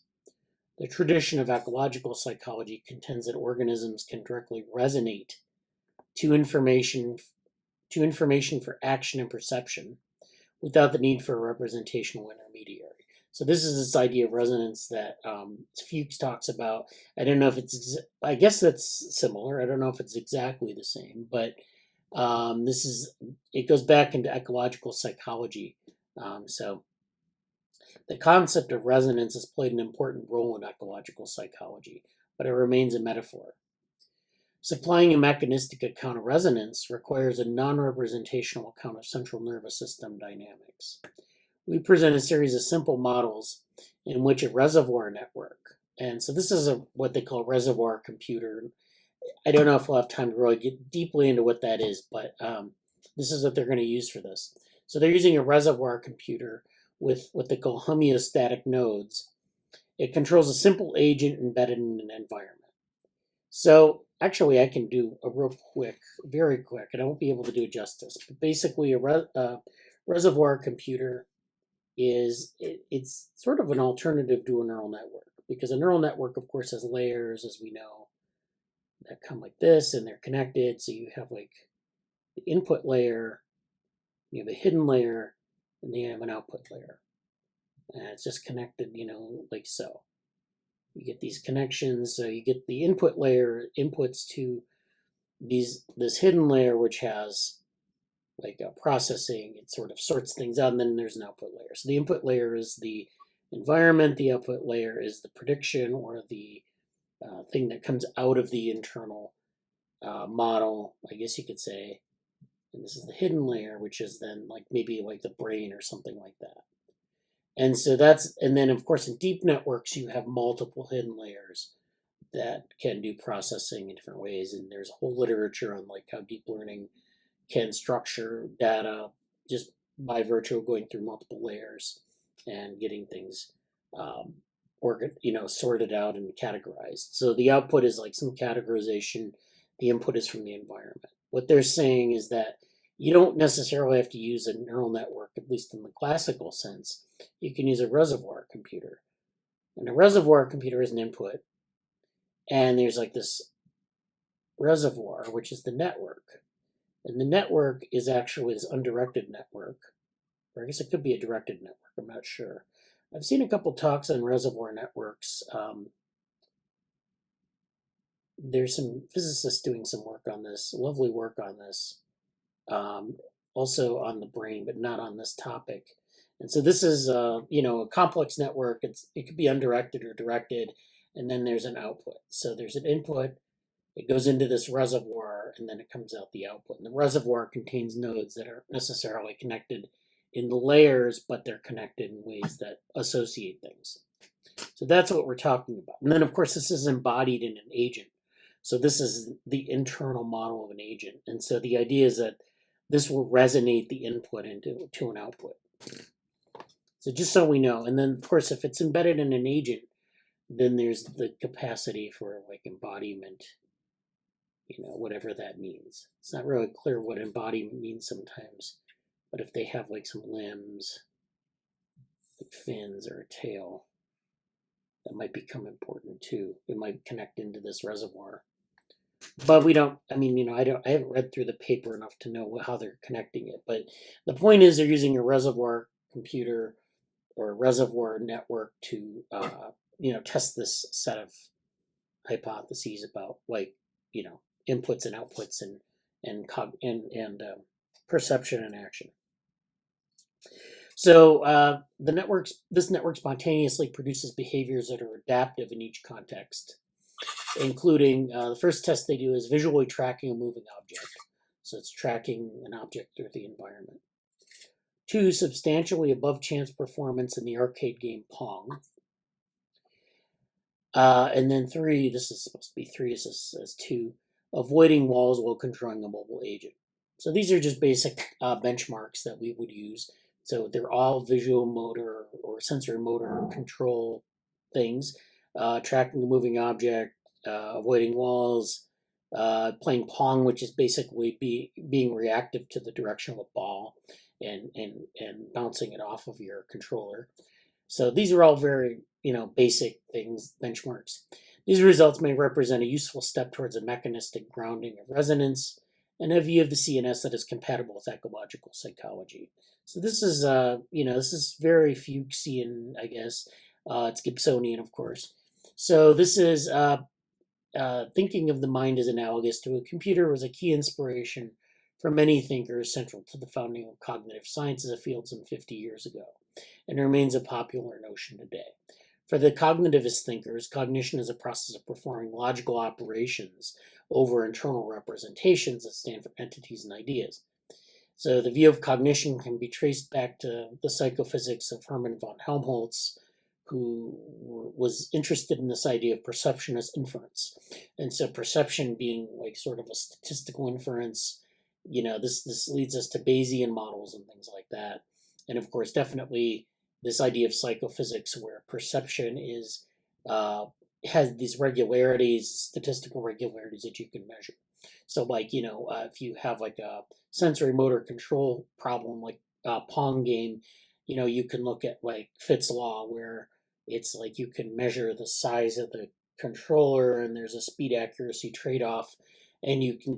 The tradition of ecological psychology contends that organisms can directly resonate to information for action and perception without the need for a representational intermediary. So this is this idea of resonance that Fuchs talks about. I don't know if I guess that's similar. I don't know if it's exactly the same, but it goes back into ecological psychology. So the concept of resonance has played an important role in ecological psychology, but it remains a metaphor. Supplying a mechanistic account of resonance requires a non-representational account of central nervous system dynamics. We present a series of simple models in which a reservoir network, and so this is what they call reservoir computer. I don't know if we'll have time to really get deeply into what that is, but this is what they're going to use for this. So they're using a reservoir computer with what they call homeostatic nodes. It controls a simple agent embedded in an environment. So actually, I can do a very quick, and I won't be able to do it justice. But basically, a reservoir computer it's sort of an alternative to a neural network, because a neural network, of course, has layers, as we know, that come like this, and they're connected. So you have like the input layer, you have a hidden layer, and then you have an output layer. And it's just connected, like so. You get these connections, so you get the input layer inputs to this hidden layer, which has like a processing. It sort of sorts things out, and then there's an output layer. So the input layer is the environment, the output layer is the prediction, or the thing that comes out of the internal model, I guess you could say. And this is the hidden layer, which is then like maybe like the brain or something like that. And so and then of course in deep networks, you have multiple hidden layers that can do processing in different ways. And there's a whole literature on like how deep learning can structure data just by virtue of going through multiple layers and getting things sorted out and categorized. So the output is like some categorization. The input is from the environment. What they're saying is that you don't necessarily have to use a neural network, at least in the classical sense. You can use a reservoir computer. And a reservoir computer is an input. And there's like this reservoir, which is the network. And the network is actually this undirected network. Or I guess it could be a directed network, I'm not sure. I've seen a couple talks on reservoir networks. There's some physicists doing some work on this, lovely work on this. Also on the brain, but not on this topic. And so this is, a complex network. It could be undirected or directed, and then there's an output. So there's an input, it goes into this reservoir, and then it comes out the output. And the reservoir contains nodes that aren't necessarily connected in the layers, but they're connected in ways that associate things. So that's what we're talking about. And then, of course, this is embodied in an agent. So this is the internal model of an agent. And so the idea is that this will resonate the input to an output. So just so we know. And then, of course, if it's embedded in an agent, then there's the capacity for like embodiment, whatever that means. It's not really clear what embodiment means sometimes, but if they have like some limbs, like fins or a tail, that might become important too. It might connect into this reservoir. But we don't, I haven't read through the paper enough to know how they're connecting it. But the point is they're using a reservoir computer or a reservoir network to, test this set of hypotheses about inputs and outputs and perception and action. So this network spontaneously produces behaviors that are adaptive in each context, including the first test they do is visually tracking a moving object. So it's tracking an object through the environment. 2, substantially above chance performance in the arcade game Pong. And then 3, this is supposed to be 3, this is 2, avoiding walls while controlling a mobile agent. So these are just basic benchmarks that we would use. So they're all visual motor or sensory motor control things, tracking the moving object, avoiding walls, playing Pong, which is basically being reactive to the direction of a ball and bouncing it off of your controller. So these are all very, basic things, benchmarks. These results may represent a useful step towards a mechanistic grounding of resonance and a view of the CNS that is compatible with ecological psychology. So this is, this is very Fuchsian, I guess. It's Gibsonian, of course. So this is thinking of the mind as analogous to a computer was a key inspiration for many thinkers central to the founding of cognitive science as a field some 50 years ago, and remains a popular notion today. For the cognitivist thinkers, cognition is a process of performing logical operations over internal representations that stand for entities and ideas. So the view of cognition can be traced back to the psychophysics of Hermann von Helmholtz, who was interested in this idea of perception as inference. And so perception being like sort of a statistical inference, this leads us to Bayesian models and things like that. And of course, definitely this idea of psychophysics where perception is has these regularities, statistical regularities that you can measure. So like, if you have like a sensory motor control problem, like a Pong game, you can look at like Fitts law, where it's like you can measure the size of the controller and there's a speed accuracy trade-off, and you can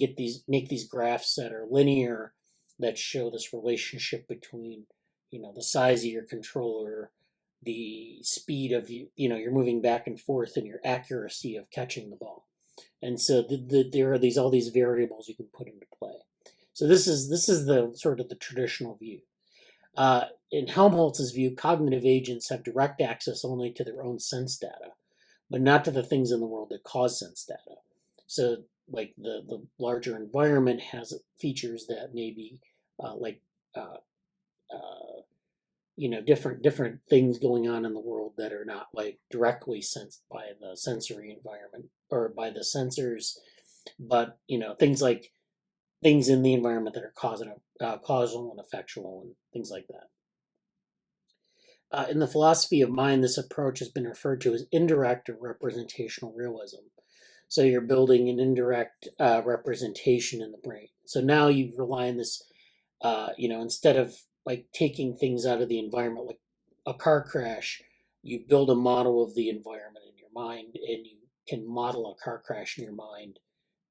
make these graphs that are linear that show this relationship between the size of your controller, the speed of you're moving back and forth, and your accuracy of catching the ball. And so there are all these variables you can put into play. So this is the sort of the traditional view. In Helmholtz's view, cognitive agents have direct access only to their own sense data, but not to the things in the world that cause sense data. So like the larger environment has features that may be different things going on in the world that are not like directly sensed by the sensory environment or by the sensors, but things like things in the environment that are causal and effectual and things like that. In the philosophy of mind, this approach has been referred to as indirect or representational realism. So you're building an indirect representation in the brain. So now you rely on this, instead of like taking things out of the environment, like a car crash, you build a model of the environment in your mind, and you can model a car crash in your mind,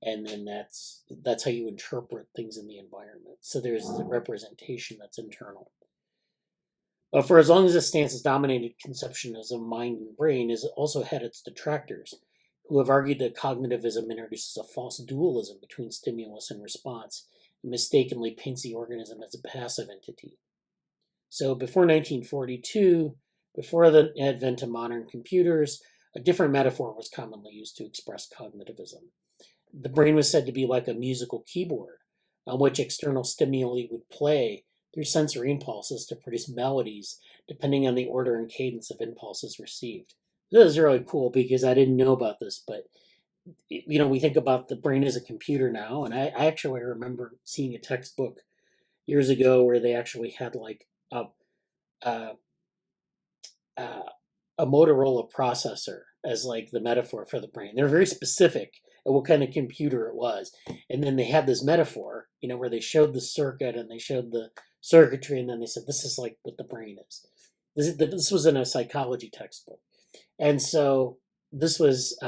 and then that's how you interpret things in the environment. So there's the representation that's internal. But for as long as this stance has dominated conceptions of mind and brain, it also had its detractors, who have argued that cognitivism introduces a false dualism between stimulus and response, and mistakenly paints the organism as a passive entity. So before 1942, before the advent of modern computers, a different metaphor was commonly used to express cognitivism. The brain was said to be like a musical keyboard on which external stimuli would play through sensory impulses to produce melodies, depending on the order and cadence of impulses received. This is really cool because I didn't know about this, but we think about the brain as a computer now, and I actually remember seeing a textbook years ago where they actually had like a Motorola processor as like the metaphor for the brain. They're very specific at what kind of computer it was, and then they had this metaphor, where they showed the circuit and they showed the circuitry, and then they said this is like what the brain is. This was in a psychology textbook, and so this was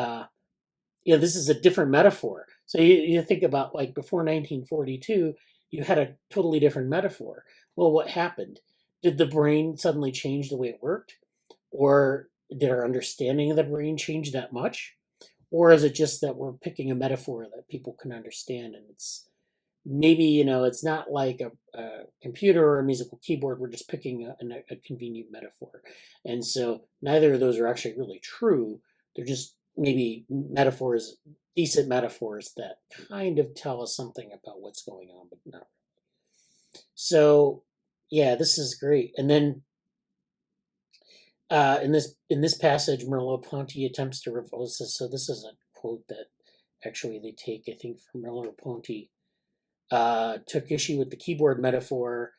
this is a different metaphor. So you think about like before 1942, you had a totally different metaphor. Well, what happened? Did the brain suddenly change the way it worked? Or did our understanding of the brain change that much? Or is it just that we're picking a metaphor that people can understand, and it's maybe, it's not like a computer or a musical keyboard, we're just picking a convenient metaphor. And so neither of those are actually really true. They're just maybe metaphors, decent metaphors that kind of tell us something about what's going on, but not really. So yeah, this is great. And then in this passage, Merleau-Ponty attempts to reverse this. So this is a quote that actually they take, I think, from Merleau-Ponty. Took issue with the keyboard metaphor,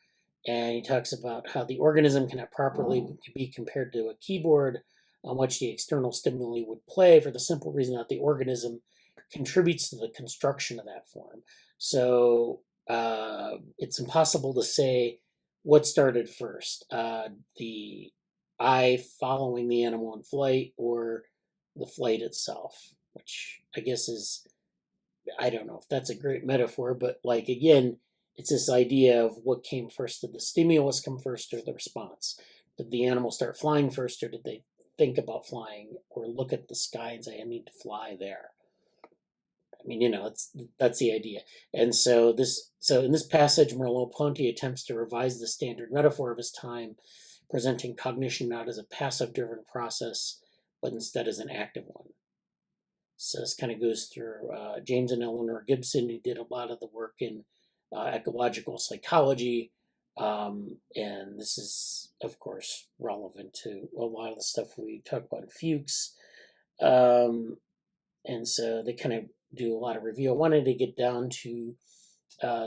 and he talks about how the organism cannot properly be compared to a keyboard on which the external stimuli would play, for the simple reason that the organism contributes to the construction of that form. So it's impossible to say what started first, the eye following the animal in flight or the flight itself, which I guess is, I don't know if that's a great metaphor, but like, again, it's this idea of what came first. Did the stimulus come first or the response? Did the animal start flying first, or did they think about flying or look at the sky and say, I need to fly there? I mean, that's the idea. And so in this passage, Merleau-Ponty attempts to revise the standard metaphor of his time, presenting cognition not as a passive-driven process, but instead as an active one. So this kind of goes through James and Eleanor Gibson, who did a lot of the work in ecological psychology. And this is, of course, relevant to a lot of the stuff we talk about in Fuchs. And so they kind of do a lot of review. I wanted to get down to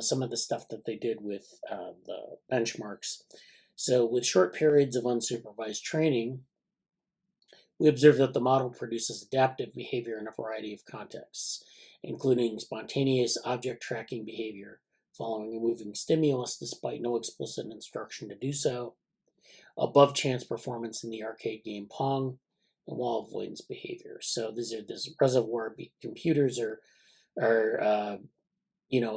some of the stuff that they did with the benchmarks. So with short periods of unsupervised training, we observe that the model produces adaptive behavior in a variety of contexts, including spontaneous object tracking behavior following a moving stimulus despite no explicit instruction to do so, above chance performance in the arcade game Pong, and wall avoidance behavior. So this reservoir computers are a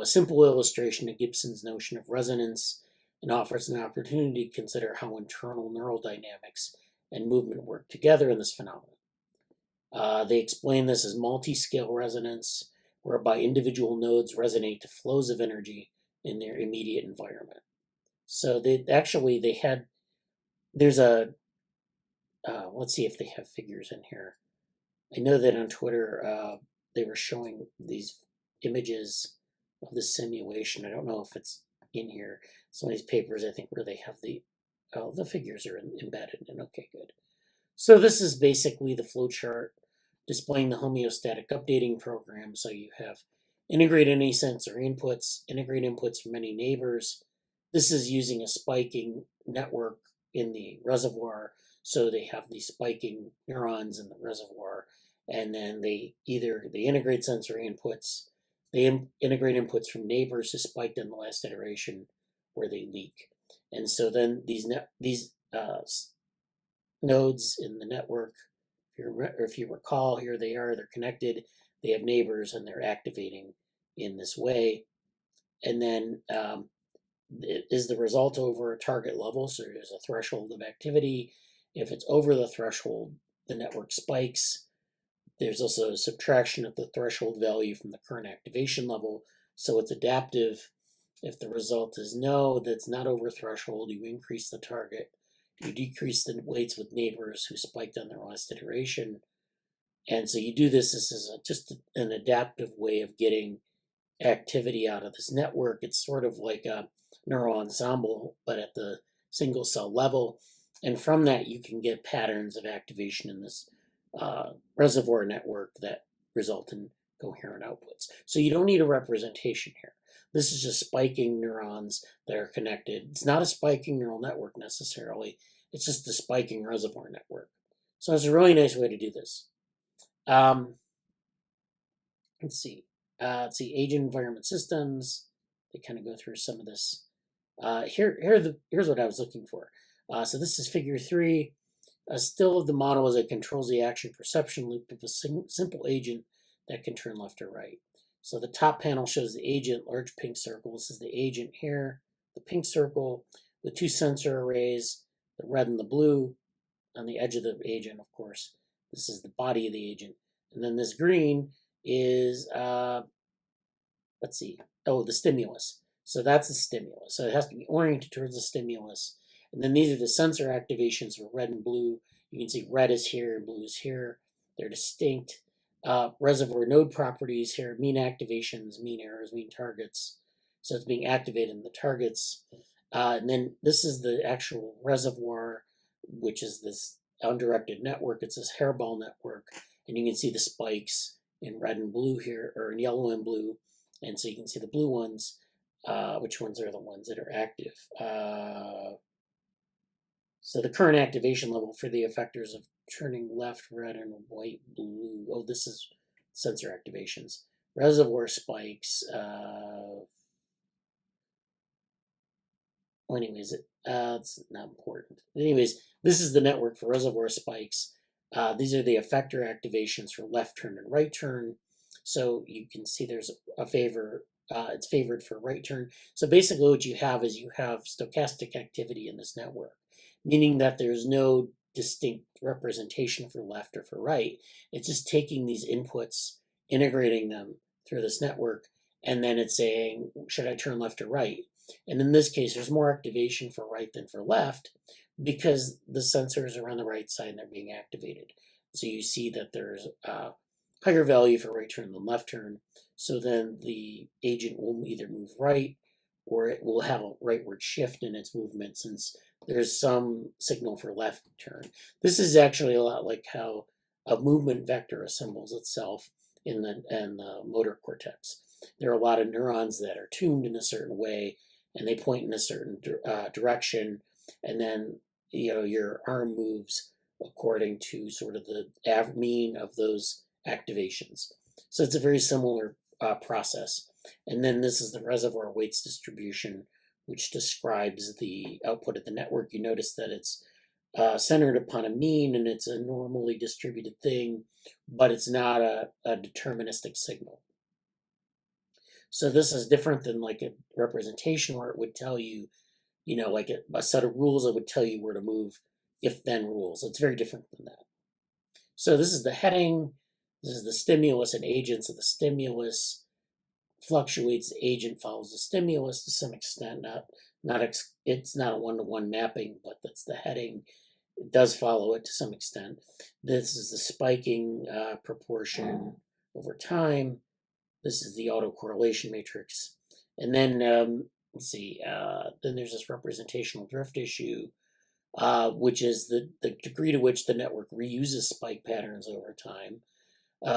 simple illustration of Gibson's notion of resonance and offers an opportunity to consider how internal neural dynamics and movement work together in this phenomenon. They explain this as multi-scale resonance, whereby individual nodes resonate to flows of energy in their immediate environment. So there's a, let's see if they have figures in here. I know that on Twitter they were showing these images of the simulation. I don't know if it's in here. Some of these papers, I think, where they have the figures are embedded in. Okay, good. So this is basically the flow chart displaying the homeostatic updating program. So you have integrate any sensor inputs, integrate inputs from any neighbors. This is using a spiking network in the reservoir. So they have these spiking neurons in the reservoir, and then they integrate sensor inputs, they integrate inputs from neighbors who spiked in the last iteration where they leak. And so then these nodes in the network, if you recall, here they are, they're connected, they have neighbors, and they're activating in this way. And then is the result over a target level? So there's a threshold of activity. If it's over the threshold, the network spikes. There's also a subtraction of the threshold value from the current activation level. So it's adaptive. If the result is no, that's not over threshold, you increase the target. You decrease the weights with neighbors who spiked on their last iteration. And so you do this. This is just an adaptive way of getting activity out of this network. It's sort of like a neural ensemble, but at the single cell level. And from that, you can get patterns of activation in this reservoir network that result in coherent outputs. So you don't need a representation here. This is just spiking neurons that are connected. It's not a spiking neural network necessarily. It's just a spiking reservoir network. So it's a really nice way to do this. Let's see. Agent environment systems. They kind of go through some of this. Here's what I was looking for. So this is figure 3. A still of the model as it controls the action perception loop of a simple agent that can turn left or right. So the top panel shows the agent, large pink circle. This is the agent here, the pink circle with 2 sensor arrays, the red and the blue on the edge of the agent, of course. This is the body of the agent. And then this green is, the stimulus. So that's the stimulus. So it has to be oriented towards the stimulus. And then these are the sensor activations for red and blue. You can see red is here and blue is here. They're distinct. Reservoir node properties here, mean activations, mean errors, mean targets. So it's being activated in the targets. And then this is the actual reservoir, which is this undirected network. It's this hairball network. And you can see the spikes in red and blue here, or in yellow and blue. And so you can see the blue ones. Which ones are the ones that are active? So the current activation level for the effectors of turning left, red, and white, blue. Oh, this is sensor activations. Reservoir spikes. Anyways, it's not important. Anyways, this is the network for reservoir spikes. These are the effector activations for left turn and right turn. So you can see there's a favor. It's favored for right turn. So basically what you have is you have stochastic activity in this network, meaning that there's no distinct representation for left or for right. It's just taking these inputs, integrating them through this network, and then it's saying, should I turn left or right? And in this case, there's more activation for right than for left because the sensors are on the right side and they're being activated. So you see that there's a higher value for right turn than left turn. So then the agent will either move right or it will have a rightward shift in its movement since there's some signal for left turn. This is actually a lot like how a movement vector assembles itself in the motor cortex. There are a lot of neurons that are tuned in a certain way and they point in a certain direction. and then your arm moves according to sort of the mean of those activations. So it's a very similar process. And then this is the reservoir weights distribution, which describes the output of the network. You notice that it's centered upon a mean, and it's a normally distributed thing, but it's not a deterministic signal. So this is different than like a representation where it would tell you, like a set of rules that would tell you where to move if then rules. It's very different than that. So this is the heading. This is the stimulus and agent. So the stimulus fluctuates. The agent follows the stimulus to some extent. It's not a one-to-one mapping, but that's the heading. It does follow it to some extent. This is the spiking proportion over time. This is the autocorrelation matrix. And then, let's see, then there's this representational drift issue, which is the degree to which the network reuses spike patterns over time.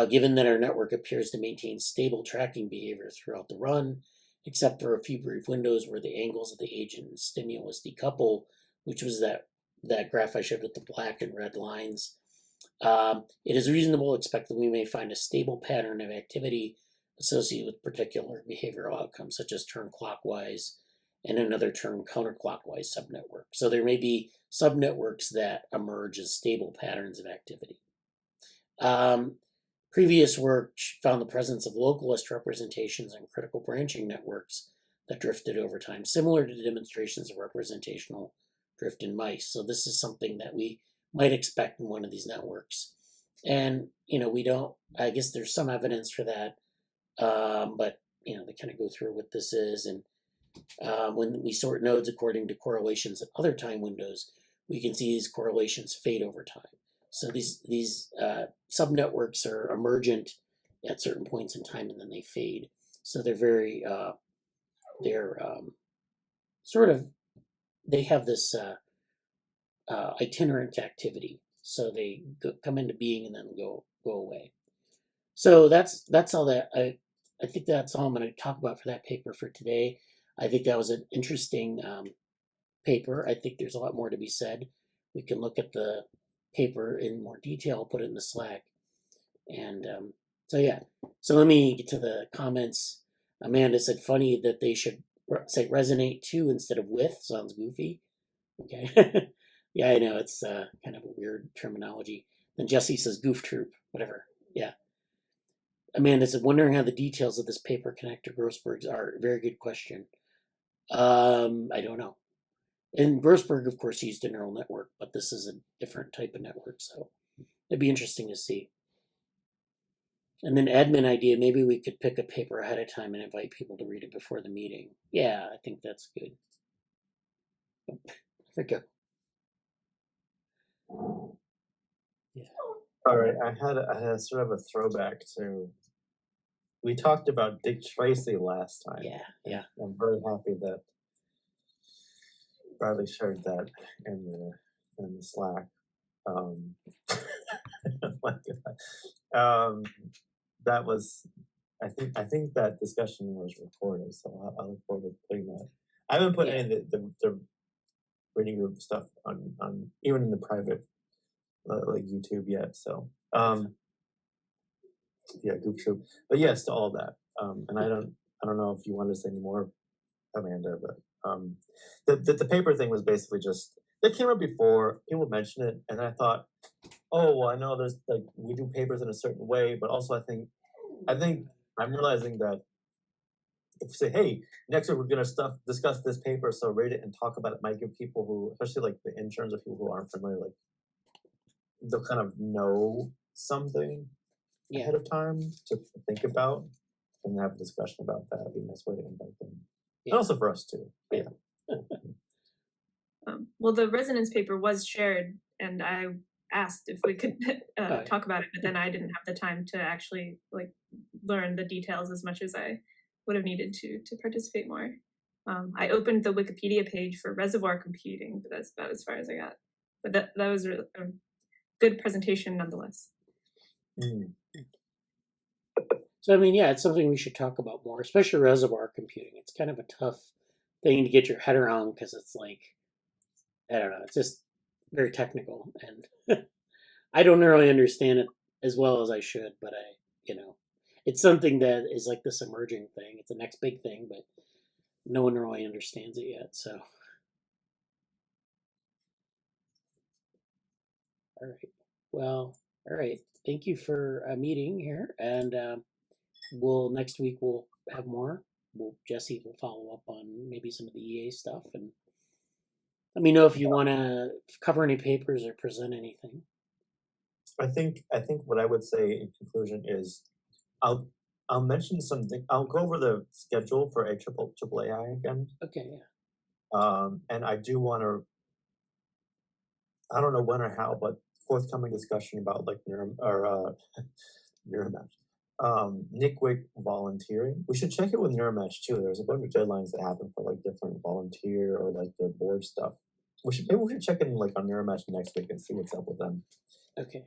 Given that our network appears to maintain stable tracking behavior throughout the run, except for a few brief windows where the angles of the agent and stimulus decouple, which was that graph I showed with the black and red lines. It is reasonable to expect that we may find a stable pattern of activity associated with particular behavioral outcomes, such as turn clockwise and another turn counterclockwise subnetwork. So there may be subnetworks that emerge as stable patterns of activity. Previous work found the presence of localist representations and critical branching networks that drifted over time, similar to demonstrations of representational drift in mice. So this is something that we might expect in one of these networks. And, we don't, I guess there's some evidence for that, but, they kind of go through what this is. And when we sort nodes according to correlations at other time windows, we can see these correlations fade over time. So these subnetworks are emergent at certain points in time, and then they fade. So they're very, they have this itinerant activity. So they come into being and then go away. So that's all that I think that's all I'm going to talk about for that paper for today. I think that was an interesting paper. I think there's a lot more to be said. We can look at the paper in more detail, put it in the Slack. And so let me get to the comments. Amanda said, funny that they should say resonate to instead of with. Sounds goofy. Okay. Yeah, I know, it's kind of a weird terminology. Then Jesse says goof troop, whatever. Yeah. Amanda said, wondering how the details of this paper connect to Grossberg's art. Very good question. I don't know. And Grossberg, of course, used a neural network, but this is a different type of network, so it'd be interesting to see. And then admin idea, maybe we could pick a paper ahead of time and invite people to read it before the meeting. Yeah, I think that's good. There we go. Yeah. All right, I had sort of a throwback to. We talked about Dick Tracy last time. Yeah. I'm very happy that Bradley shared that in the Slack. That was, I think that discussion was recorded, so I look forward to putting that. I haven't put any of the reading group stuff on even in the private like YouTube yet. So Goof Troop. But yes, to all that. And I don't know if you want to say any more, Amanda, but the paper thing was basically just it came up before, people mentioned it, and I thought, oh well, I know there's like we do papers in a certain way, but also I think I'm realizing that if you say, hey, next week we're gonna discuss this paper, so read it and talk about it might give people who, especially like the interns or people who aren't familiar, like they'll kind of know something ahead of time to think about and have a discussion about that. It'd be a nice way to invite them. And also for us too. Yeah. Well, the resonance paper was shared, and I asked if we could talk about it, but then I didn't have the time to actually like learn the details as much as I would have needed to participate more. I opened the Wikipedia page for reservoir computing, but that's about as far as I got. But that was a good presentation nonetheless. So I mean, it's something we should talk about more, especially reservoir computing. It's kind of a tough thing to get your head around because it's like I don't know. It's just very technical, and I don't really understand it as well as I should. But it's something that is like this emerging thing. It's the next big thing, but no one really understands it yet. So, all right. Well, all right. Thank you for a meeting here, and next week we'll have more. Jesse will follow up on maybe some of the EA stuff, and let me know if you want to cover any papers or present anything. I think what I would say in conclusion is I'll mention something. I'll go over the schedule for AAAI again. Okay. Yeah. And I do want to. I don't know when or how, but forthcoming discussion about like Neuromatch. Nick Wick volunteering. We should check it with Neuromatch too. There's a bunch of deadlines that happen for like different volunteer or like their board stuff. Maybe we should check in like on Neuromatch next week and see what's up with them. Okay.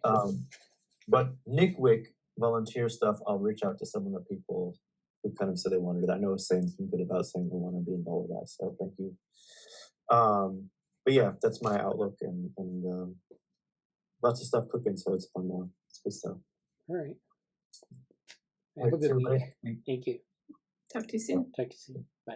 But Nick Wick volunteer stuff, I'll reach out to some of the people who kind of said they wanted it. I know saying something good about saying they want to be involved with that, so thank you. But yeah, that's my outlook and lots of stuff cooking, so it's fun now. It's good stuff. All right. Have a good week. Thank you. Talk to you soon. Talk to you soon.